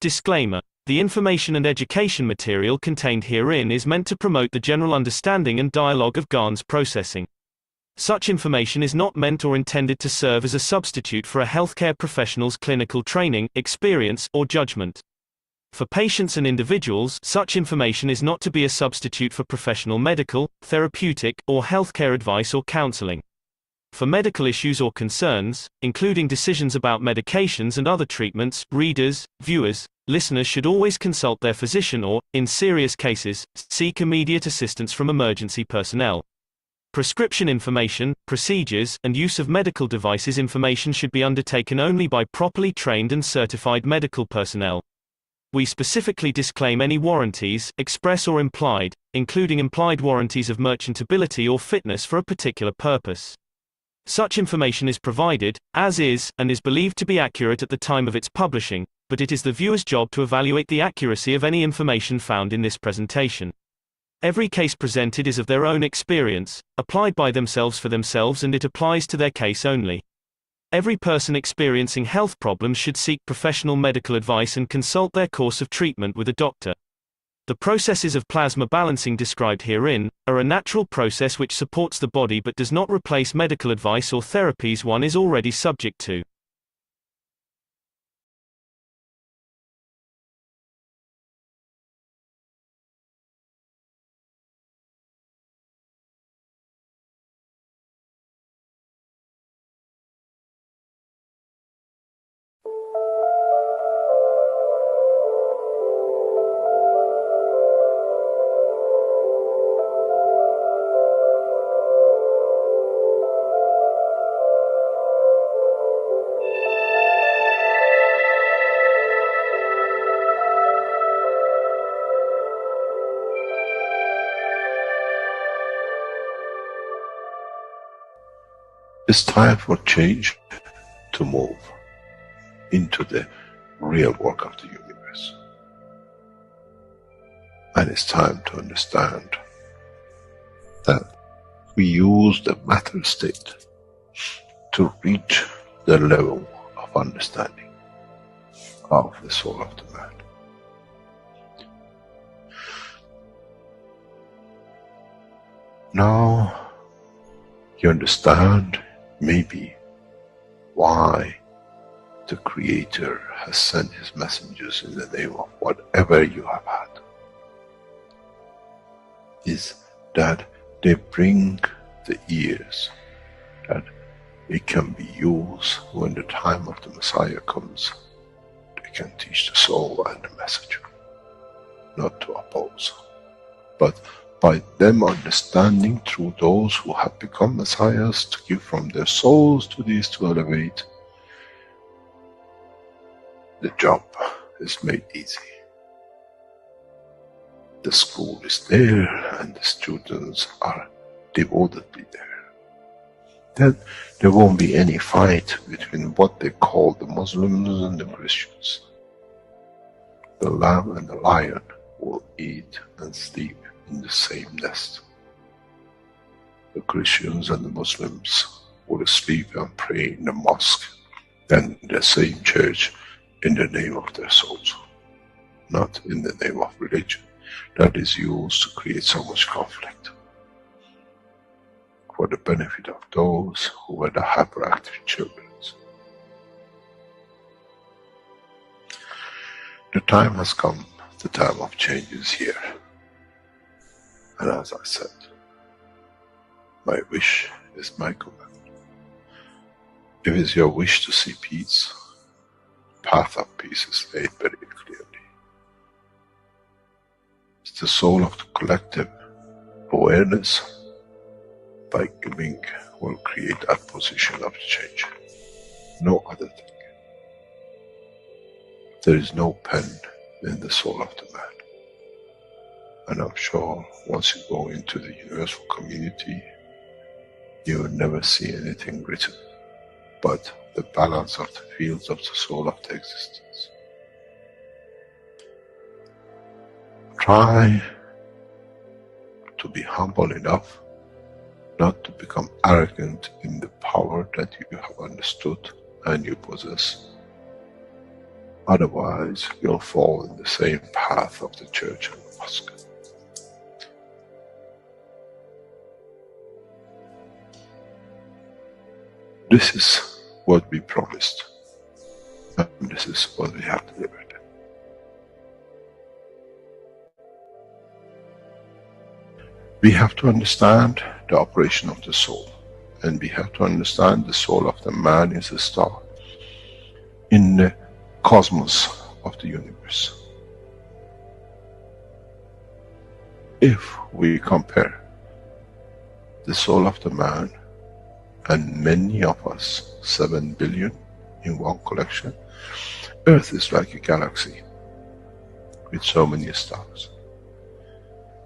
Disclaimer: the information and education material contained herein is meant to promote the general understanding and dialogue of GANs processing. Such information is not meant or intended to serve as a substitute for a healthcare professional's clinical training, experience, or judgment. For patients and individuals, such information is not to be a substitute for professional medical, therapeutic, or healthcare advice or counseling. For medical issues or concerns, including decisions about medications and other treatments, readers, viewers, listeners should always consult their physician or, in serious cases, seek immediate assistance from emergency personnel. Prescription information, procedures, and use of medical devices information should be undertaken only by properly trained and certified medical personnel. We specifically disclaim any warranties, express or implied, including implied warranties of merchantability or fitness for a particular purpose. Such information is provided, as is, and is believed to be accurate at the time of its publishing, but it is the viewer's job to evaluate the accuracy of any information found in this presentation. Every case presented is of their own experience, applied by themselves for themselves, and it applies to their case only. Every person experiencing health problems should seek professional medical advice and consult their course of treatment with a doctor. The processes of plasma balancing described herein are a natural process which supports the body but does not replace medical advice or therapies one is already subject to. It's time for change to move into the real work of the universe. And it's time to understand that we use the matter state to reach the level of understanding of the soul of the man. Now you understand maybe why the Creator has sent His messengers in the name of whatever you have had. Is that they bring the ears, that it can be used when the time of the Messiah comes. They can teach the soul and the message, not to oppose, but by them understanding through those who have become messiahs, to give from their souls to these to elevate, the job is made easy. The school is there and the students are devotedly there. Then there won't be any fight between what they call the Muslims and the Christians. The lamb and the lion will eat and sleep in the same nest. The Christians and the Muslims will sleep and pray in the mosque and in the same church in the name of their souls, not in the name of religion that is used to create so much conflict for the benefit of those who were the hyperactive children. The time has come, the time of change is here. And as I said, my wish is my command. If it's your wish to see peace, the path of peace is laid very clearly. It's the soul of the collective awareness. By giving will create that position of change. No other thing. There is no pen in the soul of the man. And I'm sure once you go into the universal community, you will never see anything written but the balance of the fields of the soul of the existence. Try to be humble enough not to become arrogant in the power that you have understood and you possess. Otherwise, you'll fall in the same path of the church and the mosque. This is what we promised, and this is what we have delivered. We have to understand the operation of the soul, and we have to understand the soul of the man is a star in the cosmos of the universe. If we compare the soul of the man and many of us, 7 billion in one collection, Earth is like a galaxy with so many stars.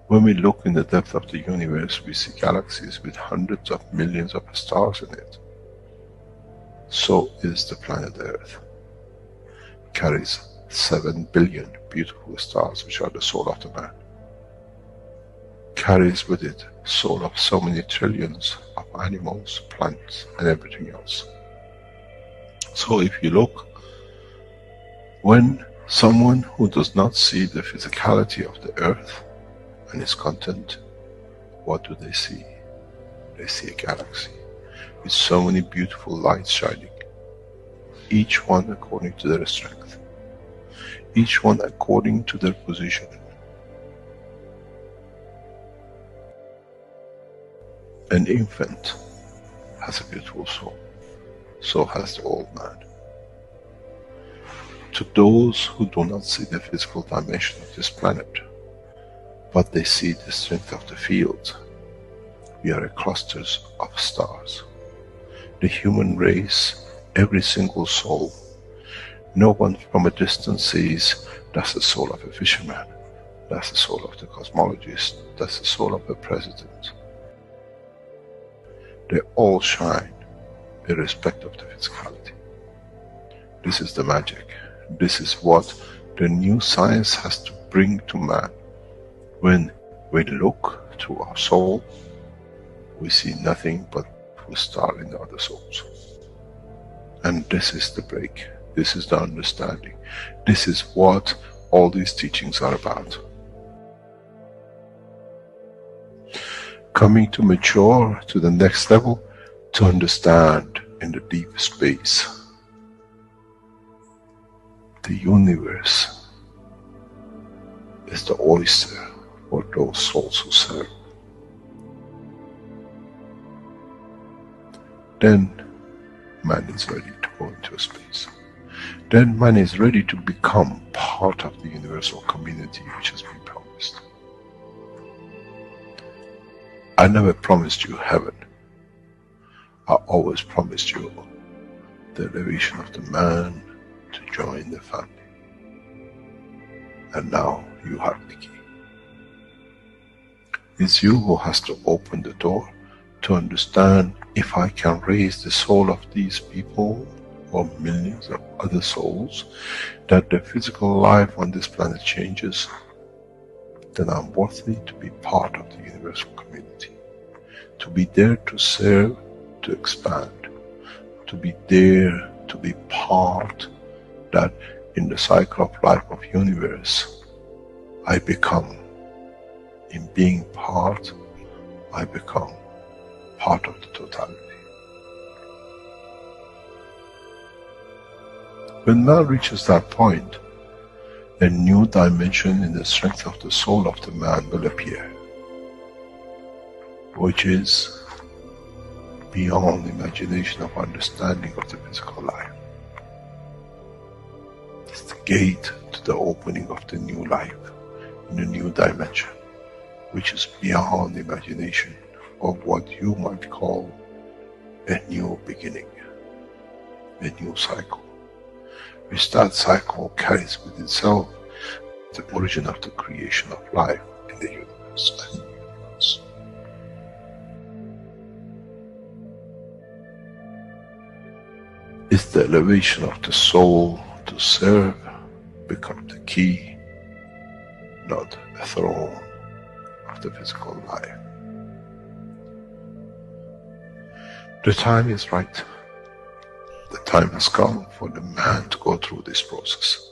When we look in the depth of the universe, we see galaxies with hundreds of millions of stars in it. So is the planet Earth. It carries 7 billion beautiful stars, which are the soul of the man. Carries with it soul of so many trillions of animals, plants, and everything else. So if you look, when someone who does not see the physicality of the earth and its content, what do they see? They see a galaxy with so many beautiful lights shining, each one according to their strength, each one according to their position. An infant has a beautiful soul, so has the old man. To those who do not see the physical dimension of this planet, but they see the strength of the field, we are clusters of stars. The human race, every single soul, no one from a distance sees that's the soul of a fisherman, that's the soul of the cosmologist, that's the soul of a president. They all shine irrespective of the physicality. This is the magic. This is what the new science has to bring to man. When we look to our soul, we see nothing but a star in the other souls. And this is the break. This is the understanding. This is what all these teachings are about. Coming to mature to the next level, to understand in the deep space, the universe is the oyster for those souls who serve. Then man is ready to go into space. Then man is ready to become part of the universal community which has been promised. I never promised you heaven. I always promised you the elevation of the man to join the family. And now you have the key. It's you who has to open the door to understand, if I can raise the soul of these people or millions of other souls, that the physical life on this planet changes, then I'm worthy to be part of the universal community. To be there to serve, to expand. To be there, to be part, that in the cycle of life of universe, I become, in being part, I become part of the totality. When man reaches that point, a new dimension in the strength of the soul of the man will appear, which is beyond imagination of understanding of the physical life. It's the gate to the opening of the new life in a new dimension, which is beyond imagination of what you might call a new beginning, a new cycle. Which that cycle carries with itself the origin of the creation of life in the universe and in the universe. It's the elevation of the soul to serve become the key, not a throne of the physical life. The time is right. The time has come for the man to go through this process.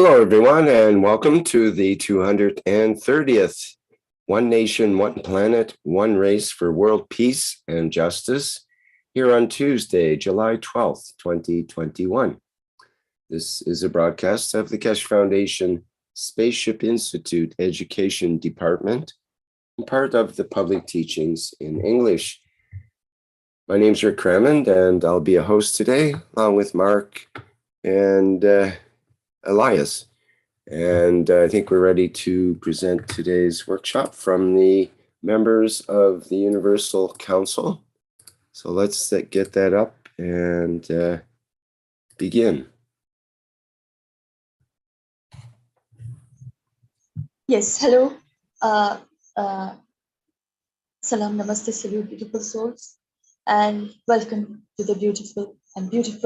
Hello, everyone, and welcome to the 230th One Nation, One Planet, One Race for World Peace and Justice here on Tuesday, July 12th, 2021. This is a broadcast of the Keshe Foundation Spaceship Institute Education Department, and part of the Public Teachings in English. My name's Rick Crammond, and I'll be a host today, along with Mark and Elias. And I think we're ready to present today's workshop from the members of the Universal Council. So let's get that up and begin. Yes, hello. Salam, namaste, salute, beautiful souls, and welcome to the beautiful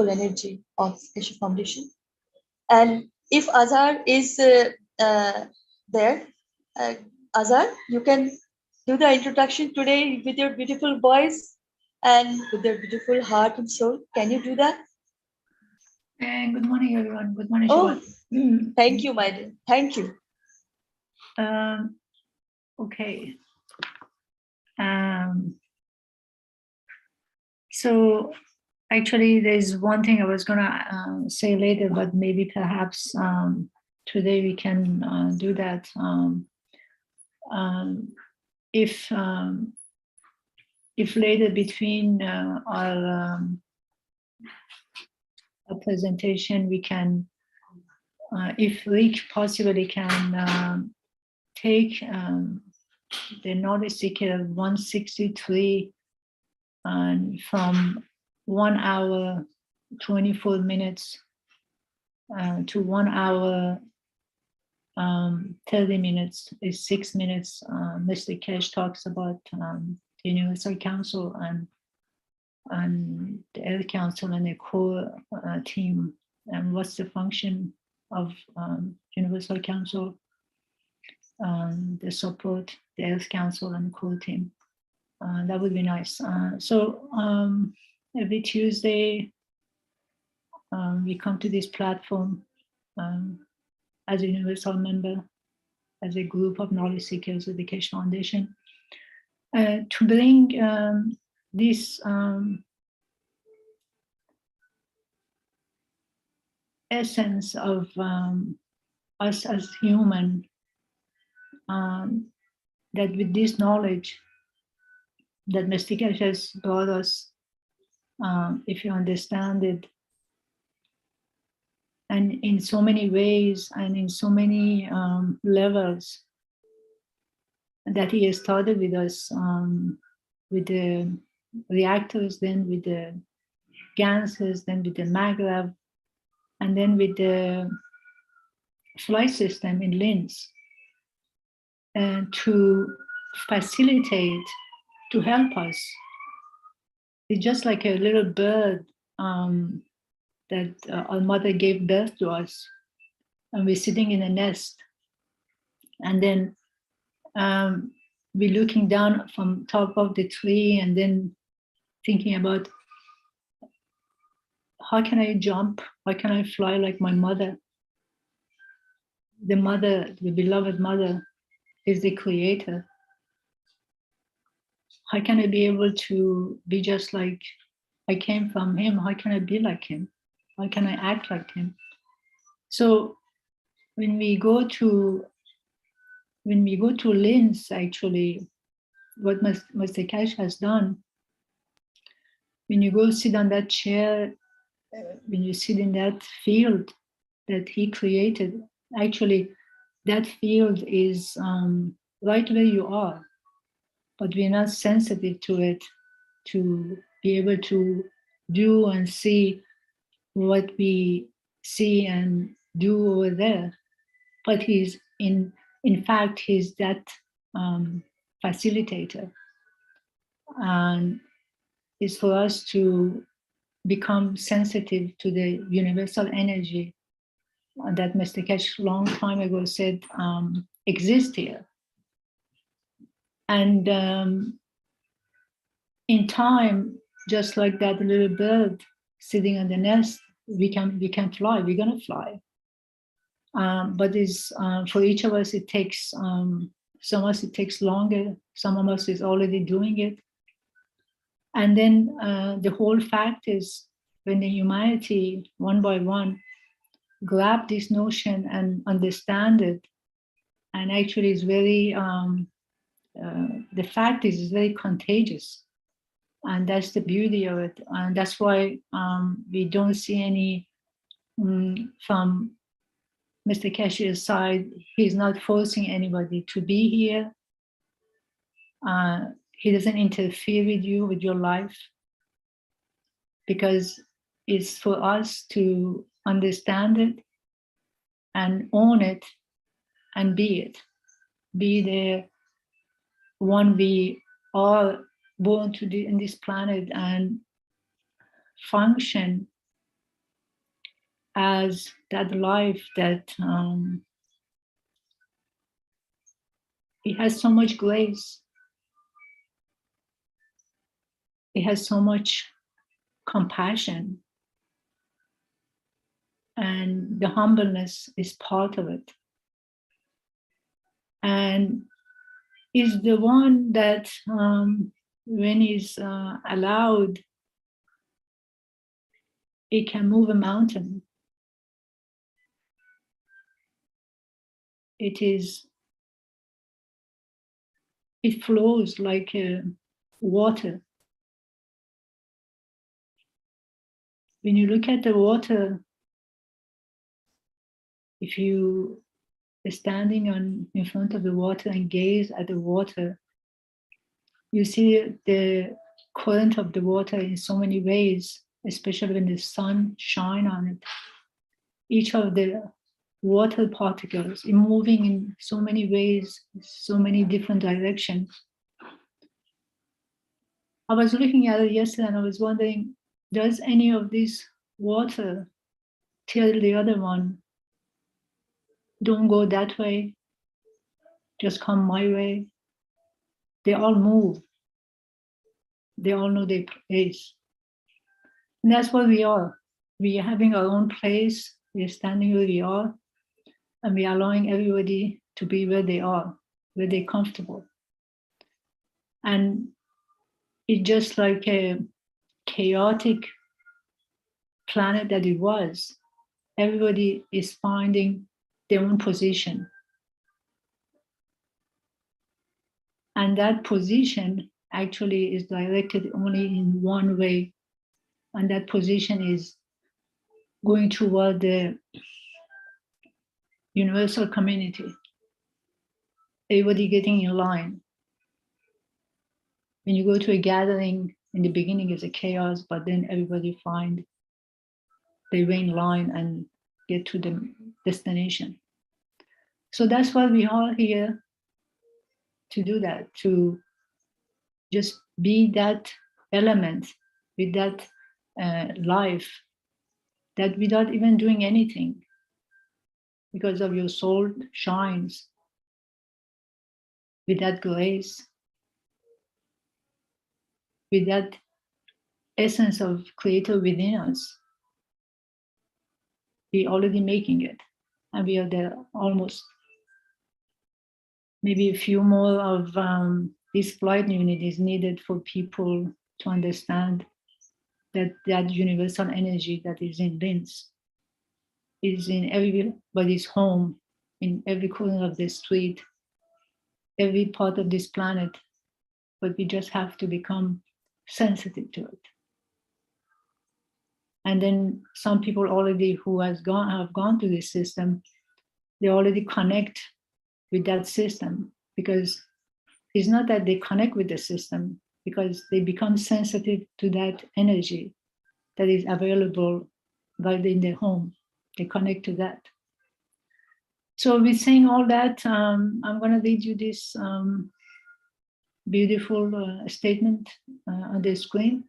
energy of Keshe Foundation. And if Azhar is there, Azhar, you can do the introduction today with your beautiful voice and with your beautiful heart and soul. Can you do that? And good morning, everyone. Good morning. Oh, thank you, my dear. Thank you. Okay. So actually, there's one thing I was gonna say later, but maybe perhaps today we can do that. If later between our presentation we can, if Rick possibly can take the knowledge seeker 163 and from 1 hour 24 minutes to 1 hour 30 minutes is 6 minutes. Mr. Keshe talks about the Universal Council and the Earth Council and the core team, and what's the function of Universal Council, the support, the Earth Council and the core team. That would be nice. So every Tuesday, we come to this platform as a universal member, as a group of knowledge seekers of the Keshe Foundation, to bring this essence of us as human, that with this knowledge that Mr. Keshe has brought us, if you understand it, and in so many ways and in so many levels that he has started with us, with the reactors, then with the ganses, then with the maglev, and then with the flight system in LINS, and to facilitate, to help us. It's just like a little bird that our mother gave birth to us, and we're sitting in a nest, and then we're looking down from top of the tree and then thinking about, how can I jump? How can I fly like my mother? The mother, the beloved mother, is the creator. How can I be able to be just like I came from him? How can I be like him? How can I act like him? So when we go to LINS, actually, what Mr. Keshe has done, when you go sit on that chair, when you sit in that field that he created, actually, that field is right where you are, but we're not sensitive to it to be able to do and see what we see and do over there. But he's in fact, he's that facilitator. And it's for us to become sensitive to the universal energy that Mr. Keshe long time ago said exists here. And in time, just like that little bird sitting on the nest, we can fly, we're gonna fly. But for each of us, it takes, some of us it takes longer, some of us is already doing it. And then the whole fact is, when the humanity, one by one, grab this notion and understand it, and actually it's very, the fact is it's very contagious. And that's the beauty of it. And that's why we don't see any, from Mr. Keshe's side, he's not forcing anybody to be here. He doesn't interfere with you, with your life, because it's for us to understand it and own it and be it. Be the one we are born to do in this planet, and function as that life that it has so much grace. It has so much compassion, and the humbleness is part of it. And is the one that when is allowed, it can move a mountain. It flows like water. When you look at the water, if you are standing in front of the water and gaze at the water, you see the current of the water in so many ways, especially when the sun shines on it. Each of the water particles is moving in so many ways, so many different directions. I was looking at it yesterday and I was wondering, does any of this water tell the other one, don't go that way, just come my way? They all move. They all know their place. And that's what we are. We are having our own place. We are standing where we are, and we are allowing everybody to be where they are, where they're comfortable. And it's just like a chaotic planet that it was. Everybody is finding their own position. And that position actually is directed only in one way. And that position is going toward the universal community. Everybody getting in line. When you go to a gathering, in the beginning it's a chaos, but then everybody find they way in line and get to the destination. So that's why we are here to do that, to just be that element with that life, that without even doing anything, because of your soul shines with that grace, with that essence of creator within us. We're already making it, and we are there almost. Maybe a few more of this flight unit is needed for people to understand that that universal energy that is in LINS is in everybody's home, in every corner of the street, every part of this planet, but we just have to become sensitive to it. And then some people already who have gone to this system, they already connect with that system, because it's not that they connect with the system, because they become sensitive to that energy that is available right in their home. They connect to that. So with saying all that, I'm going to read you this beautiful statement on the screen.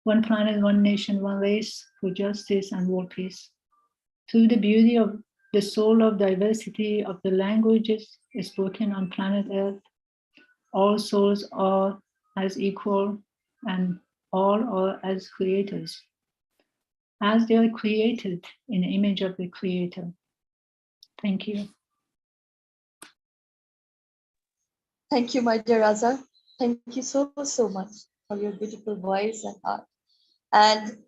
One planet, one nation, one race for justice and world peace. Through the beauty of the soul of diversity of the languages spoken on planet Earth, all souls are as equal and all are as creators. As they are created in the image of the Creator, Thank you. Thank you, my dear Azhar. Thank you so much for your beautiful voice and heart. And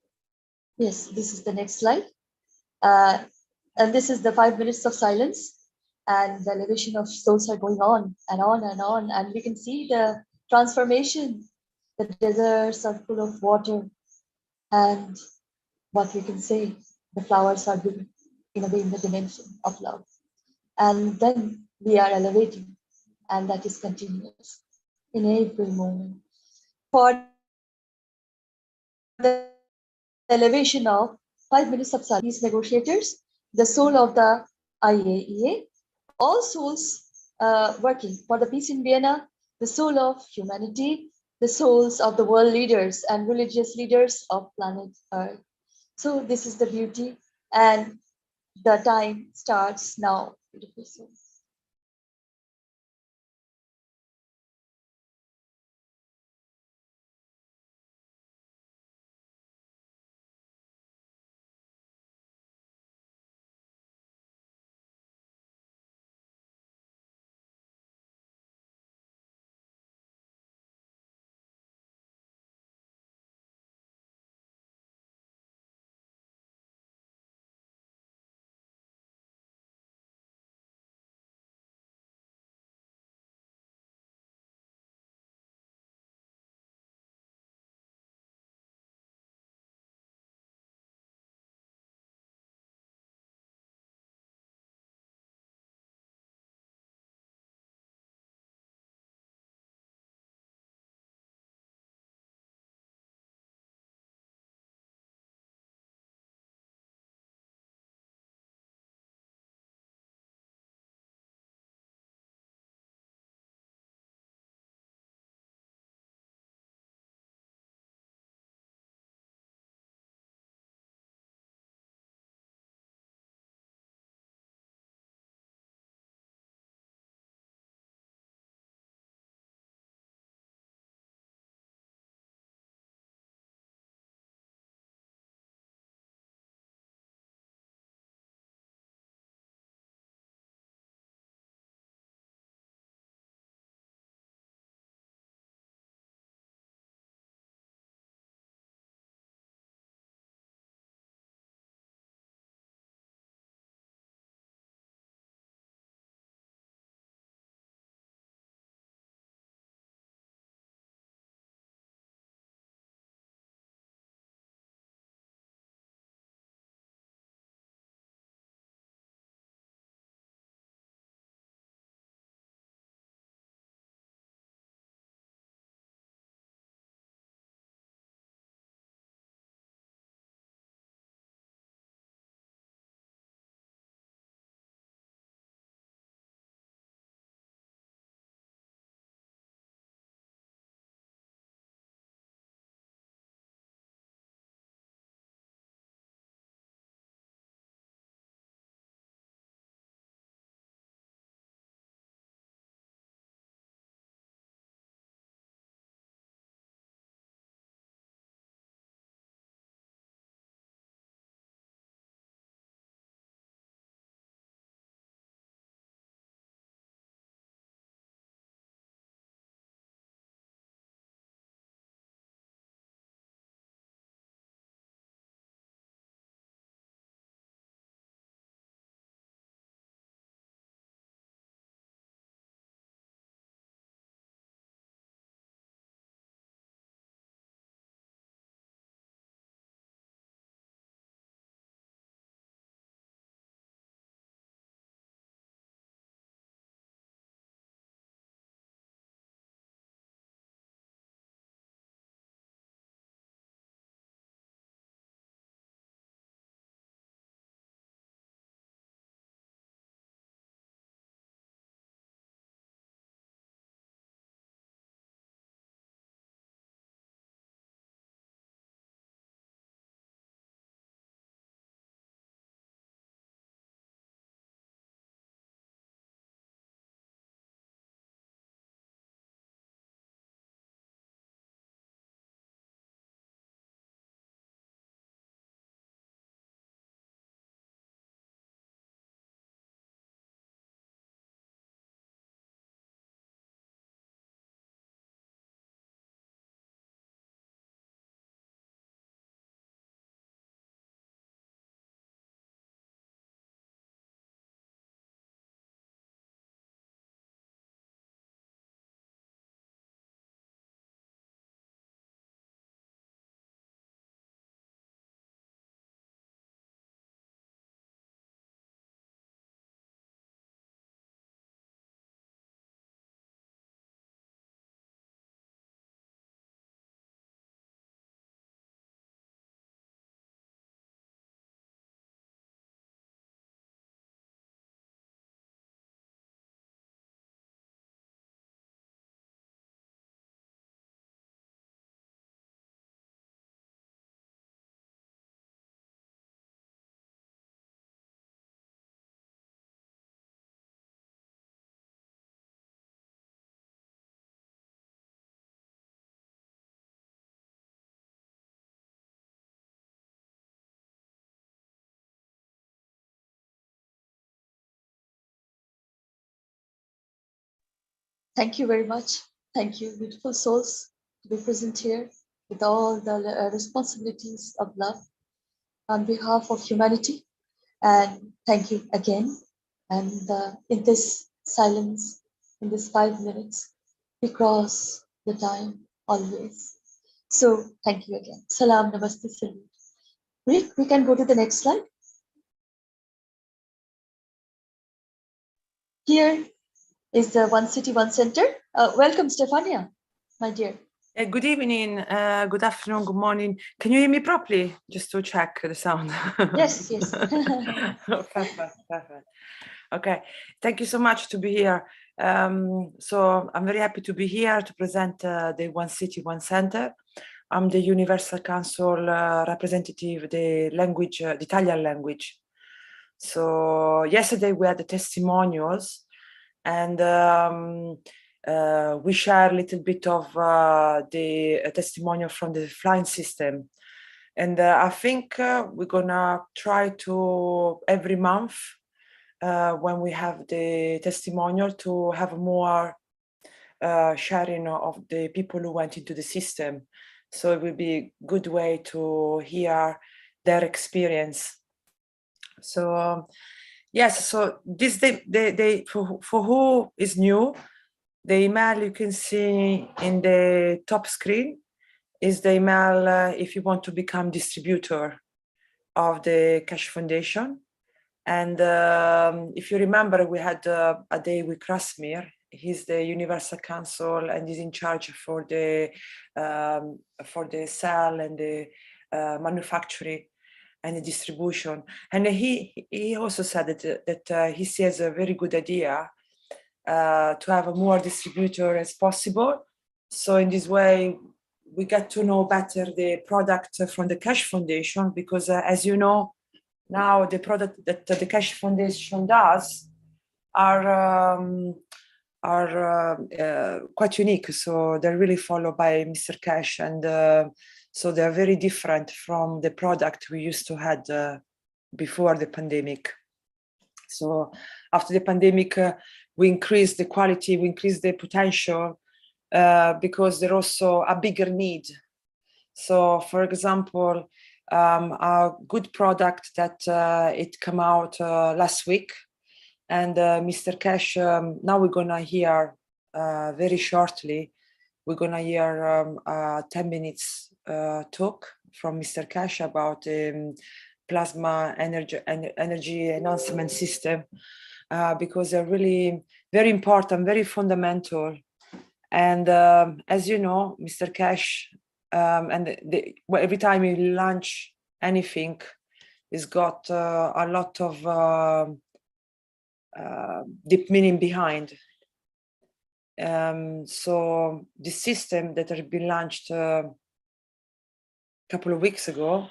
yes, this is the next slide. And this is the 5 minutes of silence. And the elevation of souls are going on and on and on. And we can see the transformation. The deserts are full of water. And what we can say, the flowers are blooming in the dimension of love. And then we are elevating, and that is continuous in every moment. For the elevation of 5 minutes of silence, peace negotiators, the soul of the IAEA, all souls working for the peace in Vienna, the soul of humanity, the souls of the world leaders and religious leaders of planet Earth. So this is the beauty, and the time starts now. Beautiful souls. Thank you very much. Thank you, beautiful souls, to be present here with all the responsibilities of love on behalf of humanity. And thank you again. And in this silence, in this 5 minutes, we cross the time always. So thank you again. Salam, namaste, salute. Rick, we can go to the next slide. Here is the One City, One Center. Welcome, Stefania, my dear. Good evening, good afternoon, good morning. Can you hear me properly? Just to check the sound. Yes, yes. Perfect. Okay, thank you so much to be here. So I'm very happy to be here to present the One City, One Center. I'm the Universal Council representative, the language, the Italian language. So yesterday we had the testimonials, and we share a little bit of the testimonial from the flying system. And I think we're gonna try to, every month, when we have the testimonial, to have more sharing of the people who went into the system. So it will be a good way to hear their experience. So yes, so this for who is new, the email you can see in the top screen is the email if you want to become distributor of the Keshe Foundation. And if you remember, we had a day with Krasmir. He's the Universal Council and he's in charge for the cell and the manufacturing and the distribution. And he also said that he sees a very good idea to have a more distributor as possible. So in this way, we get to know better the product from the Keshe Foundation, because as you know, now the product that the Keshe Foundation does are quite unique. So they're really followed by Mr. Keshe, and so they're very different from the product we used to had before the pandemic. So after the pandemic, we increased the quality, we increased the potential, because there's also a bigger need. So for example, a good product that it came out last week, and Mr. Keshe, now we're gonna hear very shortly, we're gonna hear a 10 minutes talk from Mr. Keshe about plasma energy enhancement system, because they're really very important, very fundamental. And as you know, Mr. Keshe, and every time you launch anything, it's got a lot of deep meaning behind. So the system that has been launched a couple of weeks ago,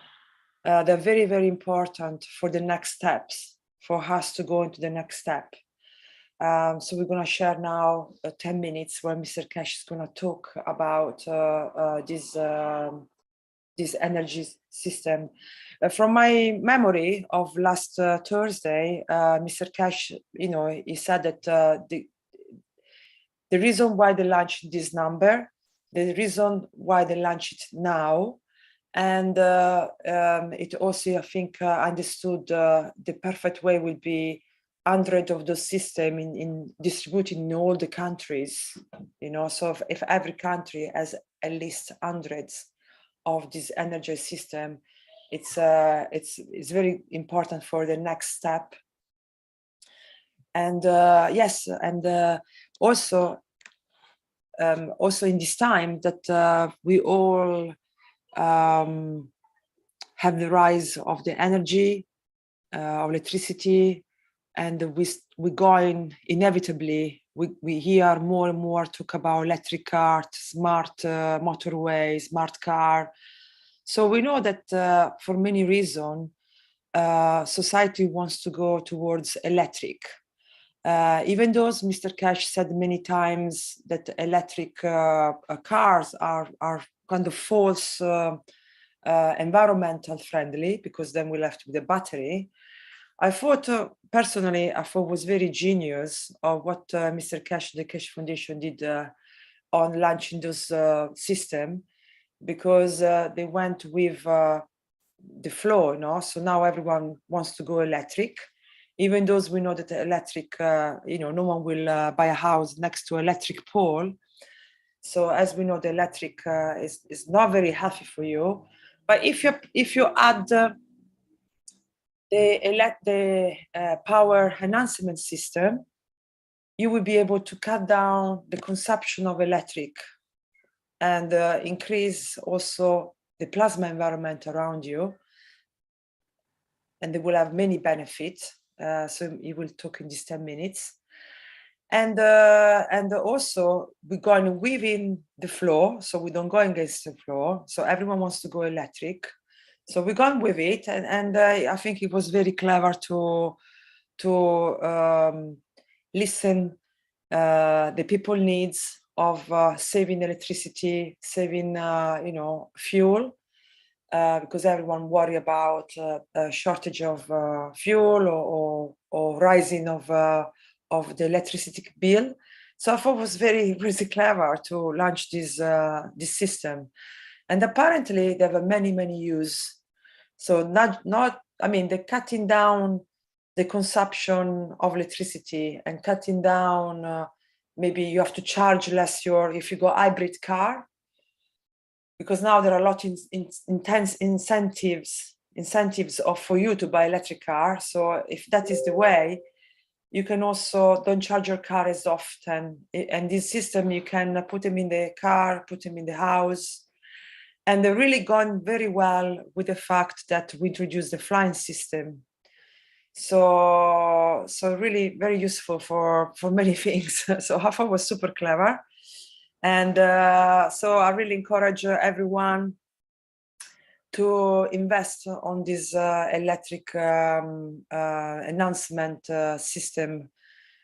they're very, very important for the next steps, for us to go into the next step. So we're going to share now 10 minutes where Mr. Keshe is going to talk about this energy system. From my memory of last Thursday, Mr. Keshe, he said that the reason why they launched this number, the reason why they launched it now, and it also, I think, understood the perfect way would be 100 of those systems in distributed in all the countries, so if every country has at least hundreds of this energy system, it's very important for the next step. And yes, and also in this time that we all have the rise of the energy, of electricity, and we're going inevitably, we hear more and more talk about electric cars, smart motorway, smart car. So we know that for many reasons, society wants to go towards electric. Even though Mr. Keshe said many times that electric cars are kind of false environmental friendly, because then we're left with the battery. I thought, personally, I thought was very genius of what Mr. Keshe, the Keshe Foundation did on launching this system, because they went with the flow, you know. So now everyone wants to go electric, even though we know that electric, you know, no one will buy a house next to electric pole. So as we know, the electric is not very healthy for you. But if you add the power enhancement system, you will be able to cut down the consumption of electric and increase also the plasma environment around you. And they will have many benefits. So you will talk in these 10 minutes. And also we're going within the flow, so we don't go against the flow. So everyone wants to go electric. So we're going with it, and I think it was very clever to listen the people needs of saving electricity, saving you know, fuel, because everyone worry about a shortage of fuel or rising of the electricity bill. So I thought it was very clever to launch this system. And apparently there were many use. So I mean, they're cutting down the consumption of electricity and cutting down, maybe you have to charge less if you go hybrid car, because now there are a lot of intense incentives for you to buy electric car. So if that is the way, you can also don't charge your car as often. And this system, you can put them in the car, put them in the house. And they're really gone very well with the fact that we introduced the flying system. So really very useful for many things. So I thought it was super clever. And so I really encourage everyone to invest on this electric enhancement system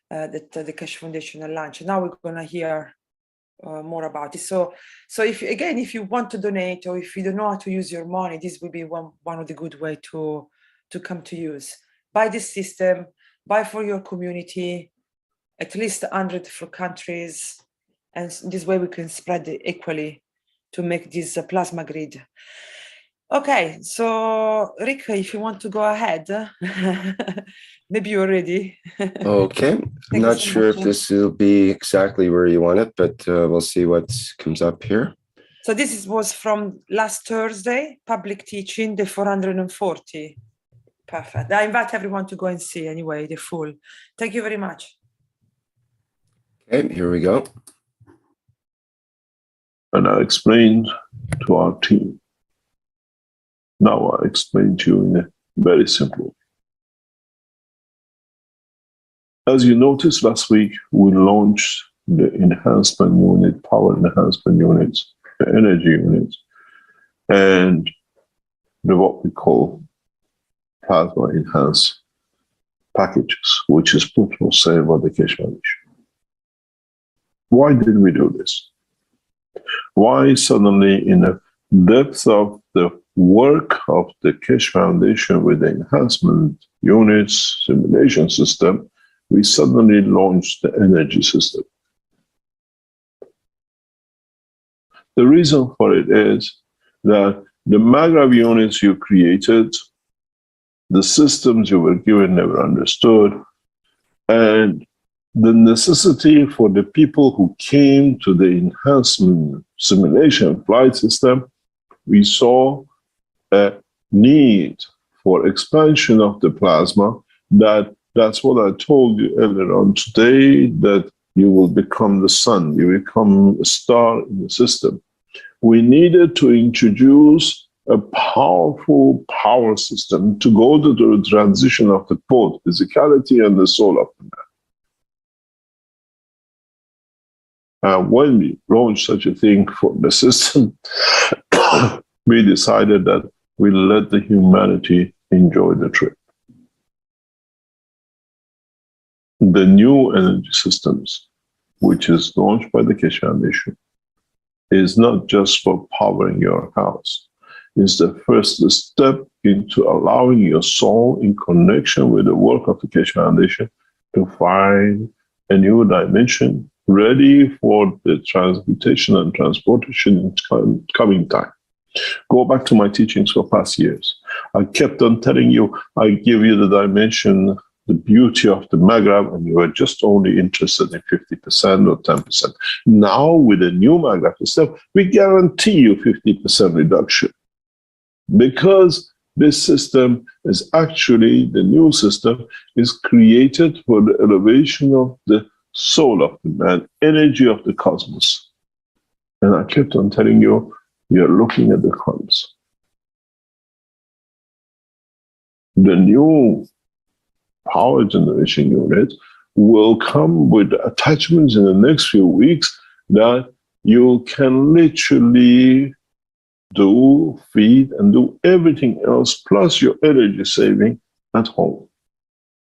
that the Keshe Foundation launched. Now we're going to hear more about it. So if you want to donate, or if you don't know how to use your money, this will be one of the good way to come to use. Buy this system, buy for your community, at least 100 for countries, and this way we can spread it equally to make this plasma grid. Okay, so Rick, if you want to go ahead, maybe you're ready. Okay, I'm not sure if this will be exactly where you want it, but we'll see what comes up here. So this was from last Thursday, public teaching, the 440. Perfect. I invite everyone to go and see anyway, the full. Thank you very much. Okay, here we go. And I explained to our team. Now I explain to you in a very simple way. As you noticed last week, we launched the enhancement unit, power enhancement units, the energy units, and what we call plasma enhanced packages, which is put for sale by the Keshe Foundation. Why did we do this? Why suddenly, in the depth of the work of the Keshe Foundation with the enhancement units simulation system, we suddenly launched the energy system? The reason for it is that the MagRav units you created, the systems you were given never understood, and the necessity for the people who came to the enhancement simulation flight system, we saw a need for expansion of the plasma. That's what I told you earlier on today, that you will become the sun, you become a star in the system. We needed to introduce a powerful power system to go to the transition of the both physicality and the soul of the man. When we launched such a thing for the system, we decided that we'll let the humanity enjoy the trip. The new energy systems, which is launched by the Keshe Foundation, is not just for powering your house. is the first step into allowing your soul in connection with the work of the Keshe Foundation to find a new dimension ready for the transmutation and transportation in coming time. Go back to my teachings for past years. I kept on telling you, I give you the dimension, the beauty of the Maghreb, and you were just only interested in 50% or 10%. Now, with the new Maghreb system, we guarantee you 50% reduction. Because this system is actually, the new system is created for the elevation of the soul of the man, energy of the cosmos. And I kept on telling you, you're looking at the crumbs. The new power generation unit will come with attachments in the next few weeks that you can literally do, feed, and do everything else, plus your energy saving at home.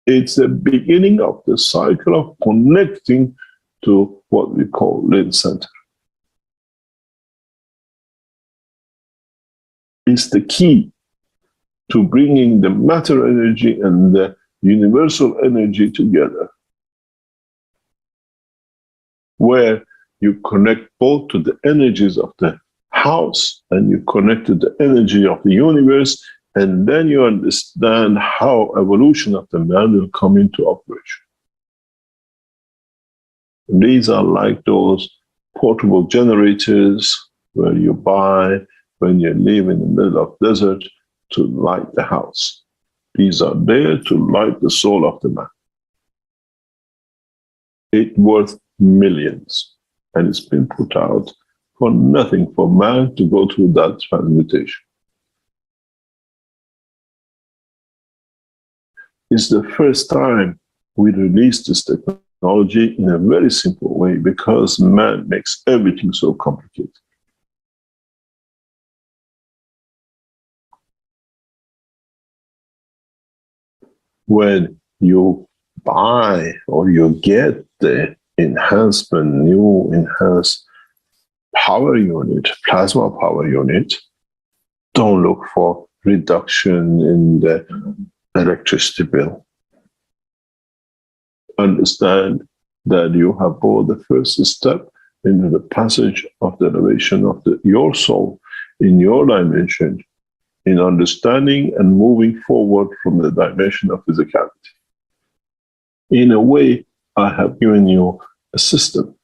It's the beginning of the cycle of connecting to what we call Lin Center. It's the key to bringing the matter energy and the universal energy together, where you connect both to the energies of the house and you connect to the energy of the universe, and then you understand how evolution of the man will come into operation. These are like those portable generators where you buy when you live in the middle of the desert to light the house. These are there to light the soul of the man. It's worth millions, and it's been put out for nothing for man to go through that transmutation. It's the first time we release this technology in a very simple way because man makes everything so complicated. When you buy or you get the enhancement, new enhanced power unit, plasma power unit, don't look for reduction in the electricity bill. Understand that you have brought the first step into the passage of the elevation of your soul in your dimension, in understanding and moving forward from the dimension of physicality. In a way, I have given you a system,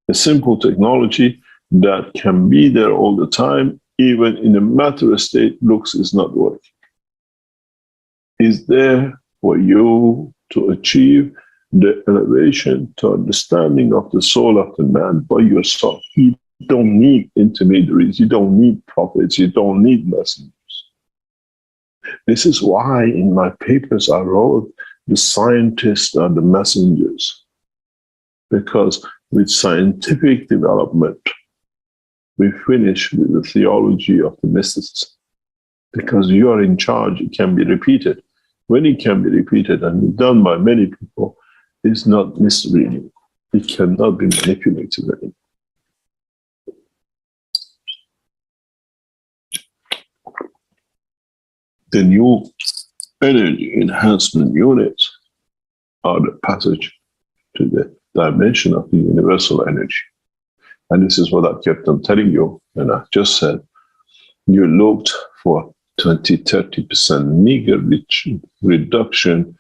a simple technology that can be there all the time, even in a matter state looks is not working. Is there for you to achieve the elevation to understanding of the soul of the man by yourself. You don't need intermediaries, you don't need prophets, you don't need messengers. This is why in my papers I wrote the scientists are the messengers, because with scientific development we finish with the theology of the mysticism, because you are in charge. It can be repeated. When it can be repeated and done by many people, it's not misreading. It cannot be manipulated anymore. The new energy enhancement units are the passage to the dimension of the universal energy. And this is what I kept on telling you, and I just said, you looked for 20-30% meager reduction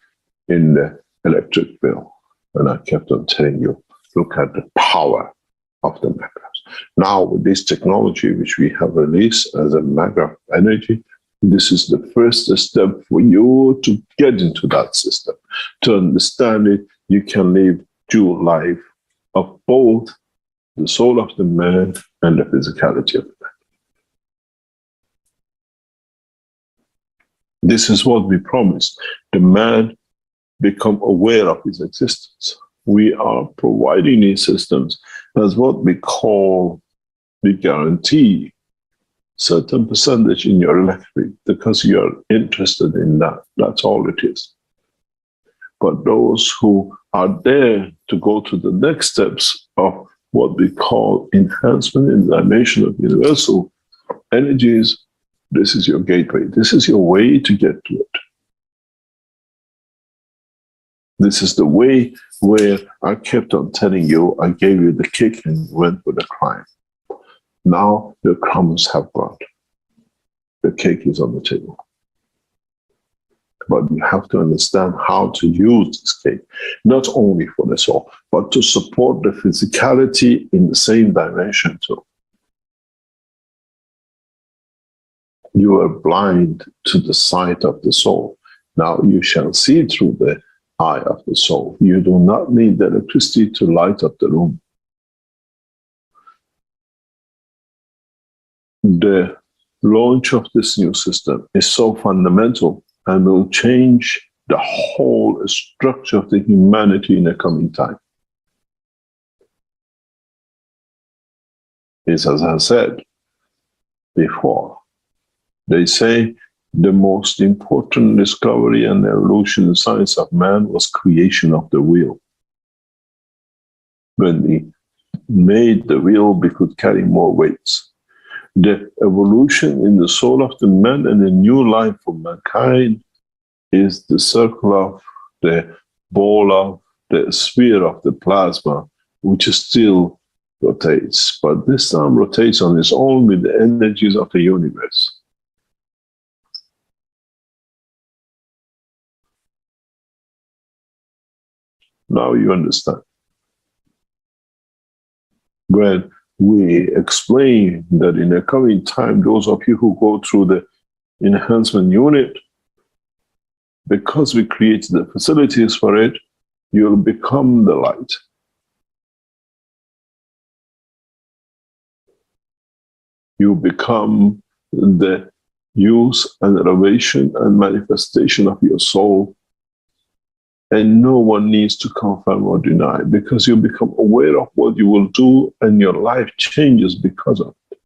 in the electric bill. And I kept on telling you, look at the power of the magraphs. Now, with this technology, which we have released as a magraph energy, this is the first step for you to get into that system. To understand it, you can live dual life of both the soul of the man and the physicality of the man. This is what we promised. The man become aware of his existence. We are providing these systems as what we call the guarantee certain percentage in your electric because you're interested in that. That's all it is. But those who are there to go to the next steps of what we call enhancement in the dimension of universal energies This is your gateway. This is your way to get to it. This is the way where I kept on telling you, I gave you the kick and you went with the crime. Now the crumbs have gone. The cake is on the table. But you have to understand how to use this cake, not only for the soul, but to support the physicality in the same dimension too. You are blind to the sight of the soul. Now you shall see through the eye of the soul. You do not need the electricity to light up the room. The launch of this new system is so fundamental and will change the whole structure of the humanity in the coming time. It's as I said before, they say the most important discovery and evolution in science of man was creation of the wheel. When we made the wheel, we could carry more weights. The evolution in the soul of the man and the new life for mankind is the circle of the ball of the sphere of the plasma, which still rotates, but this time rotates on its own with the energies of the universe. Now you understand. When we explain that in the coming time, those of you who go through the enhancement unit, because we created the facilities for it, you'll become the light. You become the use and elevation and manifestation of your soul. And no one needs to confirm or deny, because you become aware of what you will do and your life changes because of it.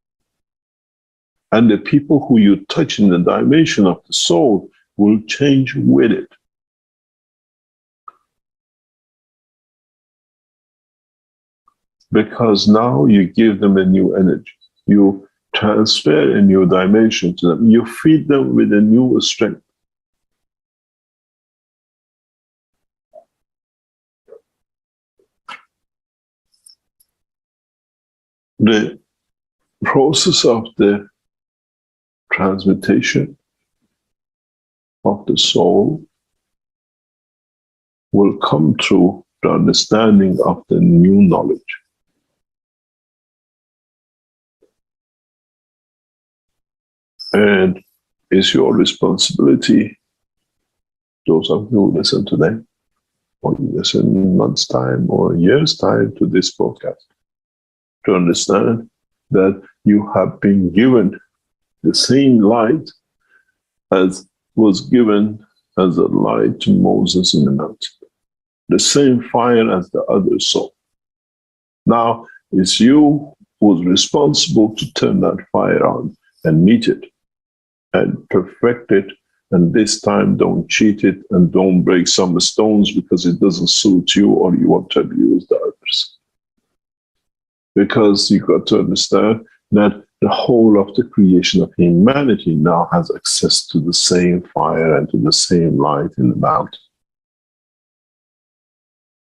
And the people who you touch in the dimension of the soul will change with it. Because now you give them a new energy. You transfer a new dimension to them. You feed them with a new strength. The process of the transmutation of the soul will come through the understanding of the new knowledge. And it's your responsibility, those of you who listen today, or you listen in a month's time or a year's time to this podcast, to understand that you have been given the same light as was given as a light to Moses in the mountain, the same fire as the others saw. Now it's you who's responsible to turn that fire on and meet it and perfect it, and this time don't cheat it and don't break some stones because it doesn't suit you or you want to abuse the others. Because you got to understand that the whole of the creation of humanity now has access to the same fire and to the same light in the mountain.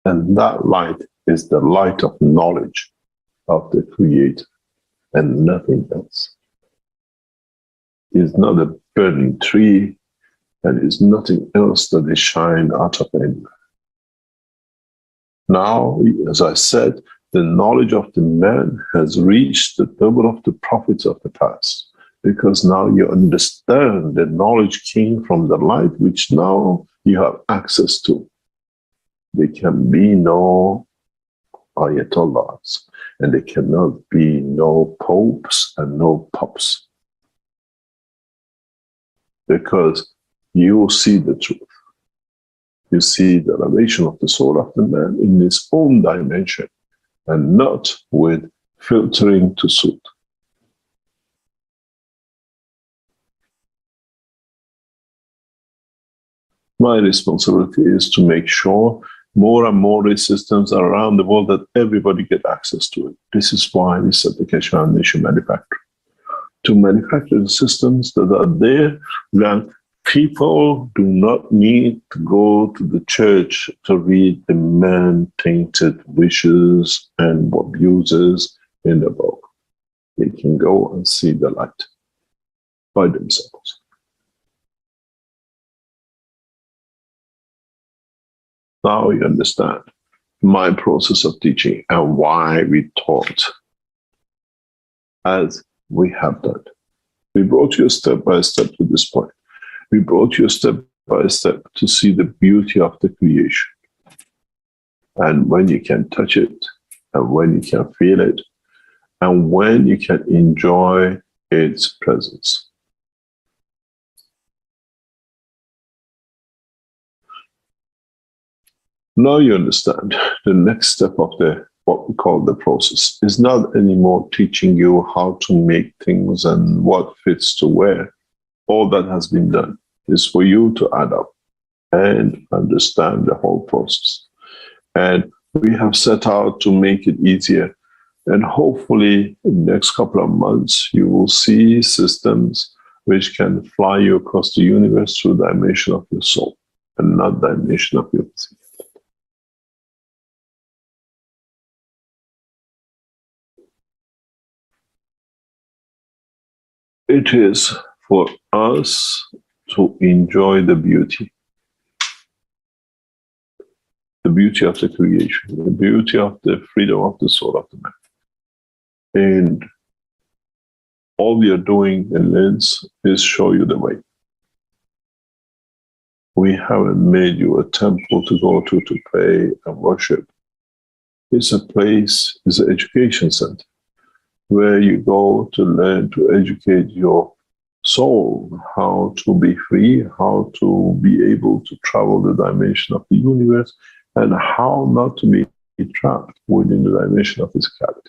And that light is the light of knowledge of the Creator and nothing else. It's not a burning tree and it's nothing else that is shine out of anywhere. Now, as I said, the knowledge of the man has reached the level of the prophets of the past, because now you understand the knowledge came from the light, which now you have access to. There can be no ayatollahs, and there cannot be no popes and no pops, because you see the truth. You see the elevation of the soul of the man in its own dimension, and not with filtering to suit. My responsibility is to make sure more and more these systems are around the world, that everybody get access to it. This is why we set the Keshe Foundation Manufacturer, to manufacture the systems that are there, that people do not need to go to the church to read the man-tainted wishes and abuses in the book. They can go and see the light by themselves. Now you understand my process of teaching and why we taught as we have done. We brought you step by step to this point. We brought you step by step to see the beauty of the creation. And when you can touch it, and when you can feel it, and when you can enjoy its presence. Now you understand the next step of what we call the process is not anymore teaching you how to make things and what fits to where. All that has been done is for you to add up and understand the whole process. And we have set out to make it easier. And hopefully in the next couple of months, you will see systems which can fly you across the universe through the dimension of your soul and not the dimension of your physique. It is for us to enjoy the beauty of the creation, the beauty of the freedom of the soul of the man. And all we are doing in Lens is show you the way. We haven't made you a temple to go to pray and worship. It's a place, it's an education center where you go to learn to educate your soul, how to be free, how to be able to travel the dimension of the universe, and how not to be trapped within the dimension of physicality.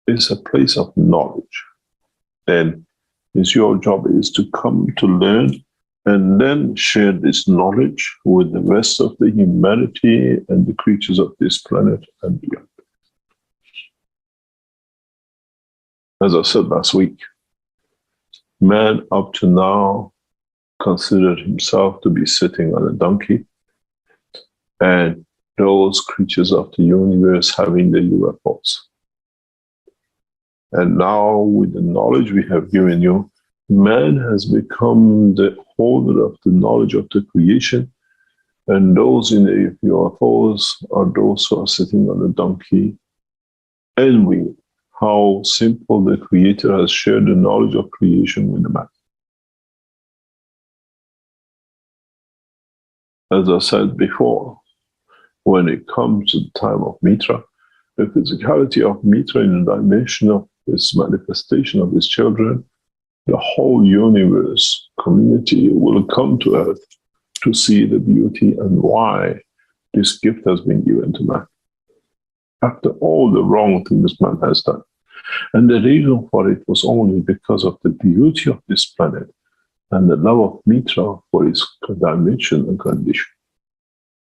It's a place of knowledge. And it's your job is to come to learn and then share this knowledge with the rest of the humanity and the creatures of this planet and beyond. As I said last week, man up to now considered himself to be sitting on a donkey, and those creatures of the universe having the UFOs. And now, with the knowledge we have given you, man has become the holder of the knowledge of the creation, and those in the UFOs are those who are sitting on the donkey, envying how simple the Creator has shared the knowledge of creation with the man. As I said before, when it comes to the time of Mitra, the physicality of Mitra in the dimension of this manifestation of his children, the whole universe community will come to earth to see the beauty and why this gift has been given to man. After all the wrong things man has done. And the reason for it was only because of the beauty of this planet and the love of Mitra for its dimension and condition.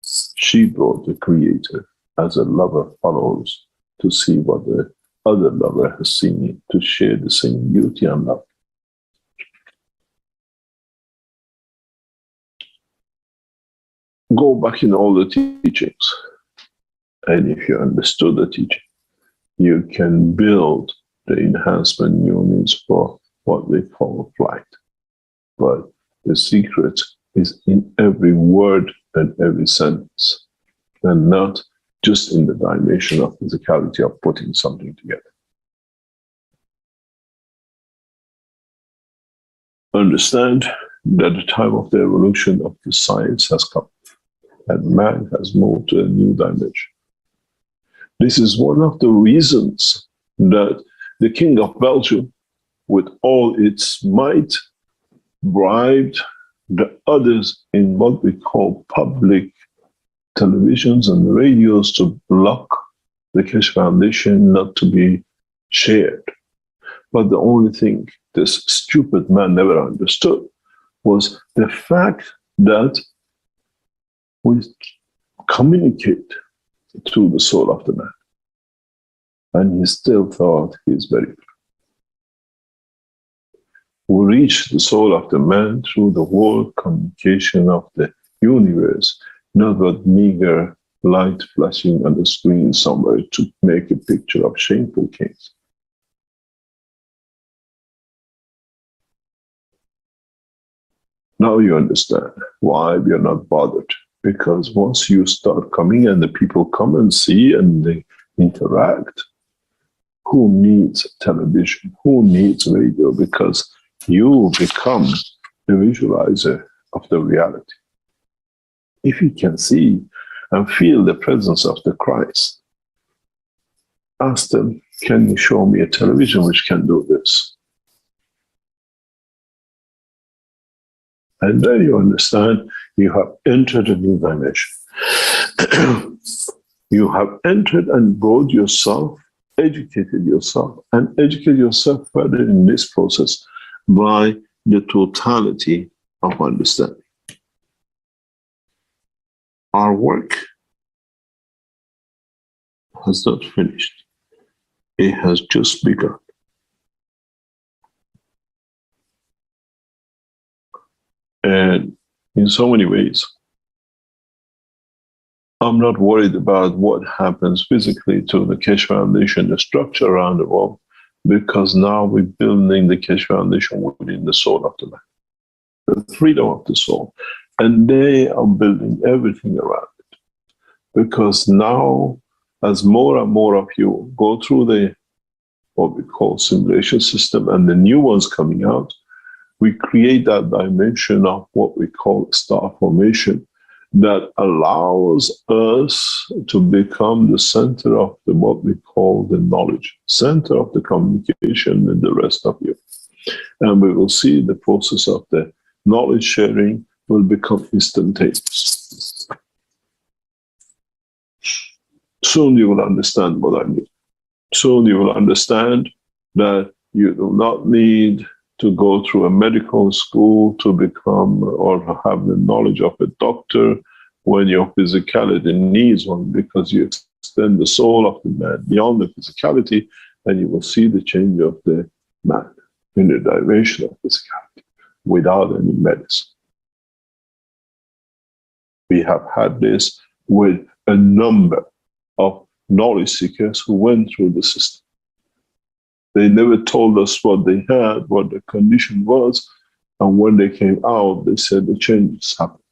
She brought the Creator as a lover follows to see what the other lover has seen, to share the same beauty and love. Go back in all the teachings, and if you understood the teaching, you can build the enhancement units for what they call flight. But the secret is in every word and every sentence, and not just in the dimension of physicality of putting something together. Understand that the time of the evolution of the science has come, and man has moved to a new dimension. This is one of the reasons that the King of Belgium, with all its might, bribed the others in what we call public televisions and radios to block the Keshe Foundation not to be shared. But the only thing this stupid man never understood was the fact that we communicate through the soul of the man. and he still thought he's very good. We reach the soul of the man through the world communication of the universe, not but meager light flashing on the screen somewhere to make a picture of shameful kings. Now you understand why we are not bothered. Because once you start coming and the people come and see and they interact, who needs television? Who needs radio? Because you become the visualizer of the reality. If you can see and feel the presence of the Christ, ask them, can you show me a television which can do this? And then you understand you have entered a new dimension. You have entered and brought yourself, educated yourself, and educated yourself further in this process by the totality of understanding. Our work has not finished. It has just begun. And in so many ways, I'm not worried about what happens physically to the Keshe Foundation, the structure around the world, because now we're building the Keshe Foundation within the soul of the man, the freedom of the soul. And they are building everything around it. Because now, as more and more of you go through the, what we call simulation system, and the new ones coming out, we create that dimension of what we call star formation that allows us to become the center of the, what we call the knowledge, center of the communication with the rest of you. And we will see the process of the knowledge sharing will become instantaneous. Soon you will understand what I mean. Soon you will understand that you do not need to go through a medical school to become or have the knowledge of a doctor when your physicality needs one, because you extend the soul of the man beyond the physicality and you will see the change of the man in the dimension of physicality without any medicine. We have had this with a number of knowledge seekers who went through the system. They never told us what they had, what the condition was, and when they came out, they said the changes happened.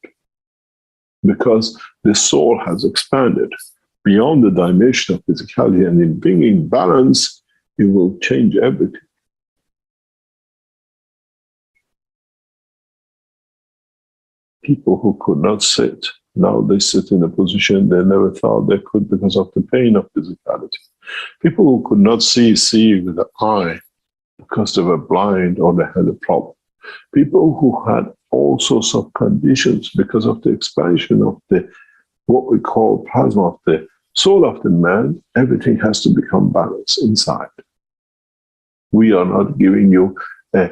Because the soul has expanded beyond the dimension of physicality, and in bringing balance, it will change everything. People who could not sit, now they sit in a position they never thought they could because of the pain of physicality. People who could not see with the eye because they were blind or they had a problem. People who had all sorts of conditions because of the expansion of the, what we call plasma of the soul of the man, everything has to become balanced inside. We are not giving you a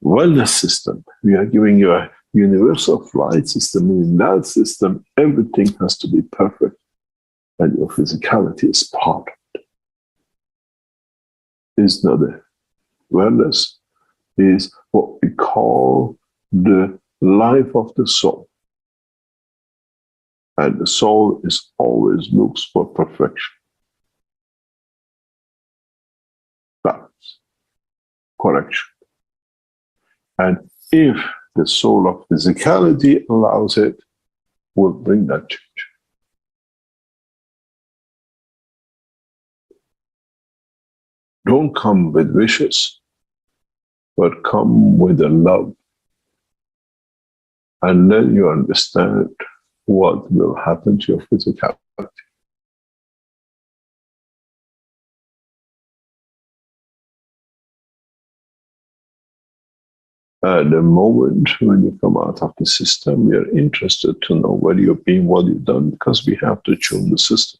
wellness system. We are giving you a universal flight system. In that system, everything has to be perfect. And your physicality is part of it. It's not a wellness, is what we call the life of the soul. And the soul is always looks for perfection, balance, correction. And if the soul of physicality allows it, will bring that change. Don't come with wishes, but come with a love. And then you understand what will happen to your physicality. At the moment when you come out of the system, we are interested to know where you've been, what you've done, because we have to tune the system.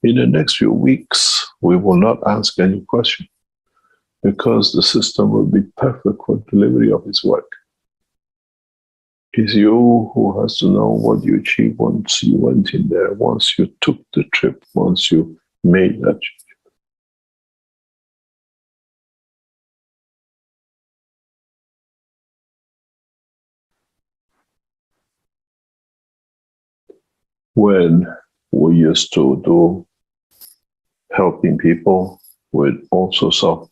In the next few weeks, we will not ask any question because the system will be perfect for delivery of its work. It's you who has to know what you achieved once you went in there, once you took the trip, once you made that change. when we used to do helping people with all sorts of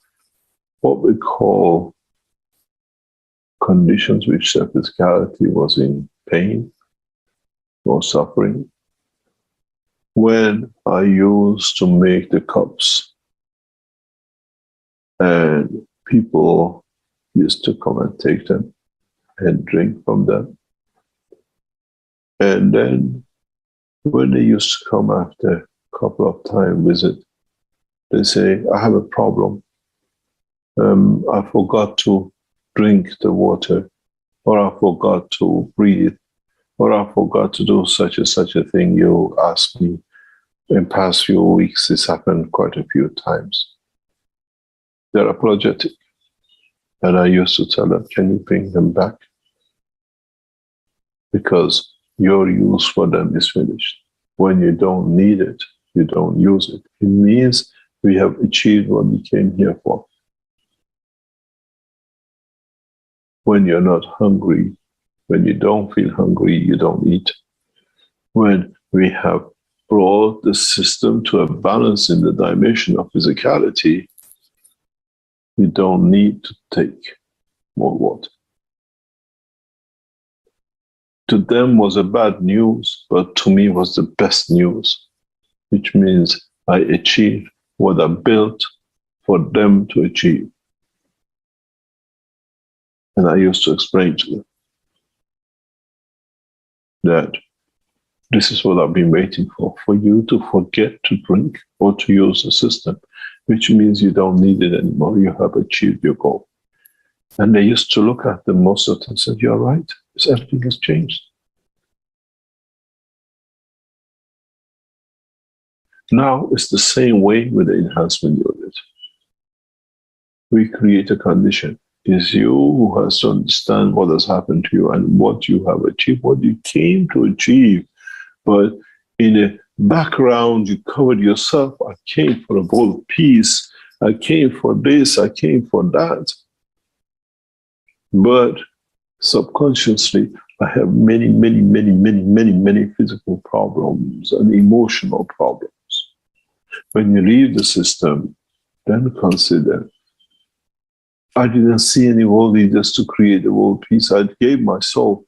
what we call conditions which their physicality was in pain or suffering. When I used to make the cups and people used to come and take them and drink from them. And then when they used to come after a couple of times visit, they say, I have a problem. I forgot to drink the water, or I forgot to breathe, or I forgot to do such a thing you asked me. In past few weeks, this happened quite a few times. They're apologetic. And I used to tell them, can you bring them back? Because your use for them is finished. When you don't need it, you don't use it. It means we have achieved what we came here for. When you're not hungry, when you don't feel hungry, you don't eat. When we have brought the system to a balance in the dimension of physicality, you don't need to take more water. To them was a bad news, but to me was the best news, which means I achieved what I built for them to achieve. And I used to explain to them that this is what I've been waiting for you to forget to drink or to use the system, which means you don't need it anymore. You have achieved your goal. And they used to look at them, most of them said, you're right, everything has changed. Now it's the same way with the enhancement unit. We create a condition. It's you who has to understand what has happened to you and what you have achieved, what you came to achieve. But in the background, you covered yourself. I came for a world peace. I came for this. I came for that. But subconsciously, I have many physical problems and emotional problems. When you leave the system, then consider, I didn't see any world leaders to create a world peace. I gave my soul.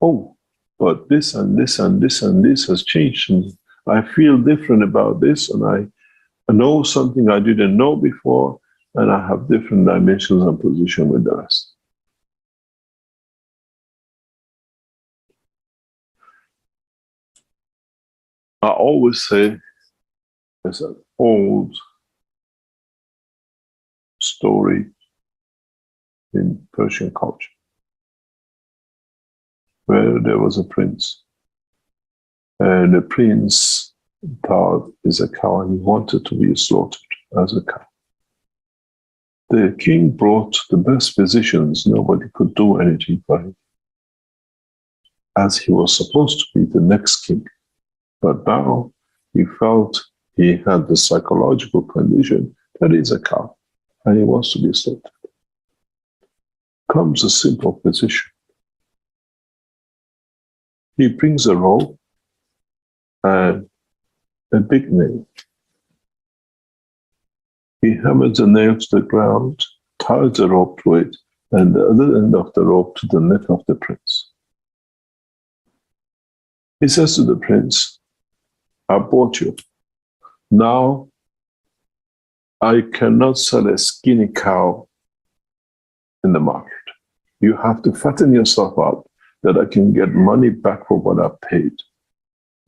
Oh, but this and this and this and this has changed. And I feel different about this. And I know something I didn't know before. And I have different dimensions and position with the rest. I always say, there's an old story in Persian culture where there was a prince, and the prince thought is a cow and he wanted to be slaughtered as a cow. The king brought the best physicians. Nobody could do anything for him, as he was supposed to be the next king. But now he felt he had the psychological condition that he's a cow and he wants to be slaughtered. Comes a simple physician. He brings a rope and a big nail. He hammers the nail to the ground, ties the rope to it, and the other end of the rope to the neck of the prince. He says to the prince, I bought you. Now, I cannot sell a skinny cow in the market. You have to fatten yourself up that I can get money back for what I paid.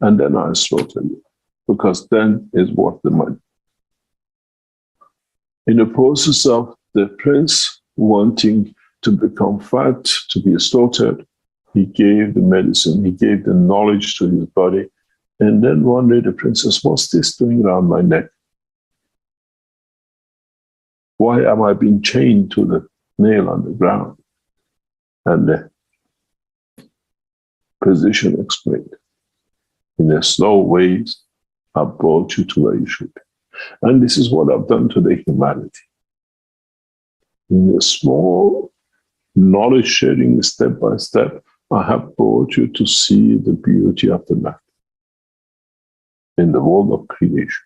And then I slaughter you, because then it's worth the money. In the process of the prince wanting to become fat, to be slaughtered, he gave the medicine, he gave the knowledge to his body. And then one day the princess, what's this doing around my neck? Why am I being chained to the nail on the ground? And the physician explained, in a slow way, I brought you to where you should be. And this is what I've done to the humanity. In a small knowledge sharing, step by step, I have brought you to see the beauty of the matter. in the world of creation.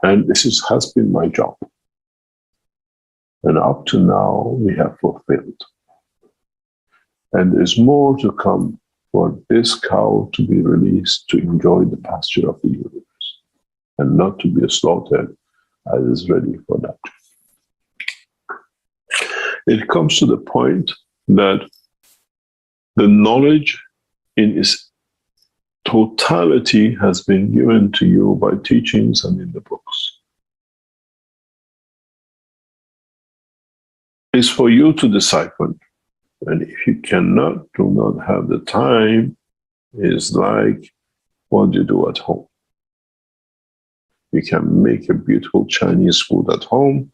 And this has been my job. And up to now, we have fulfilled. And there's more to come for this cow to be released to enjoy the pasture of the universe and not to be slaughtered as is ready for that. It comes to the point that the knowledge in its totality has been given to you by teachings and in the books. It's for you to decipher. And if you do not have the time, it's like what you do at home. You can make a beautiful Chinese food at home.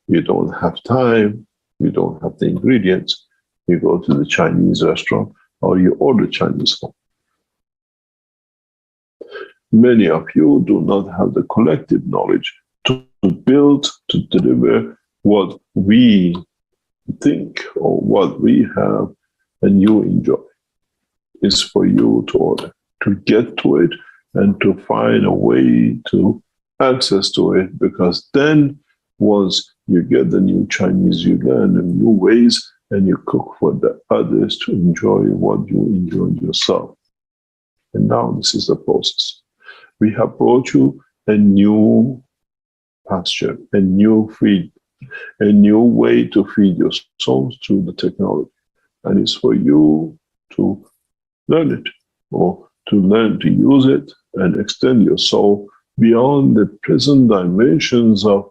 You don't have time. You don't have the ingredients. You go to the Chinese restaurant or you order Chinese food. Many of you do not have the collective knowledge to build, to deliver what we think or what we have and you enjoy. It's for you to order, to get to it and to find a way to access to it, because then once you get the new Chinese, you learn the new ways and you cook for the others to enjoy what you enjoy yourself. And now this is the process. We have brought you a new pasture, a new feed, a new way to feed your souls through the technology. And it's for you to learn it or to learn to use it and extend your soul beyond the present dimensions of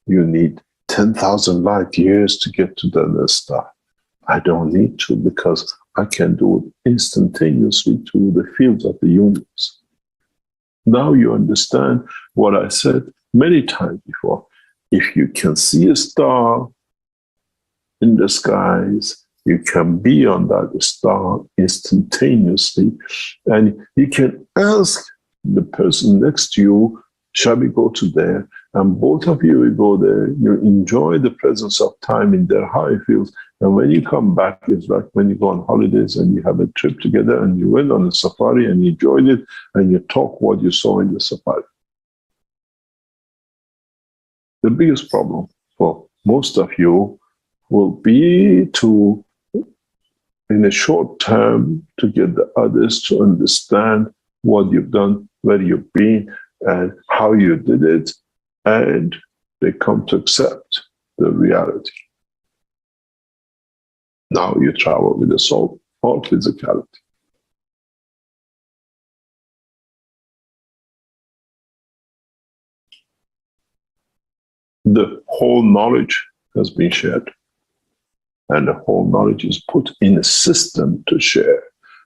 you need 10,000 light years to get to the next star. I don't need to, because I can do it instantaneously to the fields of the universe. Now you understand what I said many times before. If you can see a star in the skies, you can be on that star instantaneously, and you can ask the person next to you, shall we go to there? And both of you will go there. You enjoy the presence of time in their high fields. And when you come back, it's like when you go on holidays and you have a trip together and you went on a safari and you enjoyed it and you talk what you saw in the safari. The biggest problem for most of you will be to, in a short term, to get the others to understand what you've done, where you've been, and how you did it, and they come to accept the reality. Now you travel with the soul or physicality. The whole knowledge has been shared, and the whole knowledge is put in a system to share.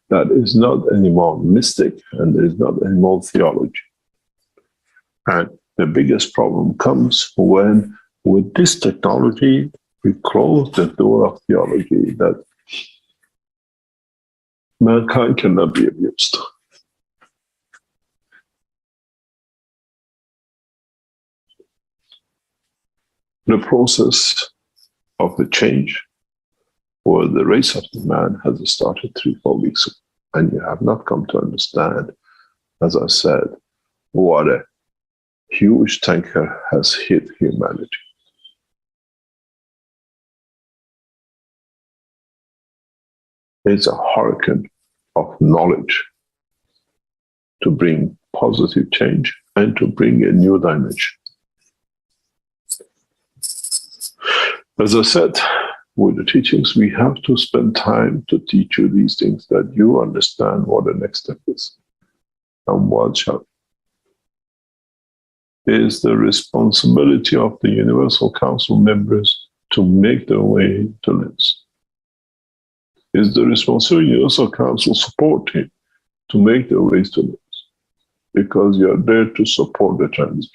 That is not anymore mystic, and there is not anymore theology. And the biggest problem comes when, with this technology, we close the door of theology, that mankind cannot be abused. The process of the change for the race of the man has started 3-4 weeks ago, and you have not come to understand, as I said, what a huge tanker has hit humanity. It's a hurricane of knowledge to bring positive change and to bring a new dimension. As I said, with the teachings, we have to spend time to teach you these things, that you understand what the next step is and what shall is the responsibility of the Universal Council members to make their way to this. Is the responsibility of the Universal Council supporting to make their ways to this? Because you are there to support the transition.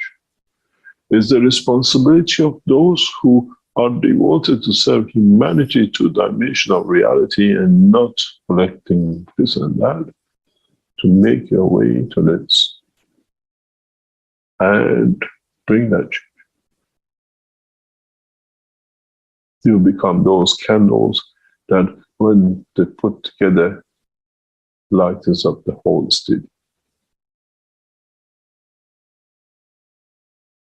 Is the responsibility of those who are devoted to serve humanity to a dimension of reality and not collecting this and that, to make your way to this and bring that change. You become those candles that when they put together lightens up the whole studio.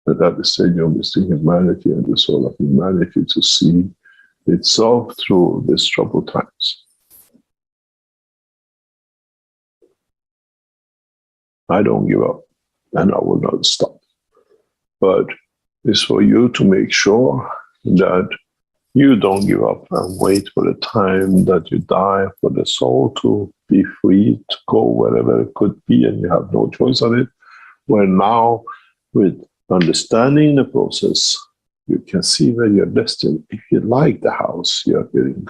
But at the stadium is the humanity and the soul of humanity to see itself through these troubled times. I don't give up, and I will not stop. But it's for you to make sure that you don't give up and wait for the time that you die for the soul to be free to go wherever it could be, and you have no choice on it. Where now, with understanding the process, you can see where you're destined. If you like the house you're getting,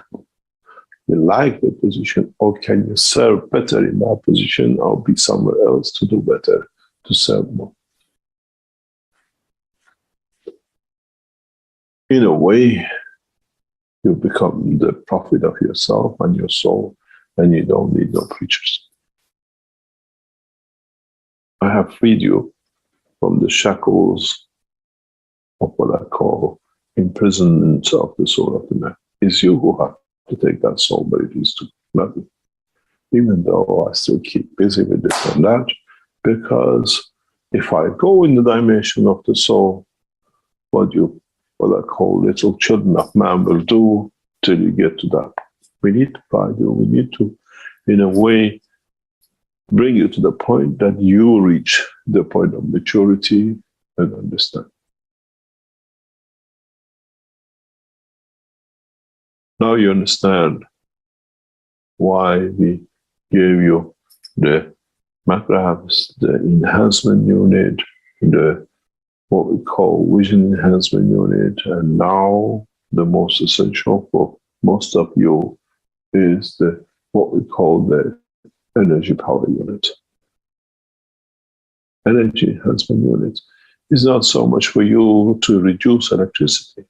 you like the position, or can you serve better in that position, or be somewhere else to do better, to serve more? In a way, you become the prophet of yourself and your soul, and you don't need no preachers. I have freed you from the shackles of what I call imprisonment of the soul of the man. It's you who have to take that soul, but it is to nothing. Even though I still keep busy with this and that, because if I go in the dimension of the soul, what I call little children of man will do till you get to that. We need to guide you. We need to, in a way, bring you to the point that you reach the point of maturity and understand. Now you understand why we gave you the maths, the enhancement unit, the what we call vision enhancement unit, and now the most essential for most of you is the what we call the energy power unit. Energy enhancement unit is not so much for you to reduce electricity.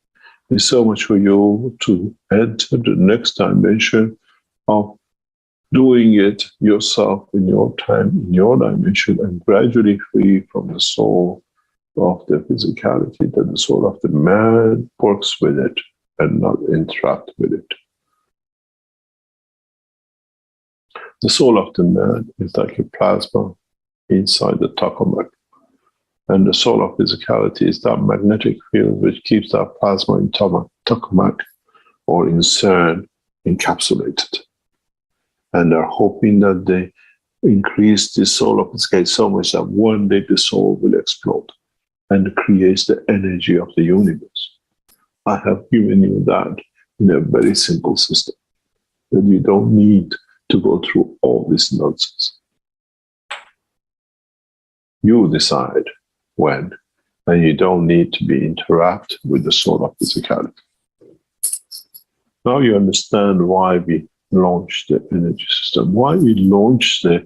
It's so much for you to enter the next dimension of doing it yourself in your time, in your dimension, and gradually free from the soul of the physicality, that the soul of the man works with it and not interact with it. The soul of the man is like a plasma inside the tokamak. And the soul of physicality is that magnetic field which keeps that plasma in tokamak or in CERN encapsulated. And they're hoping that they increase the soul of physicality so much that one day the soul will explode and creates the energy of the universe. I have given you that in a very simple system, that you don't need to go through all this nonsense. You decide when, and you don't need to be interact with the soul of physicality. Now you understand why we launched the energy system, why we launched the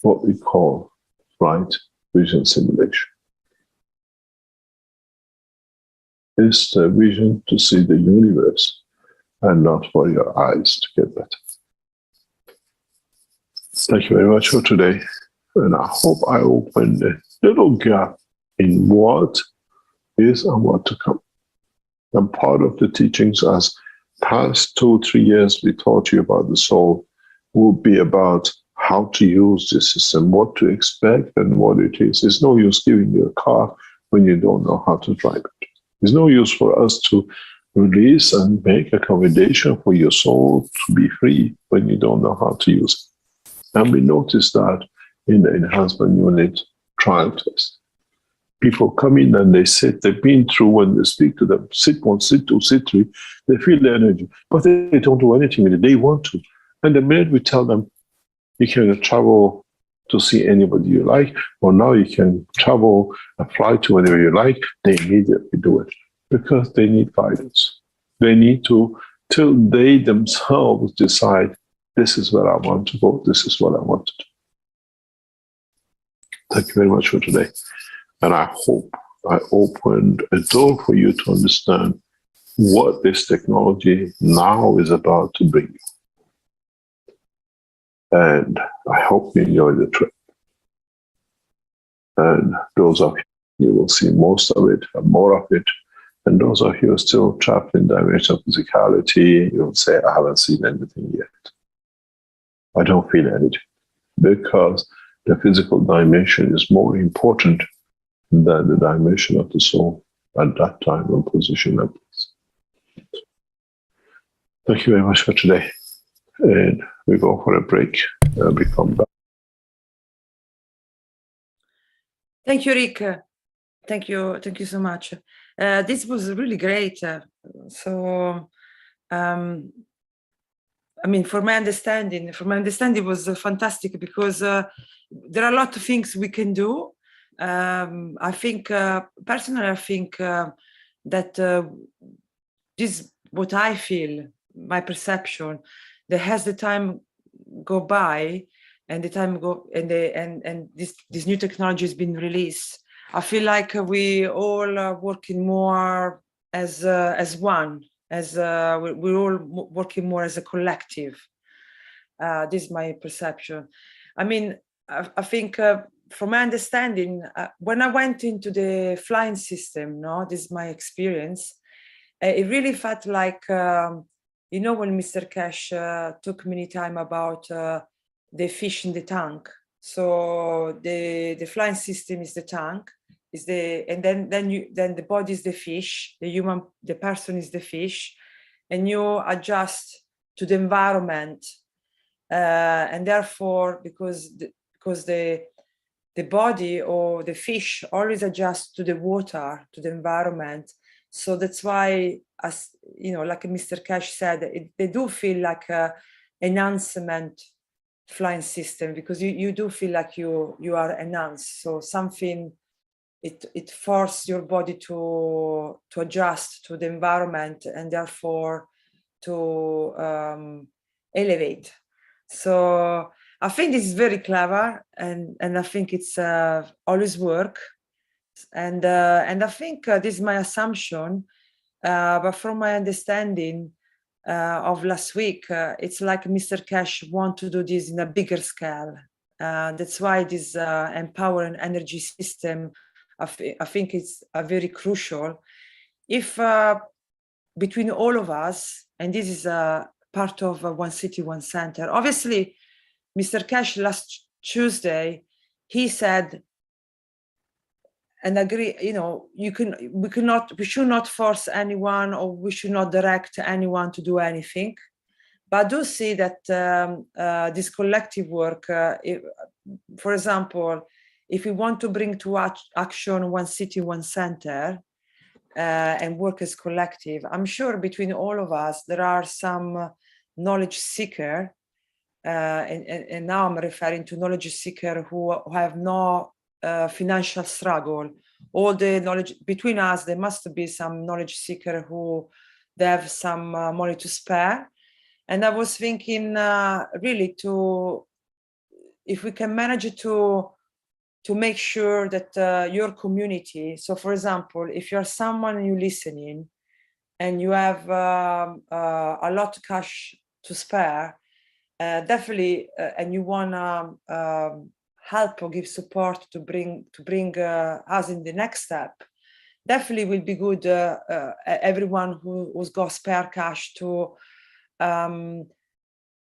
what we call flight vision simulation. It's the vision to see the universe and not for your eyes to get better. Thank you very much for today. And I hope I opened a little gap in what is and what to come. And part of the teachings as past 2-3 years we taught you about the soul will be about how to use this system, what to expect and what it is. There's no use giving you a car when you don't know how to drive it. There's no use for us to release and make accommodation for your soul to be free when you don't know how to use it. And we noticed that in the enhancement unit trial test. People come in and they sit, they've been through, when they speak to them, sit 1, sit 2, sit 3, they feel the energy, but they don't do anything with it. They want to. And the minute we tell them, you can travel to see anybody you like, or now you can travel and fly to whenever you like, they immediately do it because they need guidance. They need to, till they themselves decide, this is where I want to go, this is what I want to do. Thank you very much for today. And I hope I opened a door for you to understand what this technology now is about to bring you. And I hope you enjoy the trip. And those of you will see most of it and more of it. And those of you who are still trapped in dimension of physicality, you'll say, I haven't seen anything yet. I don't feel anything. because the physical dimension is more important than the dimension of the soul at that time and position and place. Thank you very much for today. And we go for a break and we come back. Thank you, Rick. Thank you so much. This was really great. I mean, for my understanding, it was fantastic because there are a lot of things we can do. I think, personally, I think that this, what I feel, my perception, that as the time go by and the time go and this new technology has been released, I feel like we all are working more as one, we're all working more as a collective. This is my perception. I mean, I think from my understanding, when I went into the flying system, this is my experience, it really felt like, you know, when Mr. Keshe took many time about the fish in the tank. So the flying system is the tank, and then the body is the fish, the person is the fish, and you adjust to the environment, and therefore because the body or the fish always adjusts to the water, to the environment. So that's why, as you know, like Mr. Keshe said, they do feel like an enhancement flying system, because you do feel like you are enhanced. So something, it forces your body to adjust to the environment and therefore to elevate. So I think this is very clever, and I think it's always work. And I think this is my assumption, but from my understanding of last week, it's like Mr. Keshe want to do this in a bigger scale. That's why this empowering energy system, I think it's very crucial. If between all of us, and this is a part of One City, One Center. Obviously, Mr. Keshe last Tuesday, he said, and agree, you know, we should not force anyone, or we should not direct anyone to do anything. But I do see that this collective work, for example, if we want to bring to action One City, One Center, and work as collective, I'm sure between all of us, there are some knowledge seeker, and now I'm referring to knowledge seeker who have no financial struggle. All the knowledge between us, there must be some knowledge seeker who they have some money to spare. And I was thinking really if we can manage to make sure that your community, so for example, if you're someone and you're listening and you have a lot of cash to spare, definitely, and you want to help or give support to bring us in the next step, definitely will be good, everyone who's got spare cash to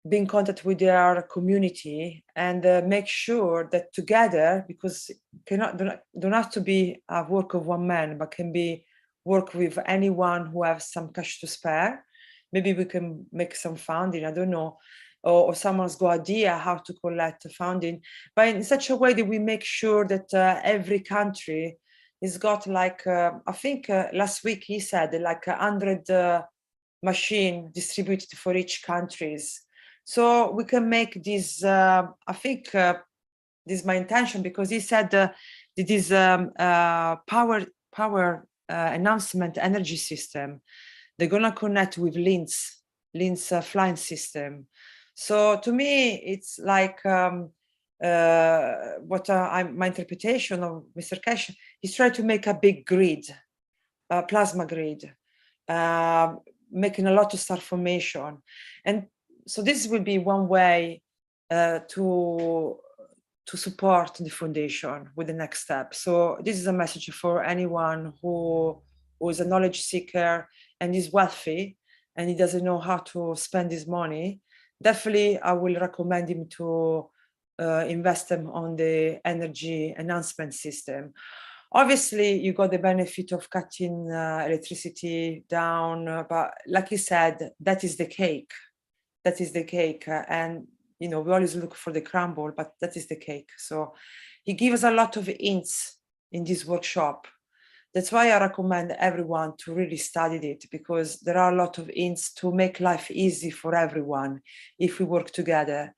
be in contact with their community and make sure that together, because don't have to be a work of one man, but can be work with anyone who has some cash to spare. Maybe we can make some funding, I don't know, or someone's got idea how to collect funding, but in such a way that we make sure that every country has got like, I think last week he said like 100 machine distributed for each countries. So we can make this, I think this is my intention, because he said it is power enhancement energy system. They're gonna connect with LINS flying system. So to me, it's like my interpretation of Mr. Keshe, he's trying to make a big grid, a plasma grid, making a lot of star formation. And so this will be one way to support the foundation with the next step. So this is a message for anyone who is a knowledge seeker and is wealthy and he doesn't know how to spend his money. Definitely, I will recommend him to invest them on the energy enhancement system. Obviously, you got the benefit of cutting electricity down, but like you said, that is the cake. That is the cake. And, you know, we always look for the crumble, but that is the cake. So he gives a lot of hints in this workshop. That's why I recommend everyone to really study it, because there are a lot of hints to make life easy for everyone if we work together.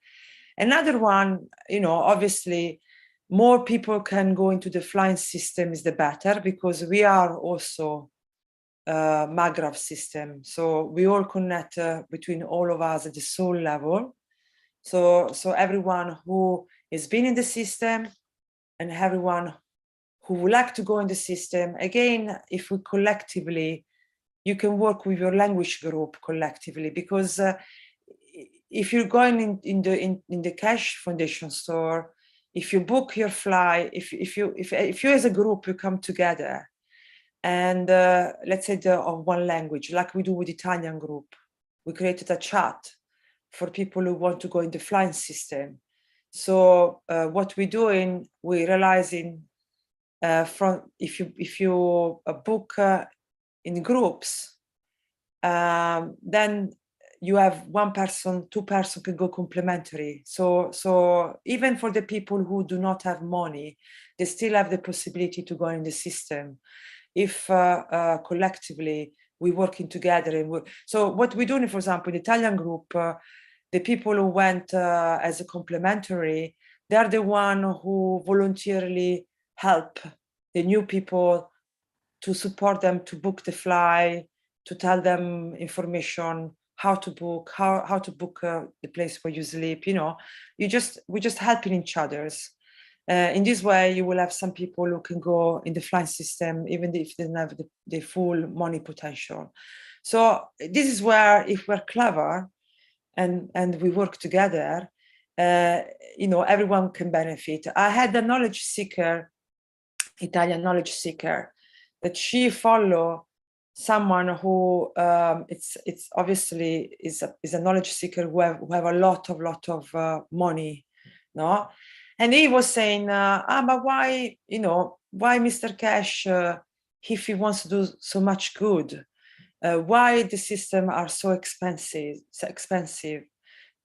Another one, you know, obviously, more people can go into the flying system is the better, because we are also MAGRAV system. So we all connect between all of us at the soul level. So everyone who has been in the system and everyone who would like to go in the system, again, if we collectively, you can work with your language group collectively, because if you're going in the Keshe Foundation store, if you book your fly, if you as a group, you come together and let's say of one language, like we do with the Italian group, we created a chat for people who want to go in the flying system. So what we're doing, we're realizing from if you book in groups, then you have one person, two person can go complementary. So even for the people who do not have money, they still have the possibility to go in the system if collectively we're working together. And so what we're doing, for example, in the Italian group, the people who went as a complementary, they're the one who voluntarily help the new people to support them to book the fly, to tell them information, how to book, how to book the place where you sleep. You know, we're just helping each other's. In this way, you will have some people who can go in the flying system, even if they don't have the full money potential. So this is where, if we're clever and we work together, you know, everyone can benefit. I had a knowledge seeker, Italian knowledge seeker, that she follow someone who it's obviously is a knowledge seeker who have a lot of money, no? And he was saying, but why, you know, why Mr. Keshe, if he wants to do so much good, why the system are so expensive?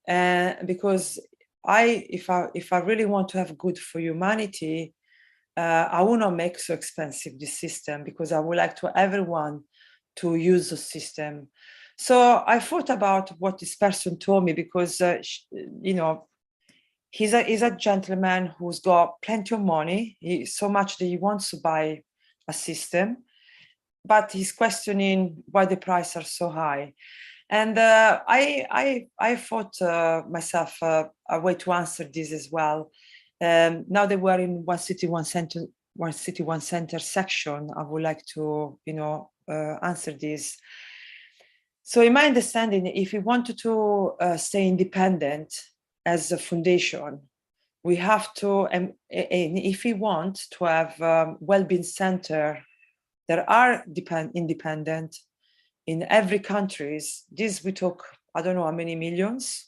Because if I really want to have good for humanity, I will not make so expensive this system, because I would like to everyone to use the system. So I thought about what this person told me, because you know, he's a gentleman who's got plenty of money, so much that he wants to buy a system, but he's questioning why the prices are so high. And I thought myself a way to answer this as well. Now that we're in one city, one center section, I would like to, you know, answer this. So in my understanding, if we wanted to stay independent as a foundation, we have to, and if we want to have well-being center that are independent in every countries, this we talk, I don't know how many millions,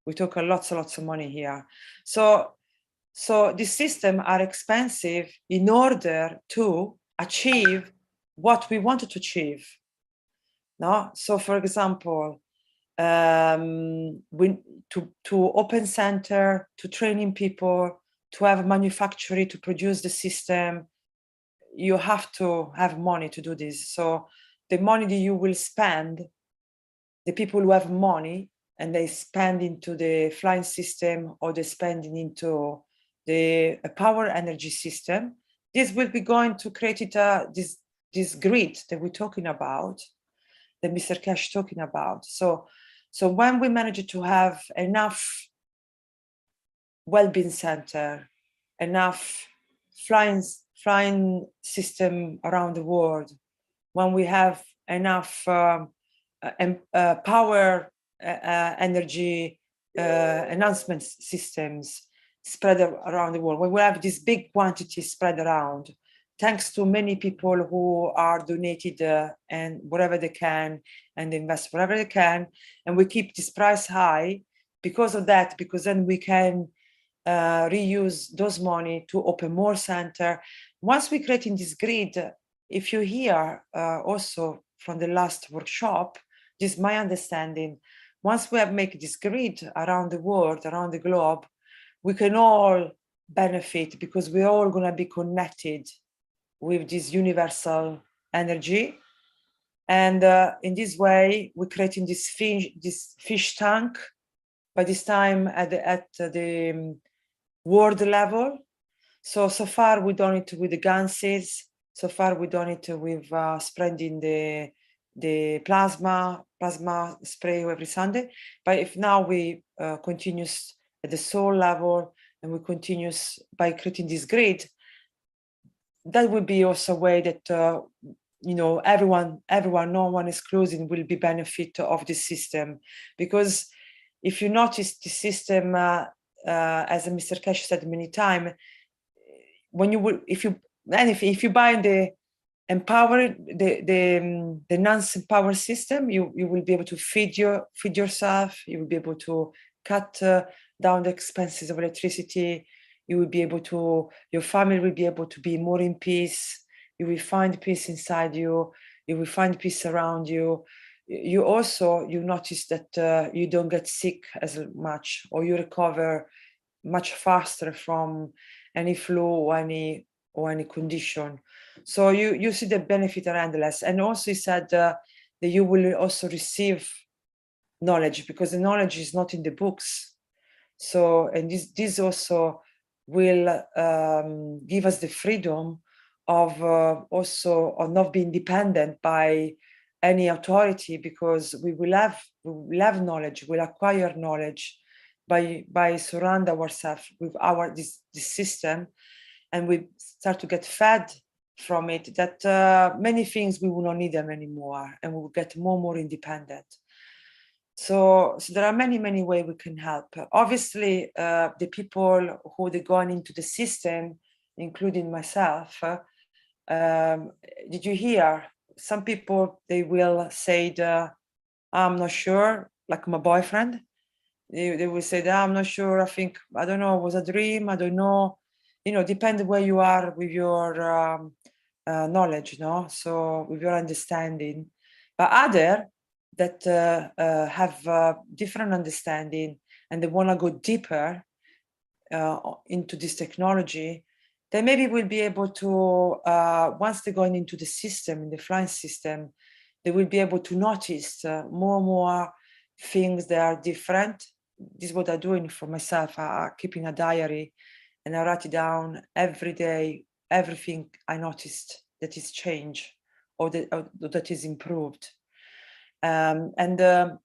we talk lots and lots of money here. So these systems are expensive in order to achieve what we wanted to achieve. No? So for example, to open center, to training people, to have manufacturing, to produce the system, you have to have money to do this. So the money that you will spend, the people who have money and they spend into the flying system, or they spending into the power energy system, this will be going to create this grid that we're talking about, that Mr. Keshe talking about. So when we manage to have enough well-being center, enough flying system around the world, when we have enough power energy enhancement systems spread around the world, when we have this big quantity spread around, thanks to many people who are donated and whatever they can, and invest whatever they can, and we keep this price high because of that, because then we can reuse those money to open more center. Once we create in this grid, if you hear also from the last workshop, this is my understanding, once we have made this grid around the world, around the globe, we can all benefit because we're all going to be connected with this universal energy. And in this way, we're creating this fish tank, by this time at the world level. So far we've done it with the ganses. So far we've done it with spreading the plasma spray every Sunday. But if now we continue at the soul level and we continue by creating this grid, that would be also a way that you know, everyone, no one excluded, will be benefit of this system. Because if you notice the system, as Mr. Keshe said many times, when you will, if you buy the non-empowered system, you will be able to feed yourself. You will be able to cut down the expenses of electricity. You will be able to, your family will be able to be more in peace. You will find peace inside you. You will find peace around you. You notice that you don't get sick as much, or you recover much faster from any flu or any condition. So you see the benefit are endless. And also he said that you will also receive knowledge, because the knowledge is not in the books. So, and this also will give us the freedom of also of not being dependent by any authority, because we will have knowledge, we'll acquire knowledge by surround ourselves with this system, and we start to get fed from it, that many things we will not need them anymore, and we will get more independent. So there are many ways we can help. Obviously, the people who they going into the system, including myself, did you hear? Some people, they will say I'm not sure, like my boyfriend. They will say that I'm not sure, I don't know, it was a dream, I don't know. You know, depends where you are with your knowledge, no? So with your understanding. But other that have different understanding and they want to go deeper into this technology, they maybe will be able to, once they're going into the system, in the flying system, they will be able to notice more things that are different. This is what I'm doing for myself. I'm keeping a diary and I write it down every day, everything I noticed that is changed or that is improved. And then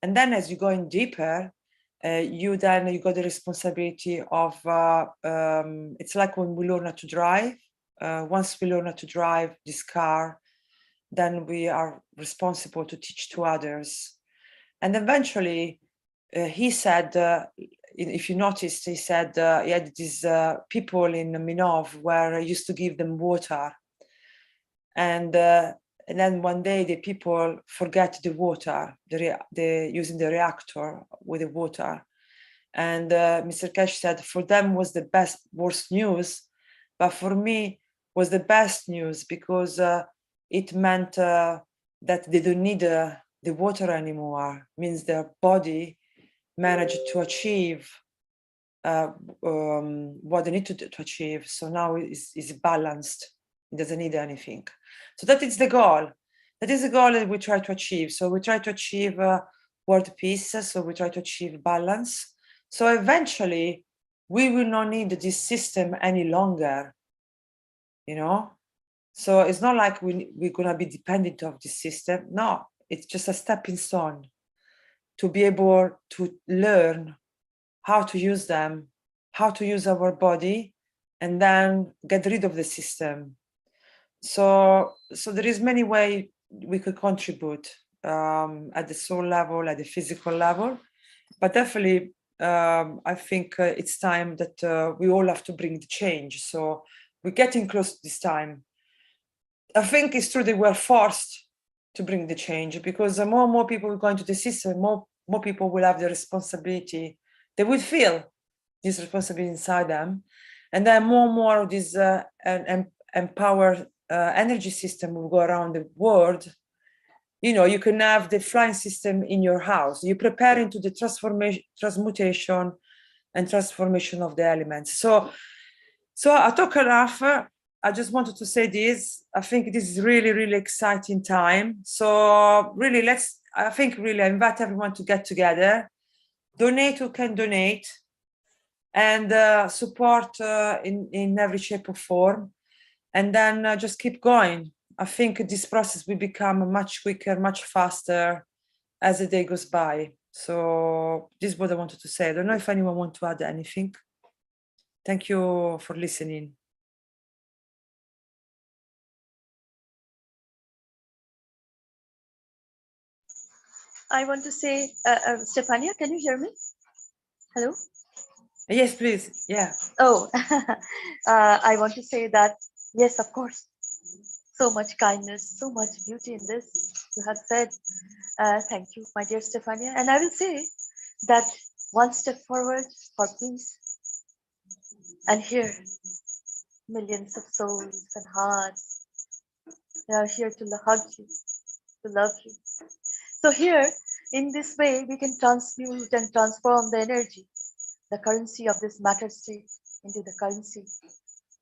as you go in deeper, you got the responsibility of, it's like when we learn how to drive. Once we learn how to drive this car, then we are responsible to teach to others. And eventually, he said, if you noticed, he said he had these people in Minov where he used to give them water. And then one day the people forget the water, using the reactor with the water. And Mr. Keshe said, for them was the worst news, but for me was the best news, because it meant that they don't need the water anymore. Means their body managed to achieve what they need to achieve. So now it's balanced. It doesn't need anything. So that is the goal. That is the goal that we try to achieve. So we try to achieve world peace. So we try to achieve balance. So eventually, we will not need this system any longer, you know? So it's not like we're going to be dependent of this system. No, it's just a stepping stone to be able to learn how to use them, how to use our body, and then get rid of the system. So there is many ways we could contribute at the soul level, at the physical level, but definitely I think it's time that we all have to bring the change. So we're getting close to this time. I think it's true that we're forced to bring the change, because more and more people will go into the system, more people will have the responsibility. They will feel this responsibility inside them. And then more and more of this empowered energy system will go around the world. You know, you can have the flying system in your house. You prepare into the transmutation and transformation of the elements. So I talk enough. I just wanted to say this. I think this is really, really exciting time. So really, I invite everyone to get together, donate who can donate, and support in every shape or form. And then just keep going. I think this process will become much quicker, much faster as the day goes by. So this is what I wanted to say. I don't know if anyone wants to add anything. Thank you for listening. I want to say, Stefania, can you hear me? Hello? Yes, please. Yeah. Oh, I want to say that, yes, of course. So much kindness, so much beauty in this you have said. Thank you, my dear Stefania. And I will say that one step forward for peace. And here, millions of souls and hearts, they are here to hug you, to love you. So here, in this way, we can transmute and transform the energy, the currency of this matter state into the currency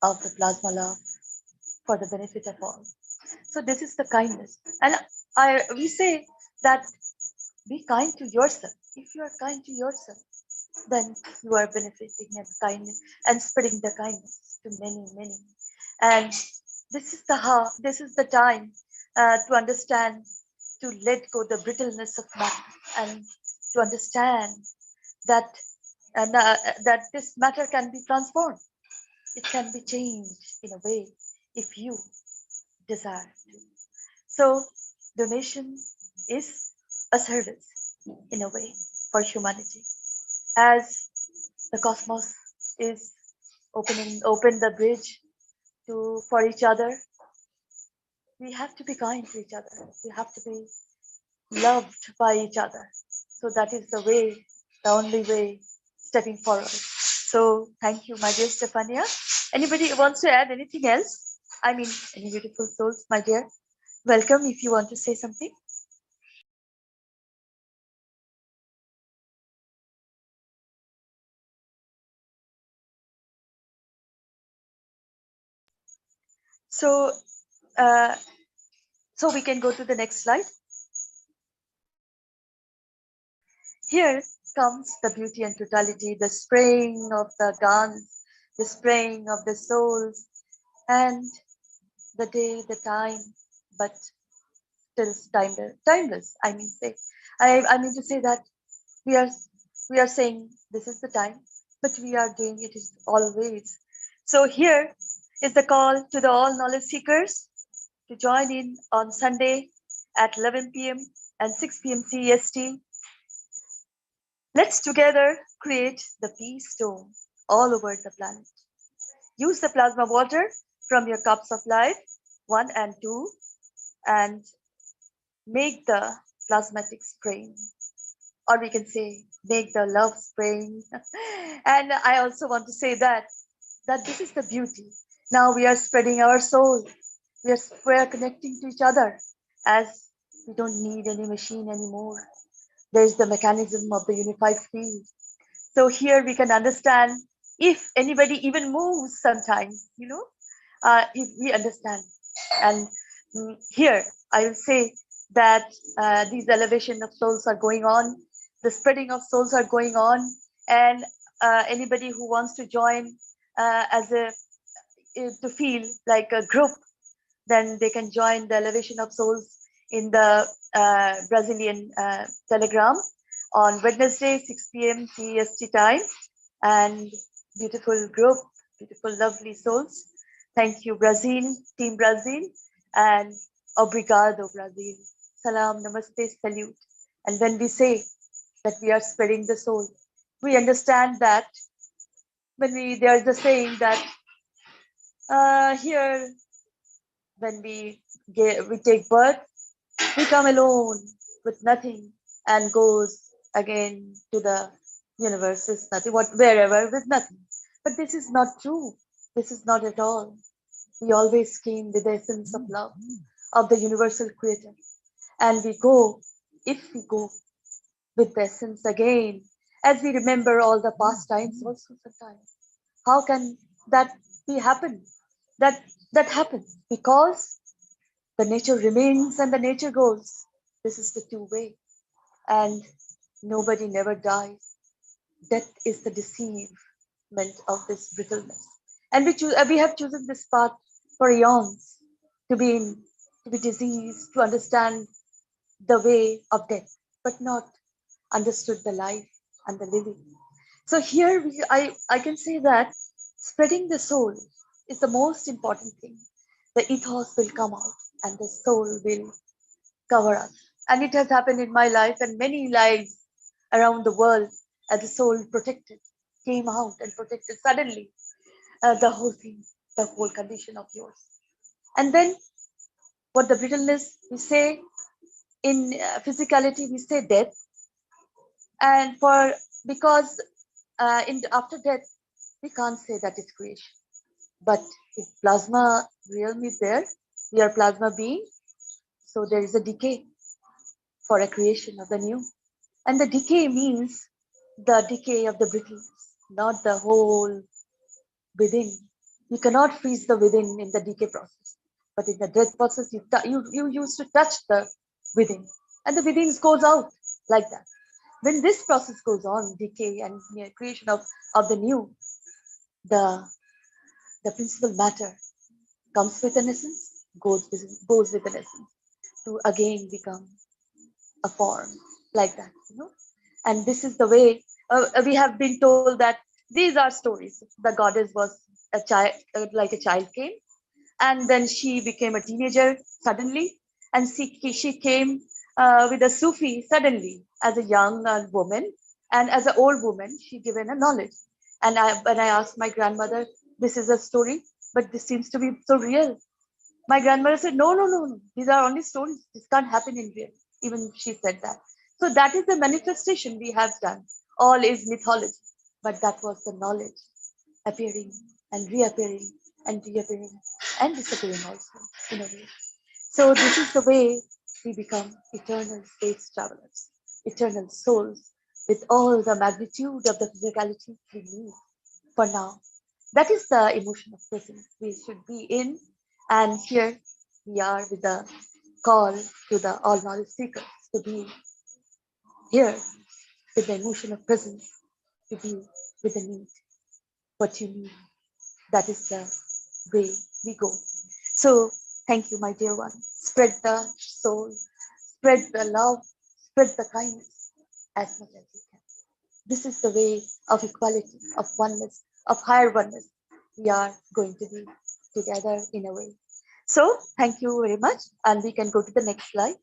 of the plasma love for the benefit of all. So this is the kindness. And we say that be kind to yourself. If you are kind to yourself, then you are benefiting and kindness and spreading the kindness to many, many. And this is the time to understand, to let go the brittleness of matter, and to understand that that this matter can be transformed. It can be changed in a way if you desire to. So donation is a service in a way for humanity. As the cosmos is open the bridge for each other, we have to be kind to each other. We have to be loved by each other. So that is the way, the only way stepping forward. So thank you, my dear Stefania. Anybody wants to add anything else? I mean, any beautiful souls, my dear. Welcome if you want to say something. So we can go to the next slide. Here comes the beauty and totality, the spraying of the guns, the spraying of the souls, and the day, the time, but still timeless. I mean to say that we are saying this is the time, but we are doing it always. So here is the call to the all knowledge seekers to join in on Sunday at 11 p.m. and 6 p.m. CEST. Let's together create the peace dome all over the planet. Use the plasma water from your cups of life, 1 and 2, and make the plasmatic spraying, or we can say make the love spraying. And I also want to say that this is the beauty. Now we are spreading our soul. We are connecting to each other, as we don't need any machine anymore. There's the mechanism of the unified field. So here we can understand if anybody even moves sometimes, if we understand. And here I will say that these elevation of souls are going on, the spreading of souls are going on, and anybody who wants to join to feel like a group, then they can join the elevation of souls in the Brazilian Telegram on Wednesday, 6 p.m. CEST time. And beautiful group, beautiful, lovely souls. Thank you, Brazil, Team Brazil, and obrigado, Brazil. Salam, namaste, salute. And when we say that we are spreading the soul, we understand that there's the saying that here, when we take birth, we come alone with nothing and goes again to the universe is nothing, wherever with nothing. But this is not true. This is not at all. We always came with the essence of love, of the universal creator. And we go, if we go with the essence again, as we remember all the past times also sometimes. How can that be happen? That happens because the nature remains and the nature goes. This is the two-way. And nobody never dies. Death is the deceivement of this brittleness. And we have chosen this path for eons to be to be diseased, to understand the way of death, but not understood the life and the living. So here I can say that spreading the soul is the most important thing. The ethos will come out and the soul will cover us. And it has happened in my life and many lives around the world as the soul protected, came out and protected suddenly the whole thing, the whole condition of yours. And then what the brittleness, we say in physicality, we say death. And because after death, we can't say that it's creation. But if plasma realm is there, we are plasma being, so there is a decay for a creation of the new. And the decay means the decay of the brittleness, not the whole within. You cannot freeze the within in the decay process. But in the death process, you used to touch the within. And the within goes out like that. When this process goes on, decay and creation of the new, the principal matter comes with an essence, goes with an essence to again become a form like that, And this is the way we have been told that these are stories. The goddess was a child, like a child came, and then she became a teenager suddenly, and she came with a Sufi suddenly as a young woman, and as an old woman, she given a knowledge. And when I asked my grandmother, this is a story, but this seems to be so real. My grandmother said, no, these are only stories. This can't happen in real. Even she said that. So that is the manifestation we have done. All is mythology, but that was the knowledge appearing and reappearing and reappearing and disappearing also in a way. So this is the way we become eternal space travelers, eternal souls with all the magnitude of the physicality we need for now. That is the emotion of presence we should be in. And here we are with the call to the all knowledge seekers to be here with the emotion of presence, to be with the need, what you need. That is the way we go. So thank you, my dear one. Spread the soul, spread the love, spread the kindness as much as you can. This is the way of equality, of oneness, of higher oneness. We are going to be together in a way. So thank you very much. And we can go to the next slide.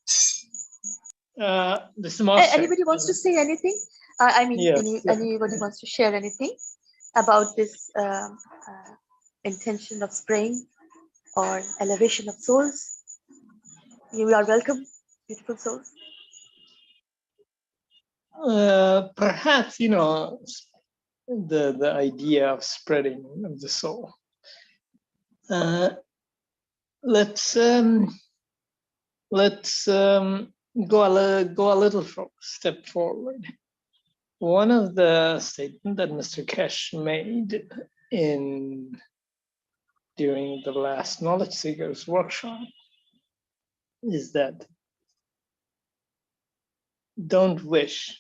This is Master. Anybody wants to say anything? Yes, anybody wants to share anything about this intention of spraying or elevation of souls? You are welcome, beautiful souls. Perhaps, the idea of spreading of the soul. Let's go a little step forward. One of the statements that Mr. Keshe made during the last Knowledge Seekers workshop is that don't wish,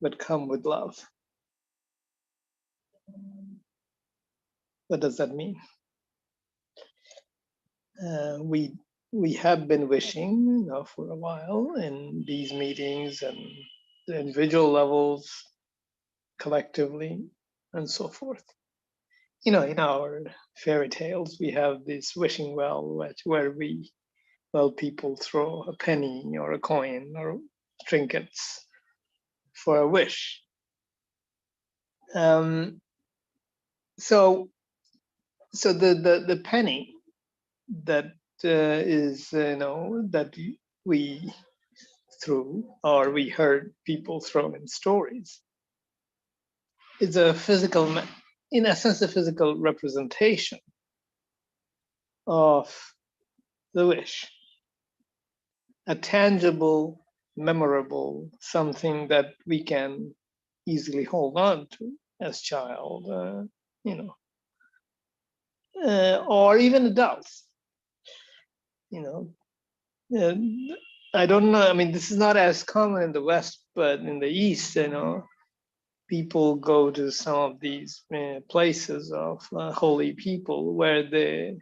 but come with love. What does that mean? We have been wishing for a while in these meetings and the individual levels, collectively, and so forth. In our fairy tales, we have this wishing well where people throw a penny or a coin or trinkets for a wish. So the penny that is that we threw or we heard people throw in stories is a physical, in essence, a physical representation of the wish, a tangible, memorable, something that we can easily hold on to as child, or even adults, I don't know. I mean, this is not as common in the West, but in the East, people go to some of these places of holy people where they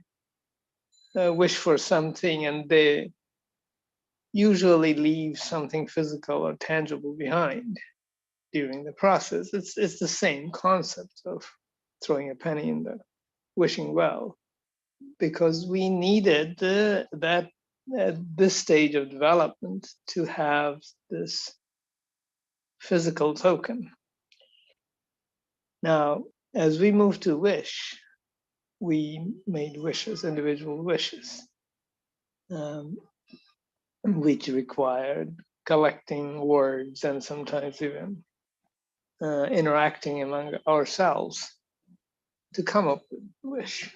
wish for something, and they usually leave something physical or tangible behind during the process. It's the same concept of throwing a penny in the wishing well, because we needed that at this stage of development to have this physical token. Now, as we move to wish, we made wishes, individual wishes, which required collecting words and sometimes even interacting among ourselves to come up with a wish.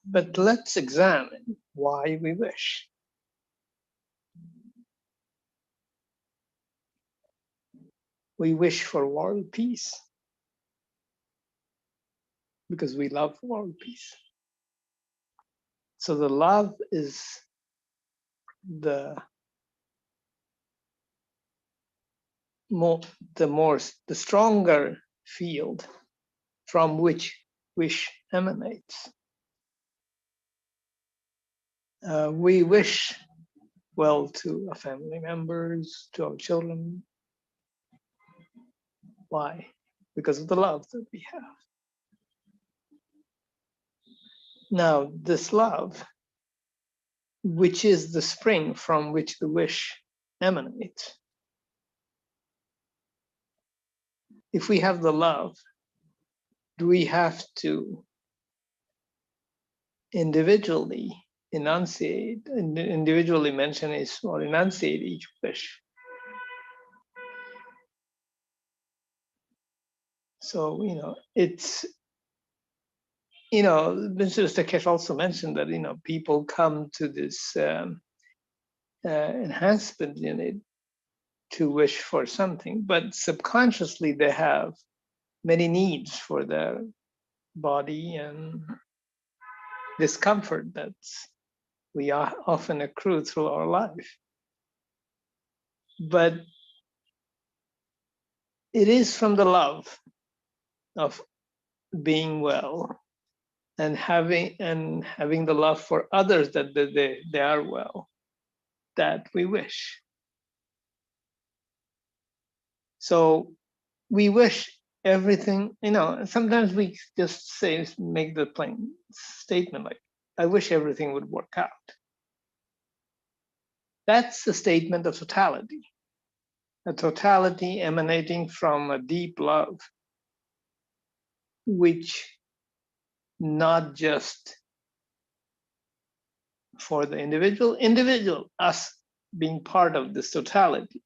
But let's examine why we wish. We wish for world peace because we love world peace. So the love is the stronger field from which wish emanates. We wish well to our family members, to our children. Why? Because of the love that we have. Now, this love, which is the spring from which the wish emanates, if we have the love, do we have to individually enunciate, individually mention or enunciate each wish? So, it's, Mr. Keshe also mentioned that, people come to this enhancement unit to wish for something, but subconsciously they have many needs for their body and discomfort that we often accrue through our life. But it is from the love of being well and having the love for others that they are well that we wish. So we wish everything, sometimes we just make the plain statement like, I wish everything would work out. That's a statement of totality, a totality emanating from a deep love, which not just for the individual, us being part of this totality,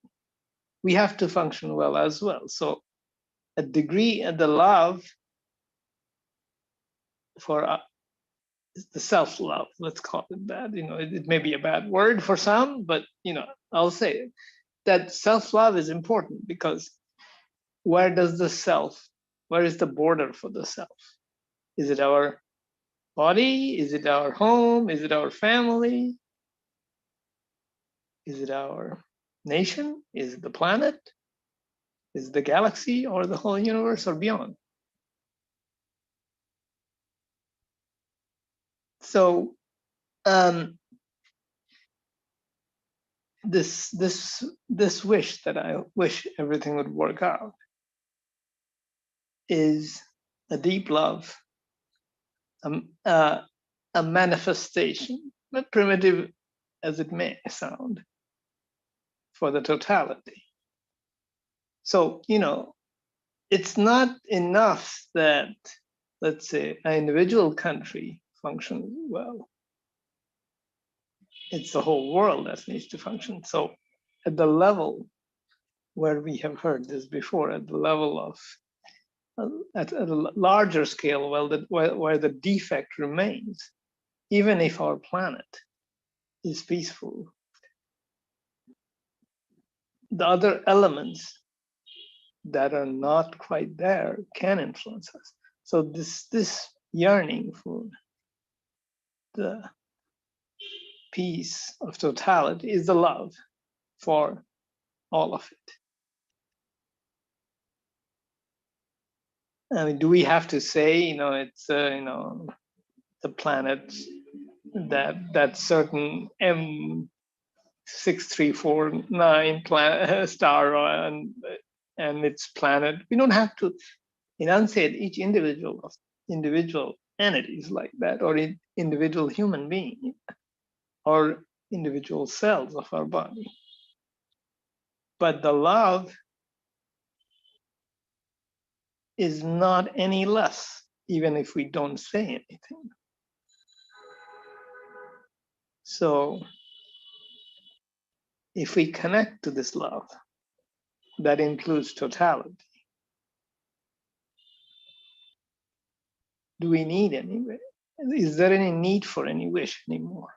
we have to function well as well. So a degree of the love for the self-love, let's call it that. It may be a bad word for some, but I'll say it, that self-love is important, because where is the border for the self? Is it our body? Is it our home? Is it our family? Is it our nation? Is it the planet? Is it the galaxy, or the whole universe, or beyond? So this wish that I wish everything would work out is a deep love, a manifestation, not primitive as it may sound, for the totality. So, it's not enough that, let's say, an individual country functions well. It's the whole world that needs to function. So at the level where we have heard this before at the level of, at a larger scale, where the defect remains, even if our planet is peaceful, the other elements that are not quite there can influence us. So this yearning for the peace of totality is the love for all of it. I mean, do we have to say, it's the planet that certain M6349 star and its planet? We don't have to enunciate each individual entities like that, or individual human being, or individual cells of our body. But the love is not any less, even if we don't say anything. So if we connect to this love, that includes totality, do we need any? Is there any need for any wish anymore?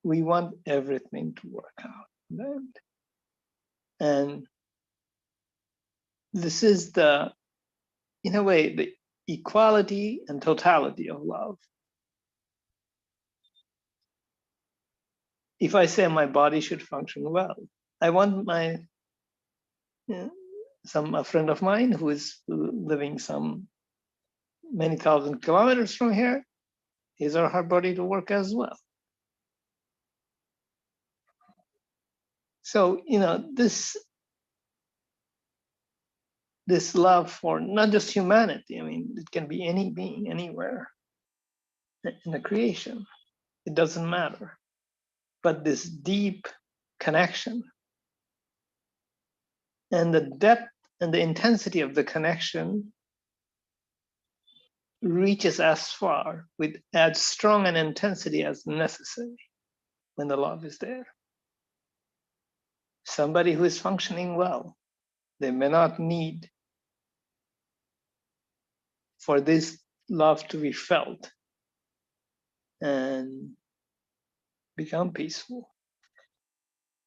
We want everything to work out. Right? And this is in a way, the equality and totality of love. If I say my body should function well, I want a friend of mine who is living many thousand kilometers from here, his or her body to work as well. So, this love for not just humanity, I mean, it can be any being, anywhere in the creation. It doesn't matter. But this deep connection and the depth and the intensity of the connection reaches as far with as strong an intensity as necessary when the love is there. Somebody who is functioning well, they may not need for this love to be felt and become peaceful.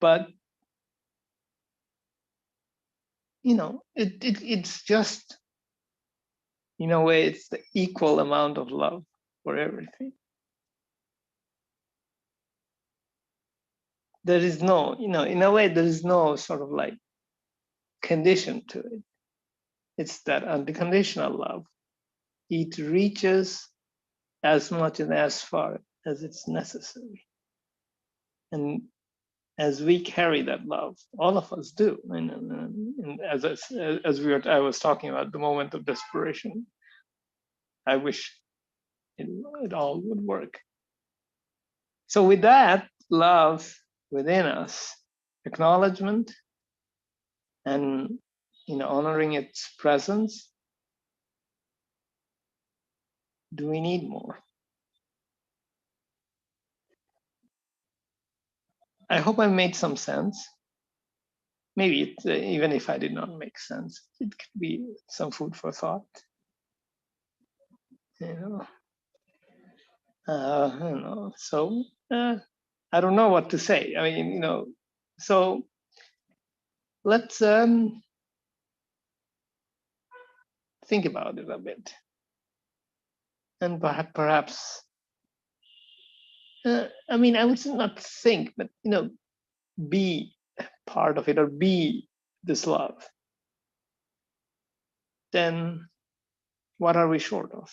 But it's just, in a way, it's the equal amount of love for everything. There is no, in a way, there is no sort of like condition to it. It's that unconditional love. It reaches as much and as far as it's necessary. And as we carry that love, all of us do. And as I was talking about the moment of desperation, I wish it all would work. So with that love within us, acknowledgement, and honoring its presence, do we need more? I hope I made some sense. Maybe even if I did not make sense, it could be some food for thought. So I don't know what to say. I mean, so let's think about it a bit, and perhaps I mean, I would not think, but be part of it or be this love. Then what are we short of?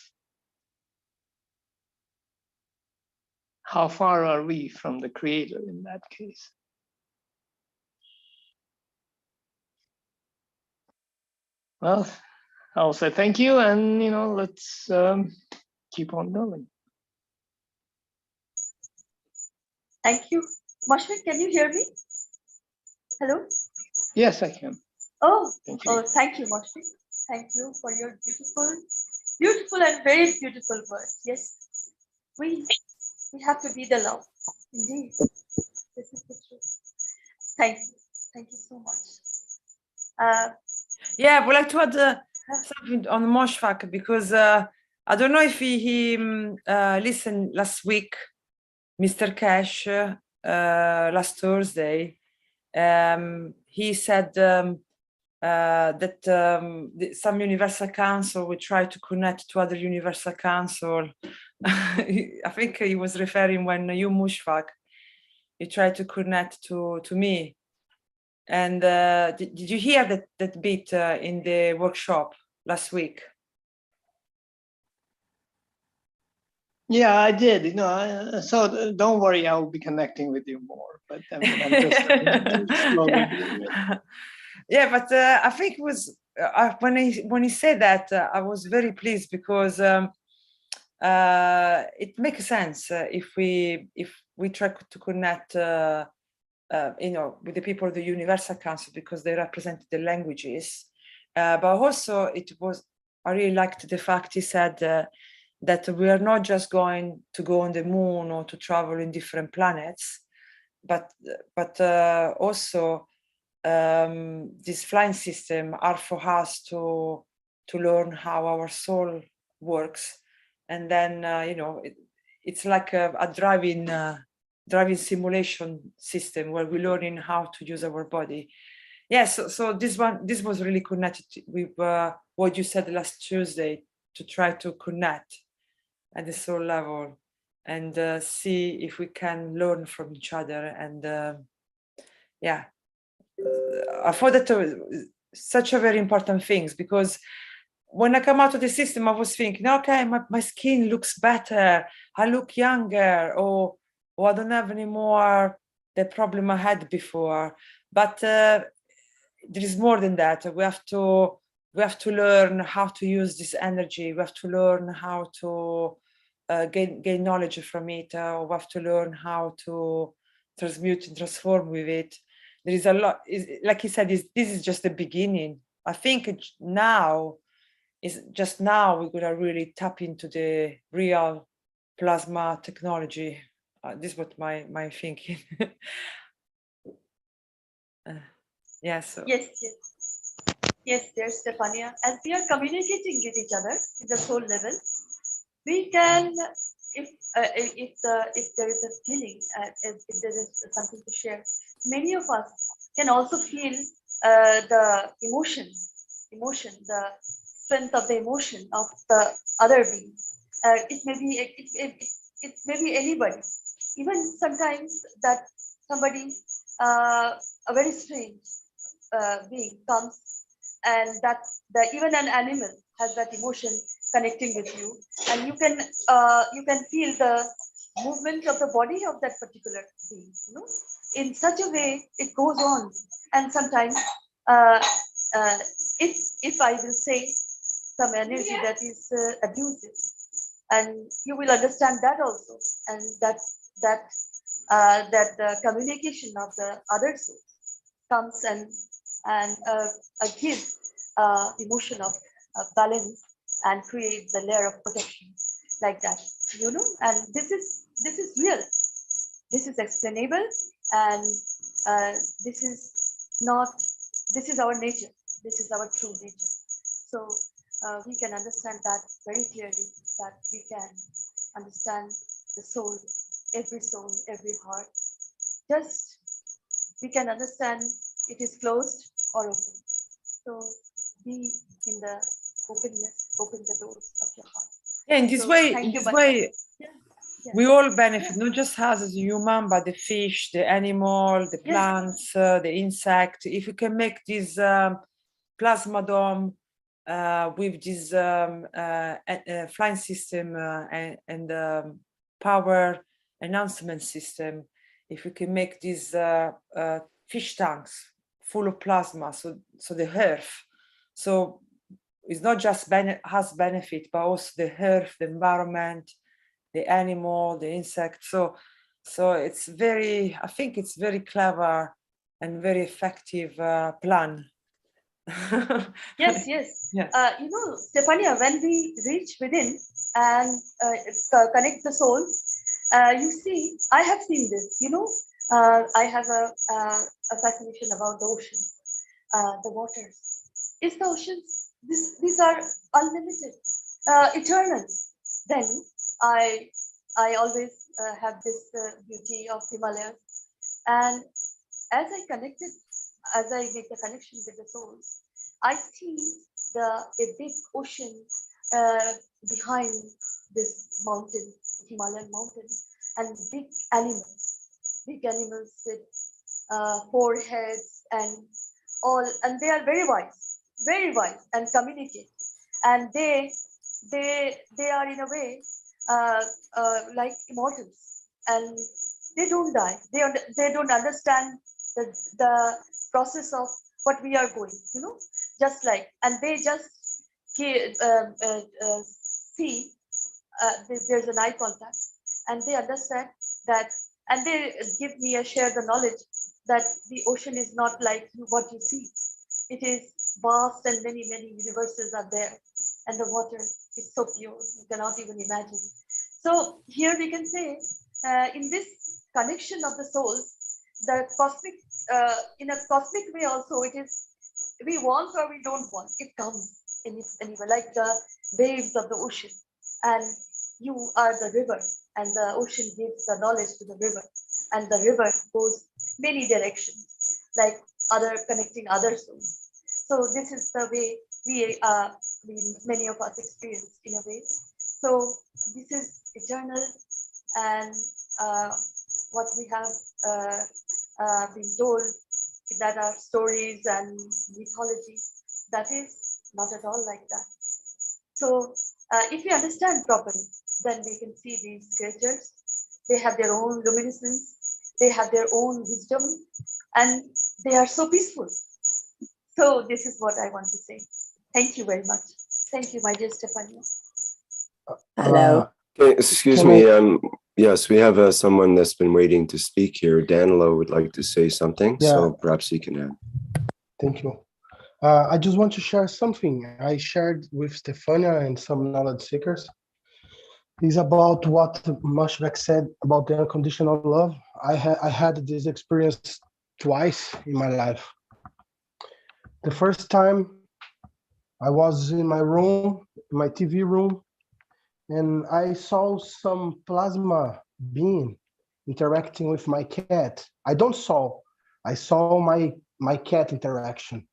How far are we from the Creator in that case? Well, I'll say thank you, and let's keep on going. Thank you. Mashwin, can you hear me? Hello? Yes, I can. Oh, thank you. Thank you, Mashwin. Thank you for your beautiful and very beautiful words. Yes, we have to be the love. Indeed, this is the truth. Thank you so much. Yeah, I would like to add something on Moshfaq, because I don't know if he listened last week, Mr. Keshe, last Thursday. He said that some Universal Council will try to connect to other Universal Council. I think he was referring when you, Mushfaq, you tried to connect to me. And did you hear that bit in the workshop last week? Yeah, I did. You know, so don't worry, I will be connecting with you more. But I mean, I'm just slowly doing it. Yeah, but I think it was when he said that, I was very pleased, because it makes sense if we try to connect, you know, with the people of the Universal Council, because they represent the languages. But also, I really liked the fact he said that we are not just going to go on the moon or to travel in different planets, but also this flying system are for us to learn how our soul works, and then you know, it's like a driving simulation system where we're learning how to use our body. Yes, so this was really connected with what you said last Tuesday, to try to connect at the soul level and see if we can learn from each other. And yeah, I thought that such a very important things, because when I come out of the system, I was thinking, okay, my skin looks better, I look younger, or I don't have any more the problem I had before. But there is more than that. We have to learn how to use this energy. We have to learn how to gain knowledge from it. We have to learn how to transmute and transform with it. There is a lot. Like he said, this is just the beginning. I think now we're gonna really tap into the real plasma technology. This is what my thinking. Yes. Yes, dear Stefania. As we are communicating with each other at the soul level, we can, if there is a feeling, if there is something to share, many of us can also feel the emotion, the strength of the emotion of the other being. It may be anybody. Even sometimes that somebody, a very strange being comes, and even an animal has that emotion connecting with you, and you can feel the movement of the body of that particular being, you know, in such a way it goes on. And sometimes if I will say some energy that is abusive, and you will understand that also, and that the communication of the other soul comes and gives emotion of balance and create the layer of protection, like that, you know. And this is real, this is explainable, and this is our nature, this is our true nature. So we can understand that very clearly, that we can understand the soul, every heart. Just we can understand it is closed or open. So be in the openness, open the doors of your heart. Yeah, in this way, we all benefit, not just us as a human, but the fish, the animal, the plants, the insect. If you can make this plasma dome with this flying system and power enhancement system, if you can make these fish tanks full of plasma, so the earth, so it's not just has benefit, but also the earth, the environment, the animal, the insect. So it's very, I think it's very clever and very effective plan. Yes. You know, Stefania, when we reach within and connect the soul, You see, I have seen this. I have a fascination about the ocean, the waters. Is the oceans? These are unlimited, eternal. Then I I always have this beauty of Himalayas, and as I connected, as I make the connection with the souls, I see a big ocean uh, behind this mountain, Himalayan mountain, and big animals with four heads and all, and they are very wise, and communicate, and they are in a way like immortals, and they don't die. They don't understand the process of what we are going, just like, and they just see there's an eye contact, and they understand that, and they give me a share the knowledge that the ocean is not like what you see. It is vast, and many universes are there, and the water is so pure you cannot even imagine. So here we can say, in this connection of the souls, the cosmic, in a cosmic way also, it is, we want or we don't want, it comes in its anywhere, like the waves of the ocean, and you are the river, and the ocean gives the knowledge to the river, and the river goes many directions, like other connecting other souls. So this is the way many of us experience in a way. So this is eternal, and what we have been told, that are stories and mythology, that is not at all like that. So if we understand properly, then we can see these creatures. They have their own luminescence, they have their own wisdom, and they are so peaceful. So this is what I want to say. Thank you very much. Thank you, my dear Stefania. Hello. Okay, excuse me. Yes, we have someone that's been waiting to speak here. Danilo would like to say something, so perhaps he can add. Thank you. I just want to share something I shared with Stefania and some knowledge seekers. It's about what Mashrak said about the unconditional love. I had this experience twice in my life. The first time I was in my room, my TV room, and I saw some plasma being interacting with my cat. I saw my cat interaction,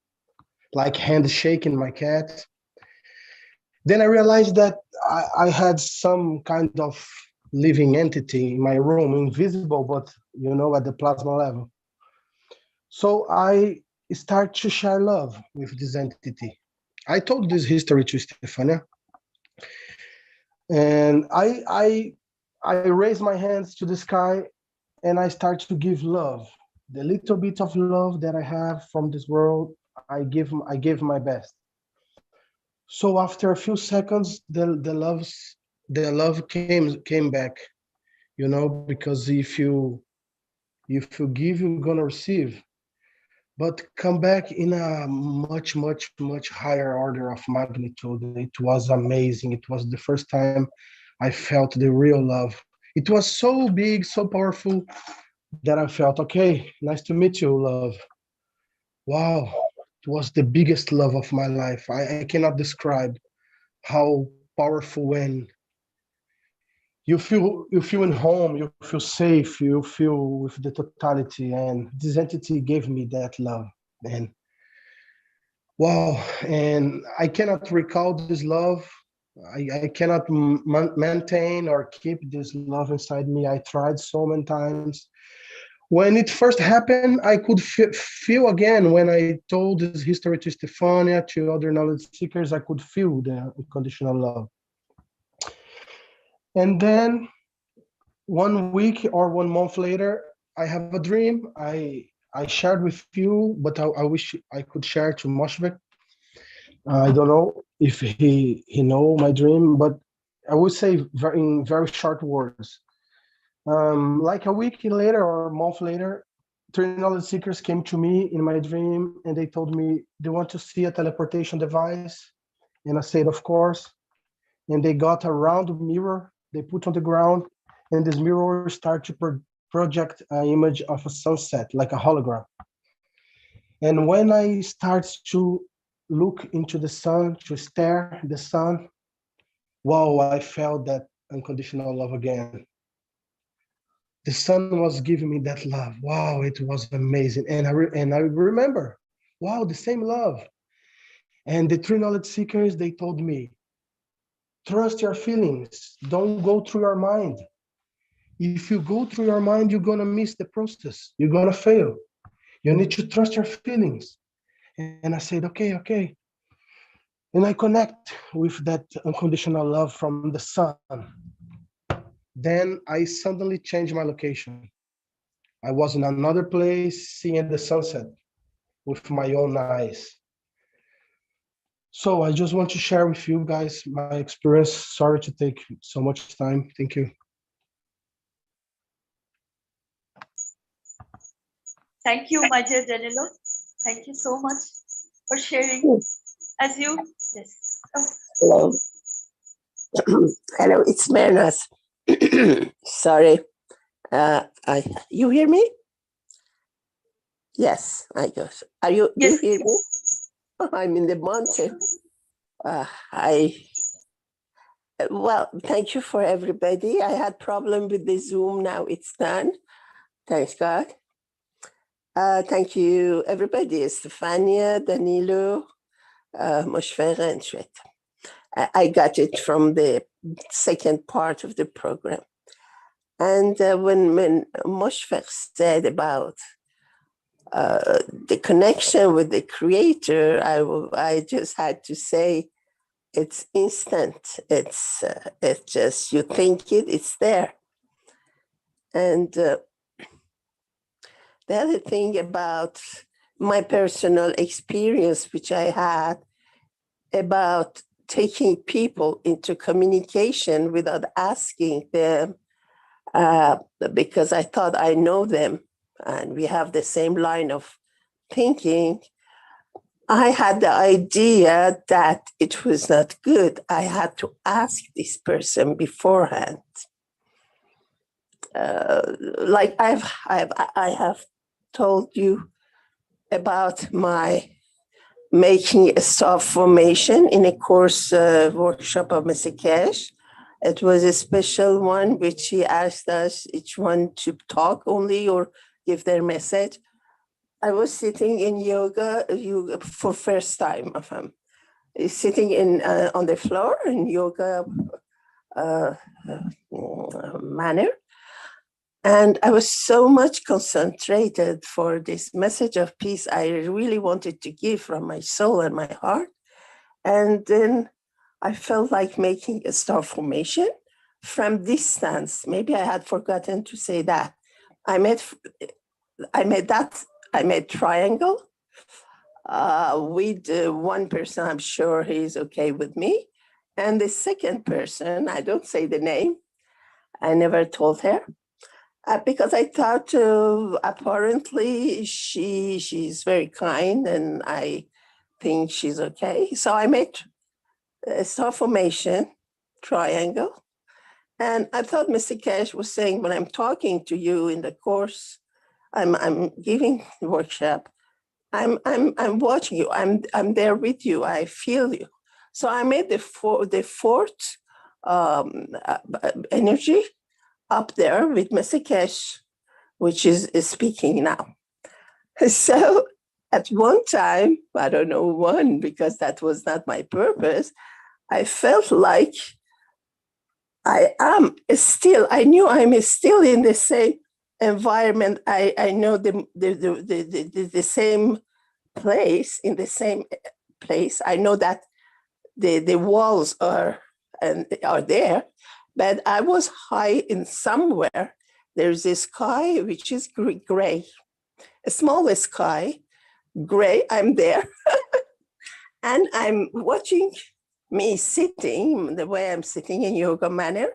like hand shaking my cat. Then I realized that I had some kind of living entity in my room, invisible, but at the plasma level. So I start to share love with this entity. I told this history to Stefania, and I raise my hands to the sky, and I start to give love. The little bit of love that I have from this world, I give my best. So after a few seconds, the love came back, because if you give, you're gonna receive. But come back in a much higher order of magnitude. It was amazing. It was the first time I felt the real love. It was so big, so powerful, that I felt, okay, nice to meet you, love. Wow, it was the biggest love of my life. I cannot describe how powerful when you feel in home, you feel safe, you feel with the totality, and this entity gave me that love. And wow, and I cannot recall this love. I cannot maintain or keep this love inside me. I tried so many times. When it first happened, I could feel again, when I told this history to Stefania, to other knowledge seekers, I could feel the unconditional love. And then 1 week or 1 month later, I have a dream. I shared with you, but I wish I could share to Moshvik. I don't know if he know my dream, but I would say in very short words. Like a week later or a month later, 3 knowledge seekers came to me in my dream, and they told me they want to see a teleportation device. And I said, of course. And they got a round mirror, they put on the ground, and this mirror starts to project an image of a sunset, like a hologram. And when I start to look into the sun, to stare at the sun, wow, I felt that unconditional love again. The sun was giving me that love. Wow, it was amazing. And I remember, wow, the same love. And the three knowledge seekers, they told me, trust your feelings. Don't go through your mind. If you go through your mind, you're gonna miss the process. You're gonna fail. You need to trust your feelings. And I said, okay. And I connect with that unconditional love from the sun. Then I suddenly changed my location. I was in another place seeing the sunset with my own eyes. So I just want to share with you guys my experience. Sorry to take so much time. Thank you. Thank you, my dear Danilo. Thank you so much for sharing. As you, yes. Hello. Hello, it's Manas. Sorry. You hear me? Yes, I guess. Do you hear me? I'm in the mountain. Well, thank you for everybody. I had problem with the Zoom. Now it's done. Thanks God. Thank you, everybody. Stefania, Danilo, Moshfegh, and Shweta. I got it from the second part of the program. And when Moshfegh said about the connection with the creator, I just had to say, it's instant. It's just, you think it's there. And the other thing about my personal experience, which I had about taking people into communication without asking them, because I thought I know them and we have the same line of thinking, I had the idea that it was not good. I had to ask this person beforehand. Like I have told you about my making a staff formation in a course workshop of Mr. Keshe. It was a special one, which he asked us each one to talk only or give their message. I was sitting in yoga for first time of him. Sitting in on the floor in yoga manner. And I was so much concentrated for this message of peace I really wanted to give from my soul and my heart. And then I felt like making a star formation from distance. Maybe I had forgotten to say that. I made triangle with one person, I'm sure he's okay with me. And the second person, I don't say the name, I never told her. Because I thought apparently she's very kind and I think she's okay. So I made a star formation triangle. And I thought Mr. Keshe was saying, when I'm talking to you in the course, I'm giving the workshop, I'm watching you, I'm there with you, I feel you. So I made the fourth energy up there with Mr. Keshe, which is speaking now. So at one time, I don't know when, because that was not my purpose, I felt like I knew I'm still in the same environment. I know the same place, in the same place. I know that the walls are there, but I was high in somewhere. There's a sky which is gray, a small sky, gray. I'm there, and I'm watching me sitting the way I'm sitting in yoga manner.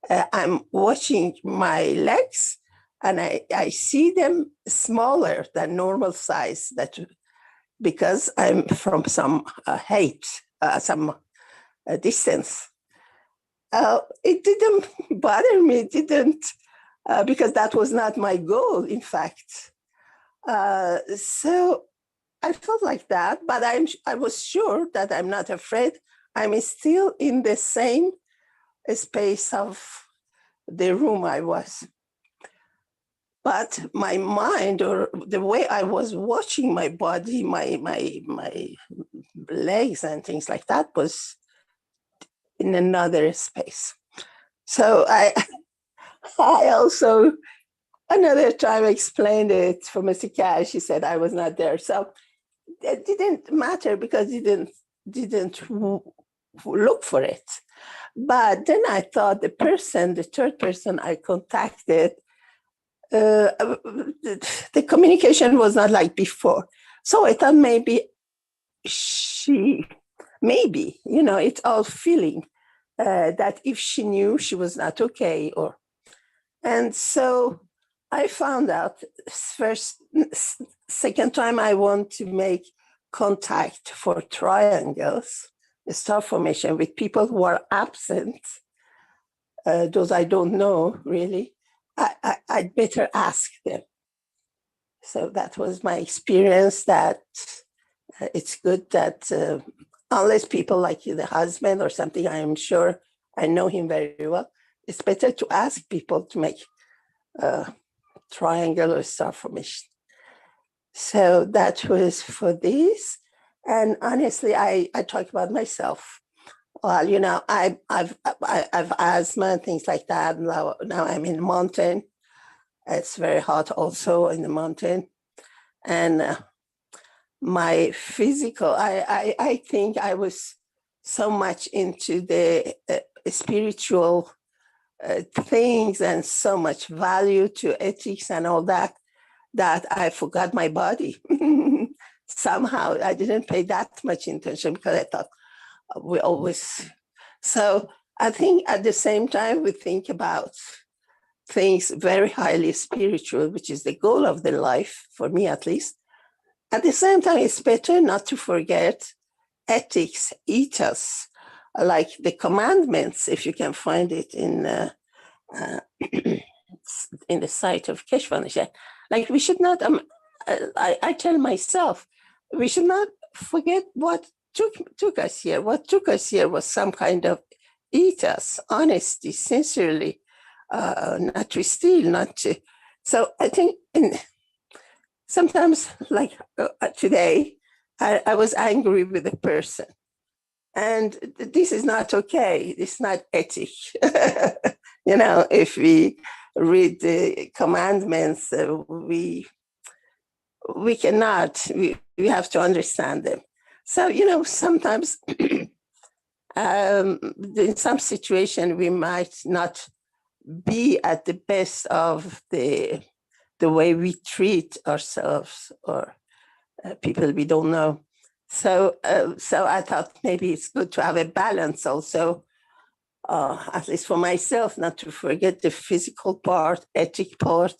I'm watching my legs, and I see them smaller than normal size. Because I'm from some height, some distance. It didn't bother me. It didn't, because that was not my goal, in fact. So I felt like that, but I was sure that I'm not afraid. I'm still in the same space of the room I was. But my mind, or the way I was watching my body, my legs and things like that, was in another space. So I also another time explained it for Mr. Keshe. She said I was not there. So it didn't matter because it didn't look for it. But then I thought the third person I contacted, the communication was not like before. So I thought maybe it's all feeling, that if she knew she was not okay, and so I found out second time I want to make contact for triangles, star formation with people who are absent, those I don't know really, I'd better ask them. So that was my experience, that it's good that unless people like the husband or something, I am sure I know him very well, it's better to ask people to make triangle or star formation. So that was for this. And honestly, I talk about myself. Well, I've asthma and things like that. Now I'm in the mountain. It's very hot also in the mountain. And my physical, I think I was so much into the spiritual things and so much value to ethics and all that I forgot my body. Somehow I didn't pay that much attention because I thought we always. So I think at the same time we think about things very highly spiritual, which is the goal of the life, for me at least. At the same time, it's better not to forget ethics, ethos, like the commandments, if you can find it in the site of Keshe Foundation. Like we should not, I tell myself, we should not forget what took us here. What took us here was some kind of ethos, honesty, sincerely, not to steal, not to. So I think sometimes, like today, I was angry with a person. And this is not okay. It's not ethic. If we read the commandments, we cannot. We have to understand them. So, sometimes in some situation, we might not be at the best of the way we treat ourselves or people we don't know. So I thought maybe it's good to have a balance also, at least for myself, not to forget the physical part, ethic part,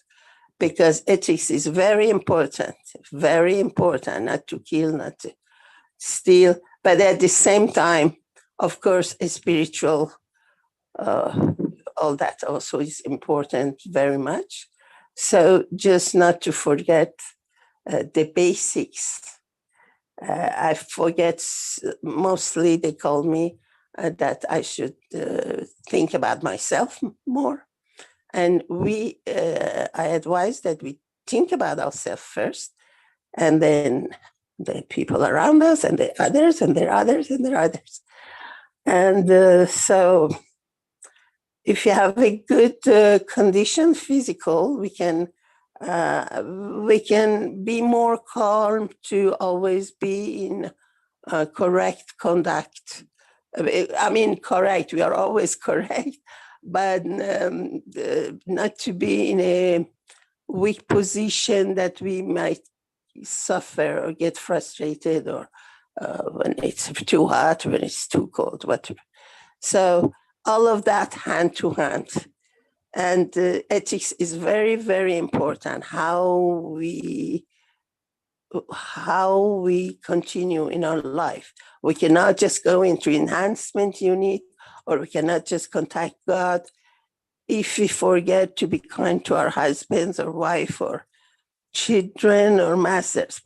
because ethics is very important, not to kill, not to steal, but at the same time, of course, a spiritual, all that also is important very much. So just not to forget the basics. I forget, mostly they call me that I should think about myself more. And I advise that we think about ourselves first, and then the people around us, and the others, and their others, and their others. And so if you have a good condition, physical, we can be more calm to always be in correct conduct. I mean, correct, we are always correct, but not to be in a weak position that we might suffer or get frustrated, or when it's too hot, when it's too cold, whatever. So all of that hand to hand. And ethics is very, very important, how we continue in our life. We cannot just go into enhancement unit or we cannot just contact God if we forget to be kind to our husbands or wife or children or masters,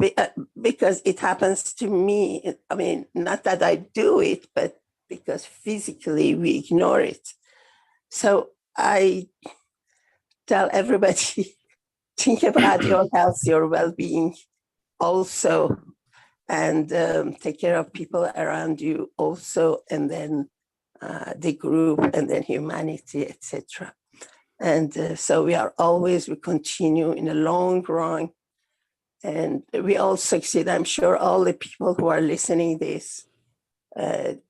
because it happens to me. I mean, not that I do it, but because physically we ignore it. So I tell everybody, think about your health, your well-being also, and take care of people around you also, and then the group, and then humanity, etc. And so we continue in a long run, and we all succeed. I'm sure all the people who are listening this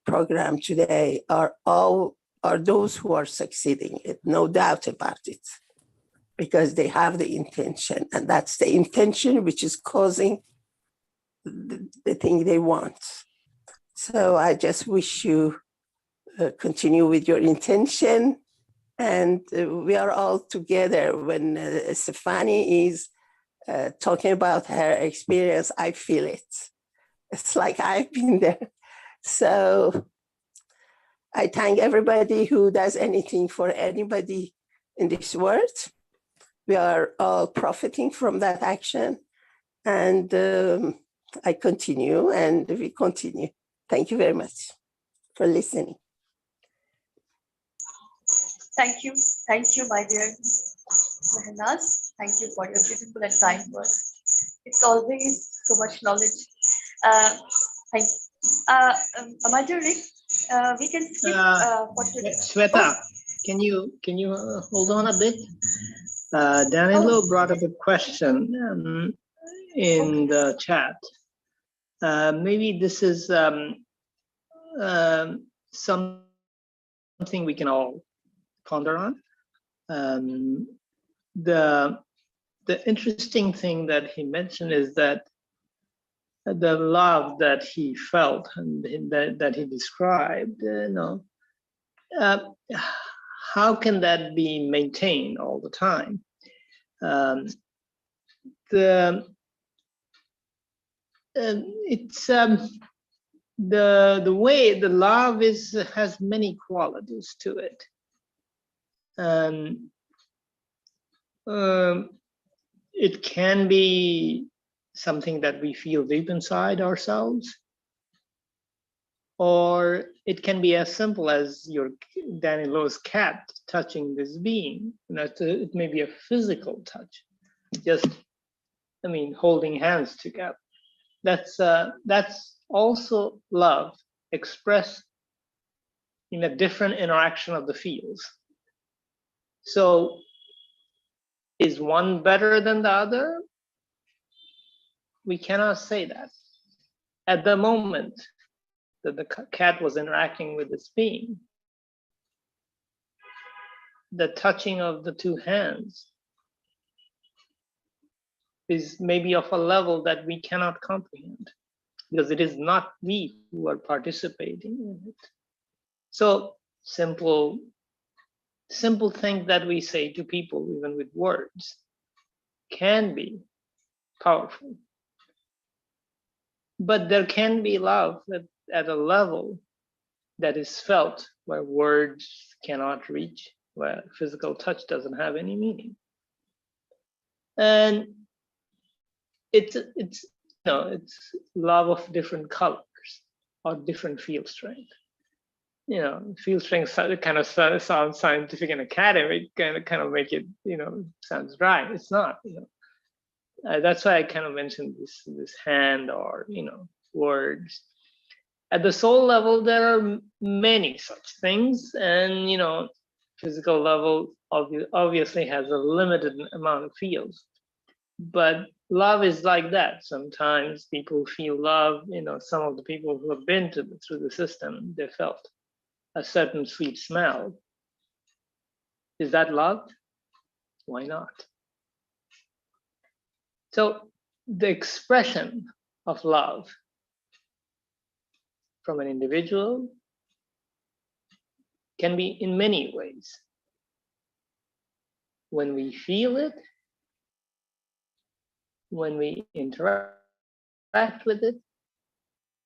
program today are those who are succeeding, no doubt about it, because they have the intention, and that's the intention which is causing the thing they want. So I just wish you continue with your intention, and we are all together. When Stefani is talking about her experience, I feel it. It's like I've been there. So I thank everybody who does anything for anybody in this world. We are all profiting from that action, and I continue, and we continue. Thank you very much for listening. Thank you, my dear Mehnaz. Thank you for your beautiful and kind words. It's always so much knowledge. Thank you. Amateur Rick, we can skip Shweta, can you hold on a bit? Danilo brought up a question in the chat. Maybe this is something we can all ponder on. The interesting thing that he mentioned is that the love that he felt and that he described, how can that be maintained all the time? It's the way the love has many qualities to it. It can be something that we feel deep inside ourselves, or it can be as simple as your Danilo's cat touching this being. It may be a physical touch, just, holding hands together. That's also love expressed in a different interaction of the fields. So is one better than the other? We cannot say that. At the moment that the cat was interacting with this being, the touching of the two hands is maybe of a level that we cannot comprehend, because it is not we who are participating in it. So simple things that we say to people, even with words, can be powerful. But there can be love at a level that is felt where words cannot reach, where physical touch doesn't have any meaning. And it's love of different colors or different field strength. Field strength kind of sounds scientific and academic, kind of make it, sounds dry. It's not, that's why I kind of mentioned this hand or, words. At the soul level, there are many such things, and, physical level obviously has a limited amount of fields. But love is like that. Sometimes people feel love, some of the people who have been through the system, they felt a certain sweet smell. Is that love? Why not? So the expression of love from an individual can be in many ways. When we feel it, when we interact with it,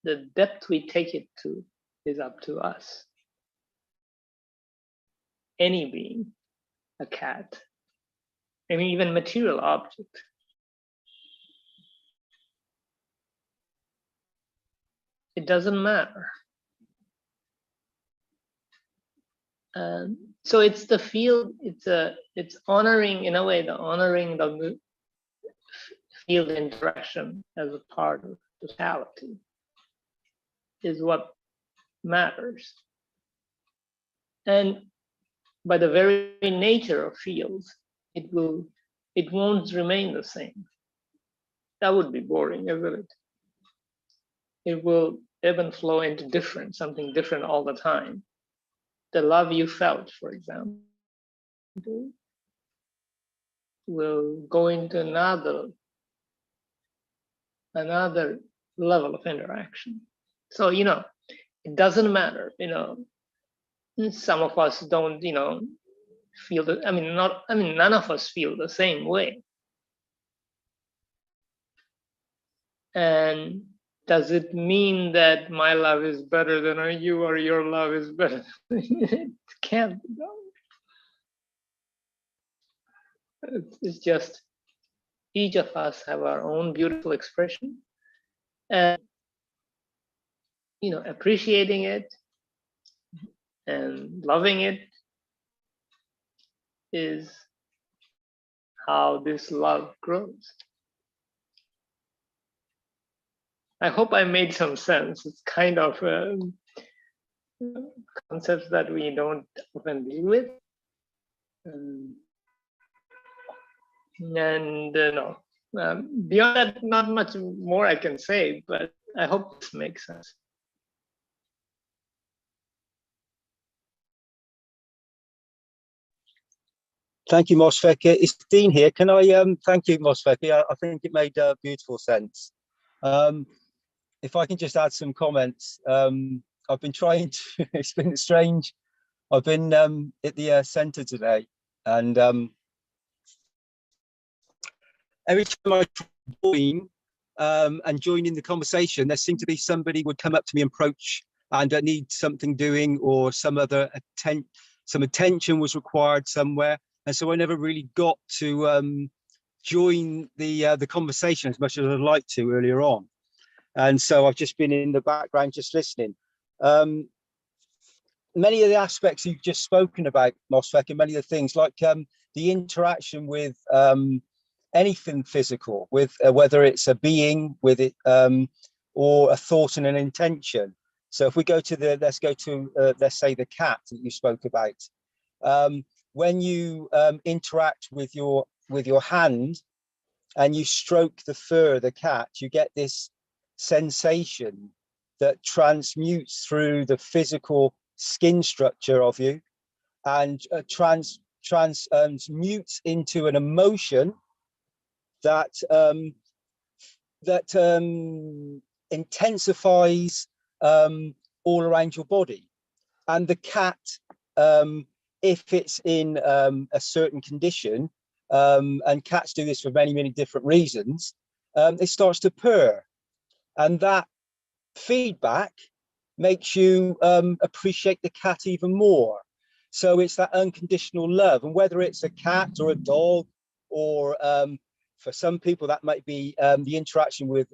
the depth we take it to is up to us. any being, a cat, any even material object. It doesn't matter. So it's the field, it's honoring, in a way, honoring the field interaction as a part of totality is what matters. And by the very nature of fields, it won't remain the same. That would be boring, isn't it? It will ebb and flow into something different all the time. The love you felt, for example, will go into another level of interaction. So, it doesn't matter, some of us don't, feel that, none of us feel the same way. And does it mean that my love is better than you or your love is better? It can't be done. It's just each of us have our own beautiful expression, and appreciating it and loving it is how this love grows. I hope I made some sense. It's kind of concepts that we don't often deal with. Beyond that, not much more I can say, but I hope this makes sense. Thank you, Mosfeki. It's Dean here. Can I thank you, Mosfeki? I think it made beautiful sense. If I can just add some comments. I've been trying to, it's been strange. I've been at the centre today, and every time I join and join in the conversation, there seemed to be somebody would come up to me and approach and need something doing, or some attention was required somewhere. And so I never really got to join the conversation as much as I'd like to earlier on. And so I've just been in the background just listening. Many of the aspects you've just spoken about, Mosfek, and many of the things like the interaction with anything physical, with whether it's a being with it or a thought and an intention. So if we go to let's say the cat that you spoke about. When you interact with your hand and you stroke the fur of the cat, you get this sensation that transmutes through the physical skin structure of you and transmutes into an emotion that intensifies all around your body. And the cat, if it's in a certain condition, and cats do this for many, many different reasons, it starts to purr. And that feedback makes you appreciate the cat even more. So it's that unconditional love. And whether it's a cat or a dog, or for some people that might be the interaction with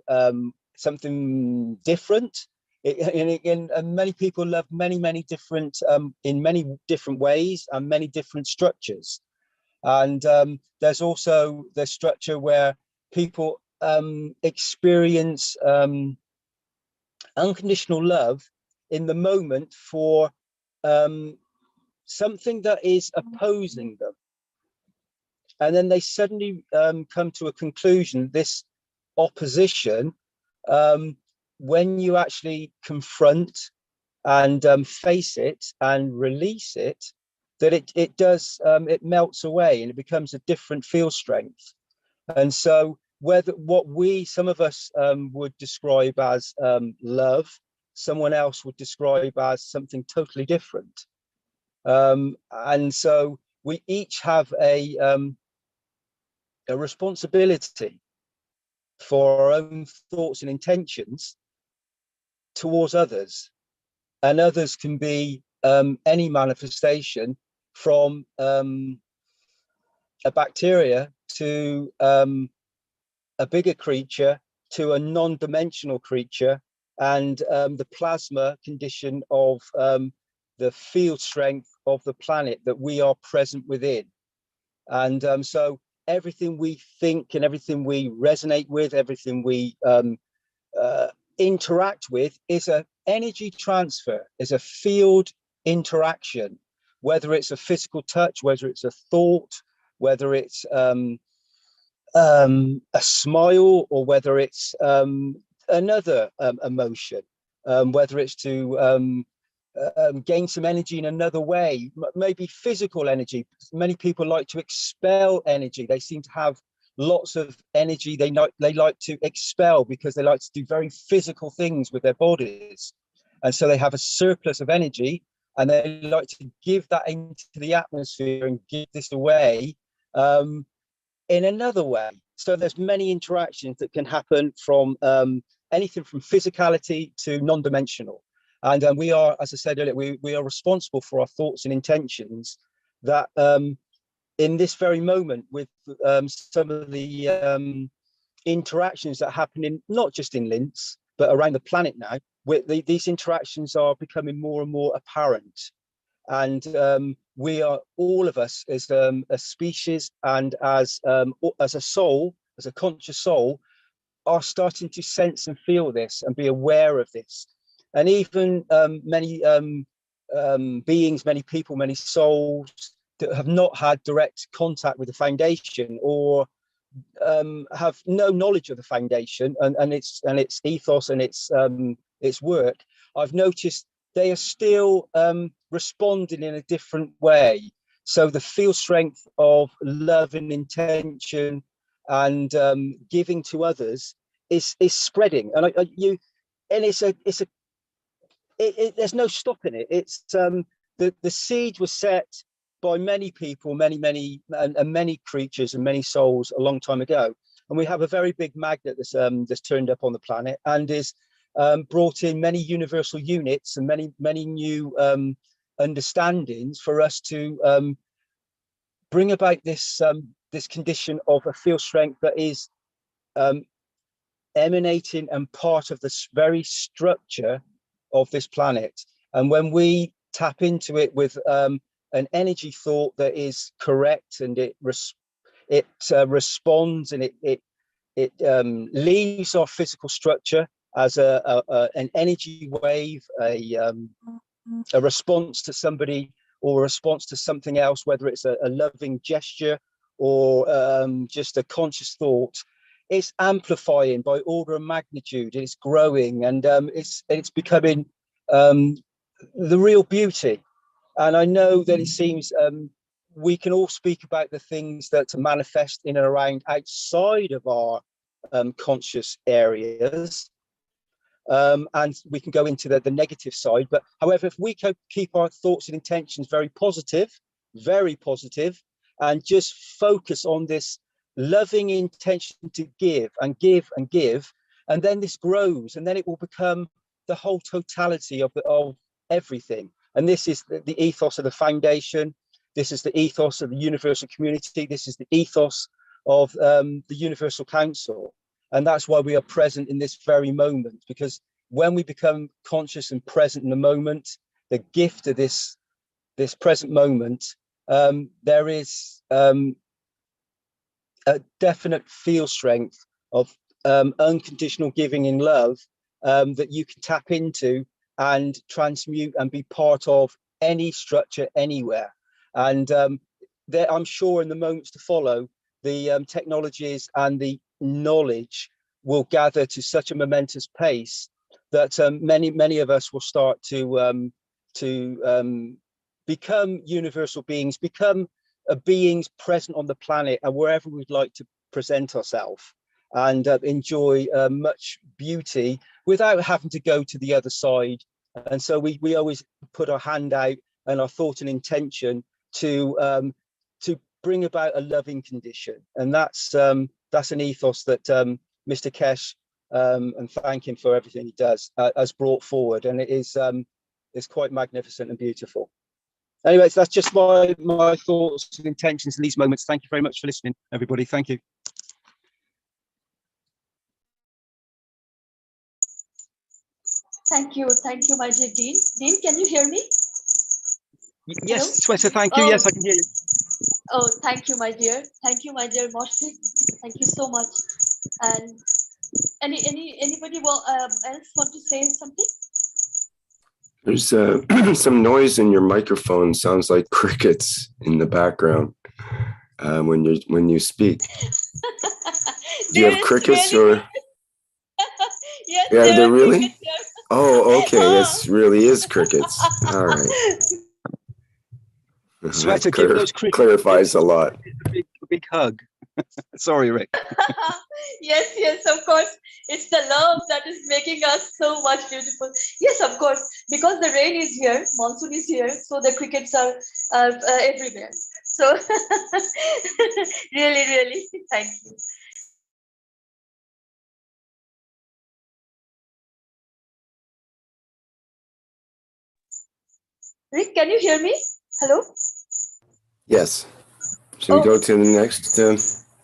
something different. And many people love many different in many different ways and many different structures. And there's also the structure where people experience unconditional love in the moment for something that is opposing them. And then they suddenly come to a conclusion, this opposition, when you actually confront and face it and release it, that it melts away and it becomes a different field strength. And so some of us would describe as love, someone else would describe as something totally different. And so we each have a responsibility for our own thoughts and intentions towards others. And others can be any manifestation from a bacteria to a bigger creature to a non-dimensional creature, and the plasma condition of the field strength of the planet that we are present within. And so everything we think and everything we resonate with, everything we interact with is an energy transfer, is a field interaction, whether it's a physical touch, whether it's a thought, whether it's a smile, or whether it's another emotion, whether it's to gain some energy in another way, maybe physical energy. Many people like to expel energy. They seem to have lots of energy they like to expel because they like to do very physical things with their bodies. And so they have a surplus of energy and they like to give that into the atmosphere and give this away in another way. So there's many interactions that can happen from anything from physicality to non-dimensional. And we are, as I said earlier, we are responsible for our thoughts and intentions that in this very moment with some of the interactions that happen in not just in Linz, but around the planet now, these interactions are becoming more and more apparent. And we are, all of us as a species and as a soul, as a conscious soul, are starting to sense and feel this and be aware of this. And even many beings, many people, many souls that have not had direct contact with the foundation or have no knowledge of the foundation and its ethos and its work, I've noticed they are still responding in a different way. So the field strength of love and intention and giving to others is spreading, and there's no stopping it. It's the seed was set by many people, many creatures and many souls a long time ago, and we have a very big magnet that's turned up on the planet and is brought in many universal units and many new understandings for us to bring about this condition of a field strength that is emanating and part of this very structure of this planet. And when we tap into it with an energy thought that is correct and it responds and it leaves our physical structure as an energy wave, a response to somebody or a response to something else, whether it's a loving gesture or just a conscious thought, it's amplifying by order of magnitude. It's growing and it's becoming the real beauty. And I know that it seems we can all speak about the things that manifest in and around outside of our conscious areas. And we can go into the negative side. But however, if we can keep our thoughts and intentions very positive, and just focus on this loving intention to give and give and give, and then this grows, and then it will become the whole totality of everything. And this is the ethos of the foundation. This is the ethos of the universal community. This is the ethos of the Universal Council. And that's why we are present in this very moment, because when we become conscious and present in the moment, the gift of this present moment, there is a definite field strength of unconditional giving in love that you can tap into and transmute and be part of any structure anywhere. And I'm sure in the moments to follow, the technologies and the knowledge will gather to such a momentous pace that many of us will start to become universal beings, become beings present on the planet and wherever we'd like to present ourselves, and enjoy much beauty without having to go to the other side. And so we always put our hand out and our thought and intention to bring about a loving condition. And that's an ethos that Mr. Keshe, and thank him for everything he does, has brought forward, and it is quite magnificent and beautiful. Anyway, so that's just my thoughts and intentions in these moments. Thank you very much for listening, everybody. Thank you. Thank you, my dear Dean. Dean, can you hear me? Yes, Sweta, thank you. Yes, I can hear you. Oh, thank you, my dear. Thank you, my dear Moshik. Thank you so much. And anybody else want to say something? There's some noise in your microphone. Sounds like crickets in the background when you speak. Do you have crickets really... or? Yes, Yeah, they're really. Crickets. Oh, okay. This really is crickets. All right. Sweta, give those crickets clarifies a lot. A big hug. Sorry, Rick. Yes, of course. It's the love that is making us so much beautiful. Yes, of course. Because the rain is here, monsoon is here, so the crickets are everywhere. So really, thank you. Rick, can you hear me? Hello? Yes. Should we go to the next?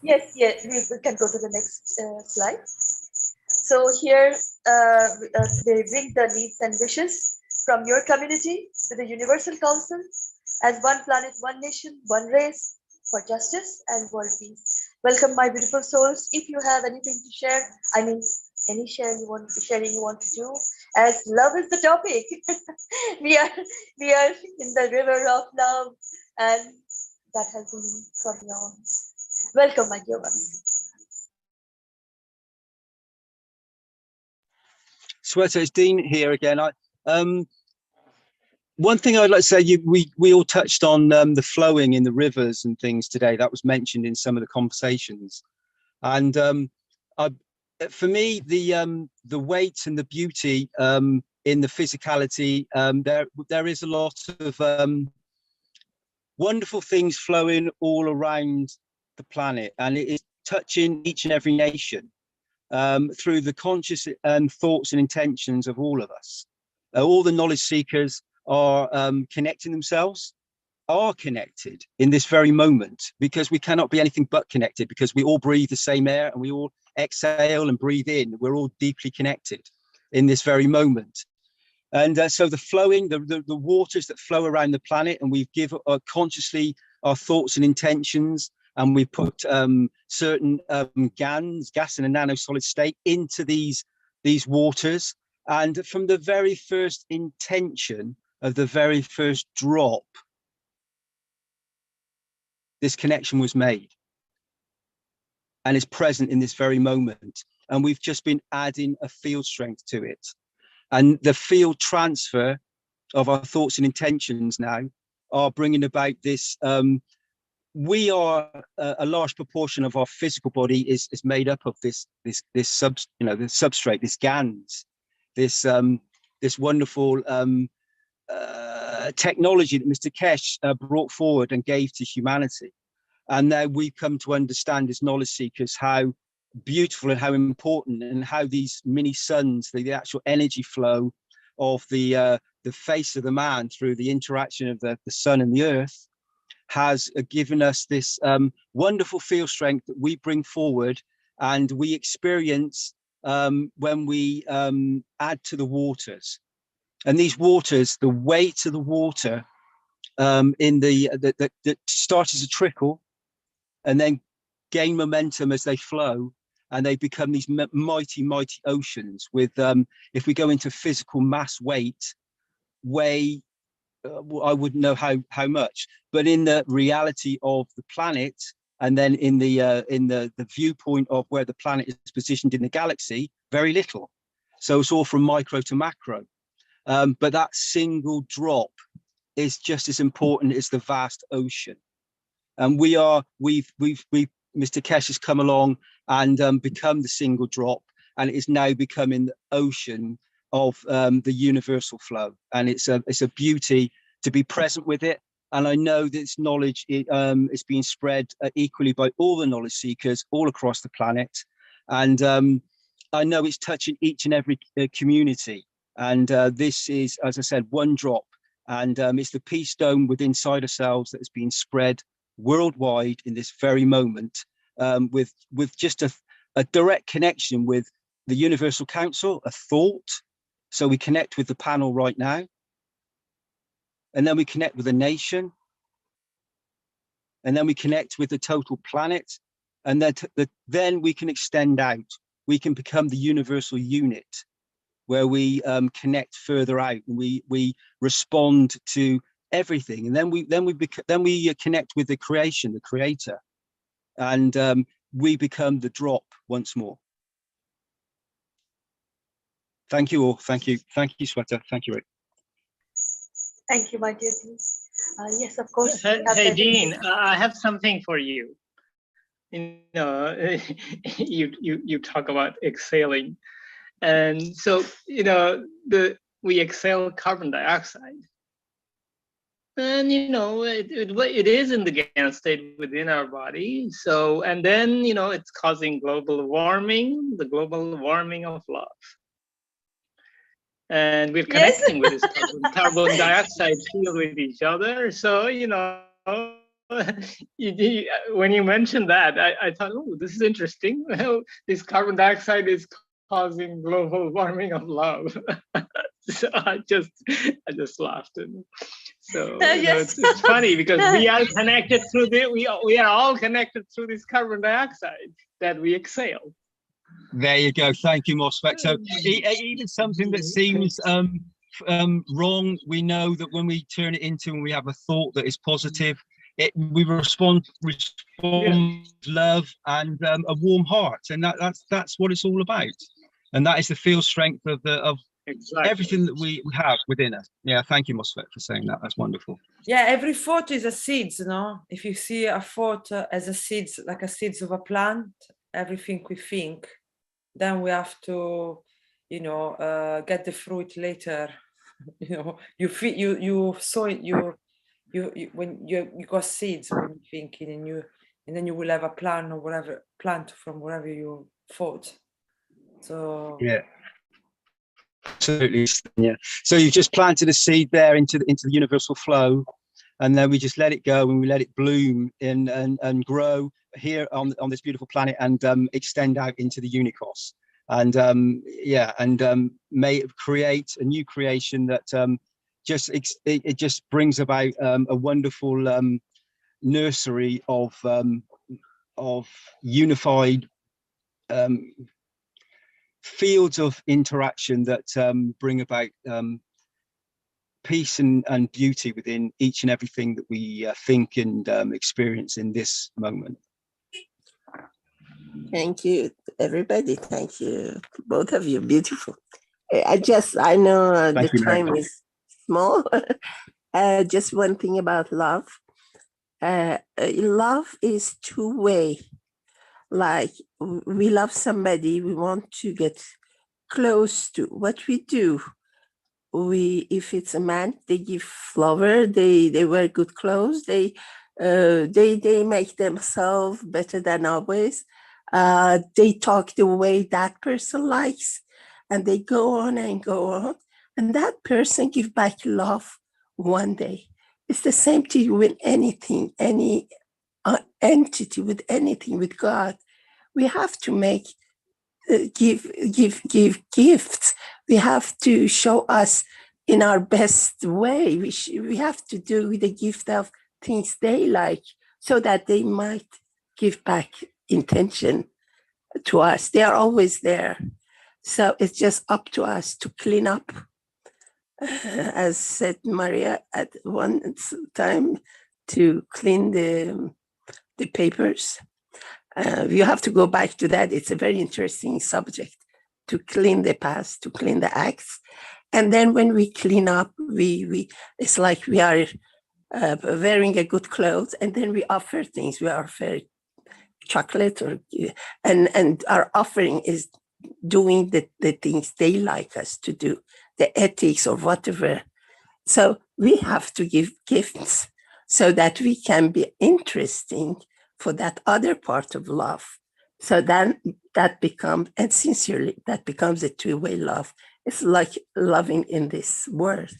Yes, we can go to the next slide. So here they bring the needs and wishes from your community to the Universal Council as one planet, one nation, one race for justice and world peace. Welcome, my beautiful souls. If you have anything to share, I mean, any sharing you want to do, as love is the topic. we are in the river of love, and that has been from beyond. Welcome, my dear ones. Sweta, it's Dean here again. One thing I'd like to say, we all touched on the flowing in the rivers and things today. That was mentioned in some of the conversations, and for me, the weight and the beauty in the physicality, there is a lot of wonderful things flowing all around the planet, and it is touching each and every nation through the conscious thoughts and intentions of all of us. All the knowledge seekers are connecting themselves, are connected in this very moment, because we cannot be anything but connected, because we all breathe the same air and we all exhale and breathe in. We're all deeply connected in this very moment. And so the flowing, the waters that flow around the planet, and we've given consciously our thoughts and intentions, and we put certain gas in a nano-solid state into these waters. And from the very first intention of the very first drop, this connection was made and is present in this very moment. And we've just been adding a field strength to it. And the field transfer of our thoughts and intentions now are bringing about this. We are a large proportion of our physical body is made up of this substrate, this GANs, this wonderful technology that Mr. Keshe brought forward and gave to humanity. And now we've come to understand as knowledge seekers how beautiful and how important, and how these mini suns, the actual energy flow of the face of the man through the interaction of the sun and the earth, has given us this wonderful field strength that we bring forward and we experience when we add to the waters. And these waters, the weight of the water that start as a trickle and then gain momentum as they flow, and they become these mighty oceans with, if we go into physical mass weight, weigh, I wouldn't know how much, but in the reality of the planet, and then in the viewpoint of where the planet is positioned in the galaxy, very little. So it's all from micro to macro. But that single drop is just as important as the vast ocean. And we've Mr. Keshe has come along and become the single drop, and it is now becoming the ocean of the universal flow. And it's a beauty to be present with it. And I know this knowledge is being spread equally by all the knowledge seekers all across the planet. And I know it's touching each and every community. And this is, as I said, one drop And it's the peace dome within inside ourselves that has been spread worldwide in this very moment, with just a direct connection with the Universal Council, a thought. So we connect with the panel right now, and then we connect with a nation, and then we connect with the total planet, and then we can extend out. We can become the universal unit, where we connect further out, and we respond to everything, and then we connect with the creation, the creator, and we become the drop once more. Thank you all. Thank you, Sweta. Thank you, Rick. Thank you, my dear. Yes, of course. Hey, Dean, I have something for you. You know, you talk about exhaling, and so we exhale carbon dioxide, and it is in the gas state within our body. So, and then it's causing global warming, the global warming of love. And we're connecting with this carbon dioxide field with each other. So, when you mentioned that, I thought, oh, this is interesting. Well, this carbon dioxide is causing global warming of love. So I just laughed. And so Yes. it's funny because we are connected through we are all connected through this carbon dioxide that we exhale. There you go. Thank you, Mosfeq. So even something that seems wrong, we know that when we turn it into and we have a thought that is positive, we respond with love and a warm heart, and that's what it's all about. And that is the field strength of exactly everything that we have within us. Yeah, thank you, Mosfeq, for saying that. That's wonderful. Yeah, every thought is a seed, If you see a thought as a seed, like a seeds of a plant, everything we think, then we have to, get the fruit later. You feel you sow it, when you got seeds when you're thinking, and then you will have a plant or whatever plant from whatever you thought. So yeah, absolutely. Yeah. So you've just planted a seed there into the universal flow, and then we just let it go and we let it bloom and grow here on this beautiful planet and extend out into the unicos. And may create a new creation that it just brings about a wonderful nursery of unified fields of interaction that bring about peace and beauty within each and everything that we think and experience in this moment. Thank you, everybody. Thank you, both of you. Beautiful. I know the time is small. Just one thing about love. Love is two-way. Like we love somebody, we want to get close to. What we do, if it's a man, they give flower, they wear good clothes, they make themselves better than always. They talk the way that person likes, and they go on and go on, and that person give back love one day. It's the same thing with anything, any entity, with anything, with God. We have to make give gifts. We have to show us in our best way. We have to do the gift of things they like, so that they might give back intention to us. They are always there. So it's just up to us to clean up. As said Maria at one time, to clean the papers. You have to go back to that. It's a very interesting subject, to clean the past, to clean the acts. And then when we clean up, it's like we are wearing a good clothes, and then we offer things. We offer chocolate, and our offering is doing the things they like us to do, the ethics or whatever. So we have to give gifts so that we can be interesting for that other part of love. So then that becomes, and sincerely, that becomes a two-way love. It's like loving in this world.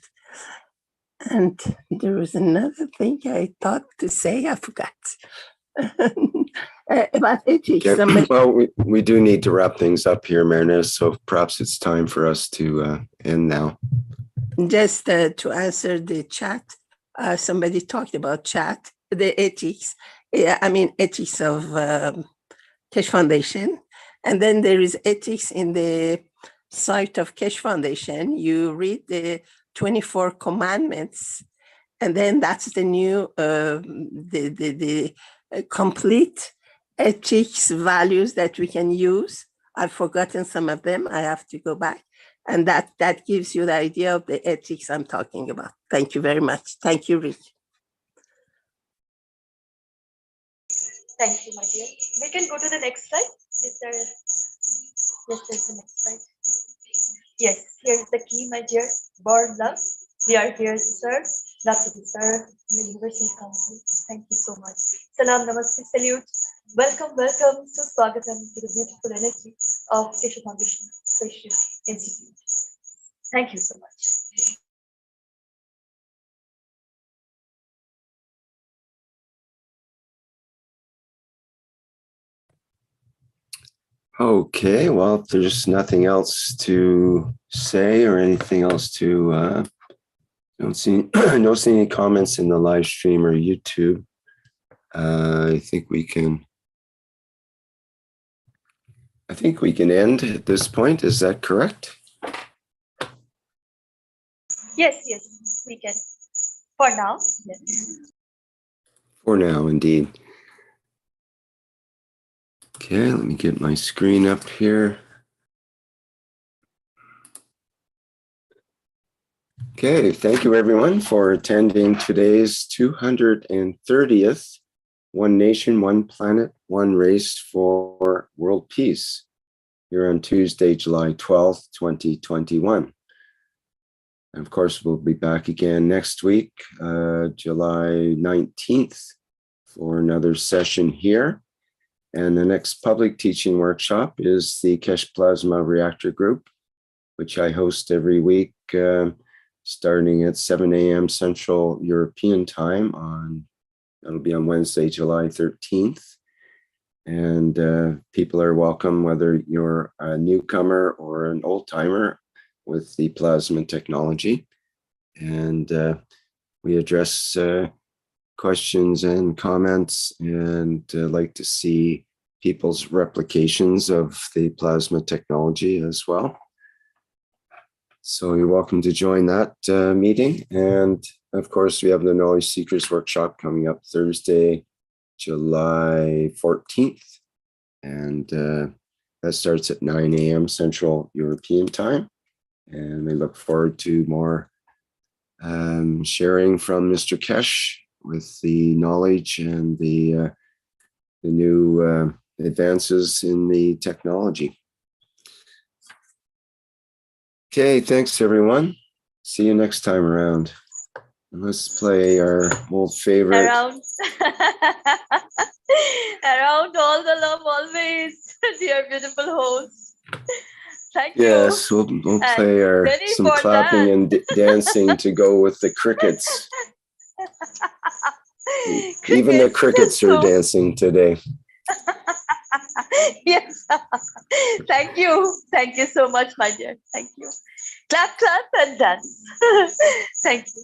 And there was another thing I thought to say, I forgot. About ethics. Okay. Well, we do need to wrap things up here, Mehran, so perhaps it's time for us to end now. Just to answer the chat, somebody talked about chat, the ethics, ethics of Keshe Foundation. And then there is ethics in the site of Keshe Foundation. You read the 24 commandments, and then that's the new, the complete ethics values that we can use. I've forgotten some of them. I have to go back. And that gives you the idea of the ethics I'm talking about. Thank you very much. Thank you, Rick. Thank you, my dear. We can go to the next slide. Is there? Yes, there's the next slide. Yes, here's the key, my dear. Born love. We are here to serve, not to be served. The Universal Council. Thank you so much. Salam, namaste, salute. Welcome, welcome. Swagatam to the beautiful energy of Keshe Foundation Spaceship Institute. Thank you so much. Okay, well, if there's nothing else to say or anything else to, I don't see any comments in the live stream or YouTube. I think we can end at this point. Is that correct? Yes, we can. For now, yes. For now, indeed. Okay, let me get my screen up here. Okay, thank you everyone for attending today's 230th One Nation, One Planet, One Race for World Peace here on Tuesday, July 12th, 2021. And of course, we'll be back again next week, July 19th, for another session here. And the next public teaching workshop is the Keshe Plasma Reactor Group, which I host every week, starting at 7 a.m. Central European Time. That'll be on Wednesday, July 13th. And people are welcome, whether you're a newcomer or an old timer with the plasma technology. And we address questions and comments, and like to see people's replications of the plasma technology as well. So you're welcome to join that meeting. And of course, we have the Knowledge Seekers Workshop coming up Thursday, July 14th. And that starts at 9 a.m. Central European Time. And we look forward to more sharing from Mr. Keshe with the knowledge and the new advances in the technology. Okay, thanks everyone. See you next time around. And let's play our old favorite. Around all the love always, dear beautiful host. Thank you. Yes, we'll play some clapping and dancing to go with the crickets. Even the crickets are dancing today. Yes. Thank you. Thank you so much, my dear. Thank you. Clap, clap, and dance. Thank you.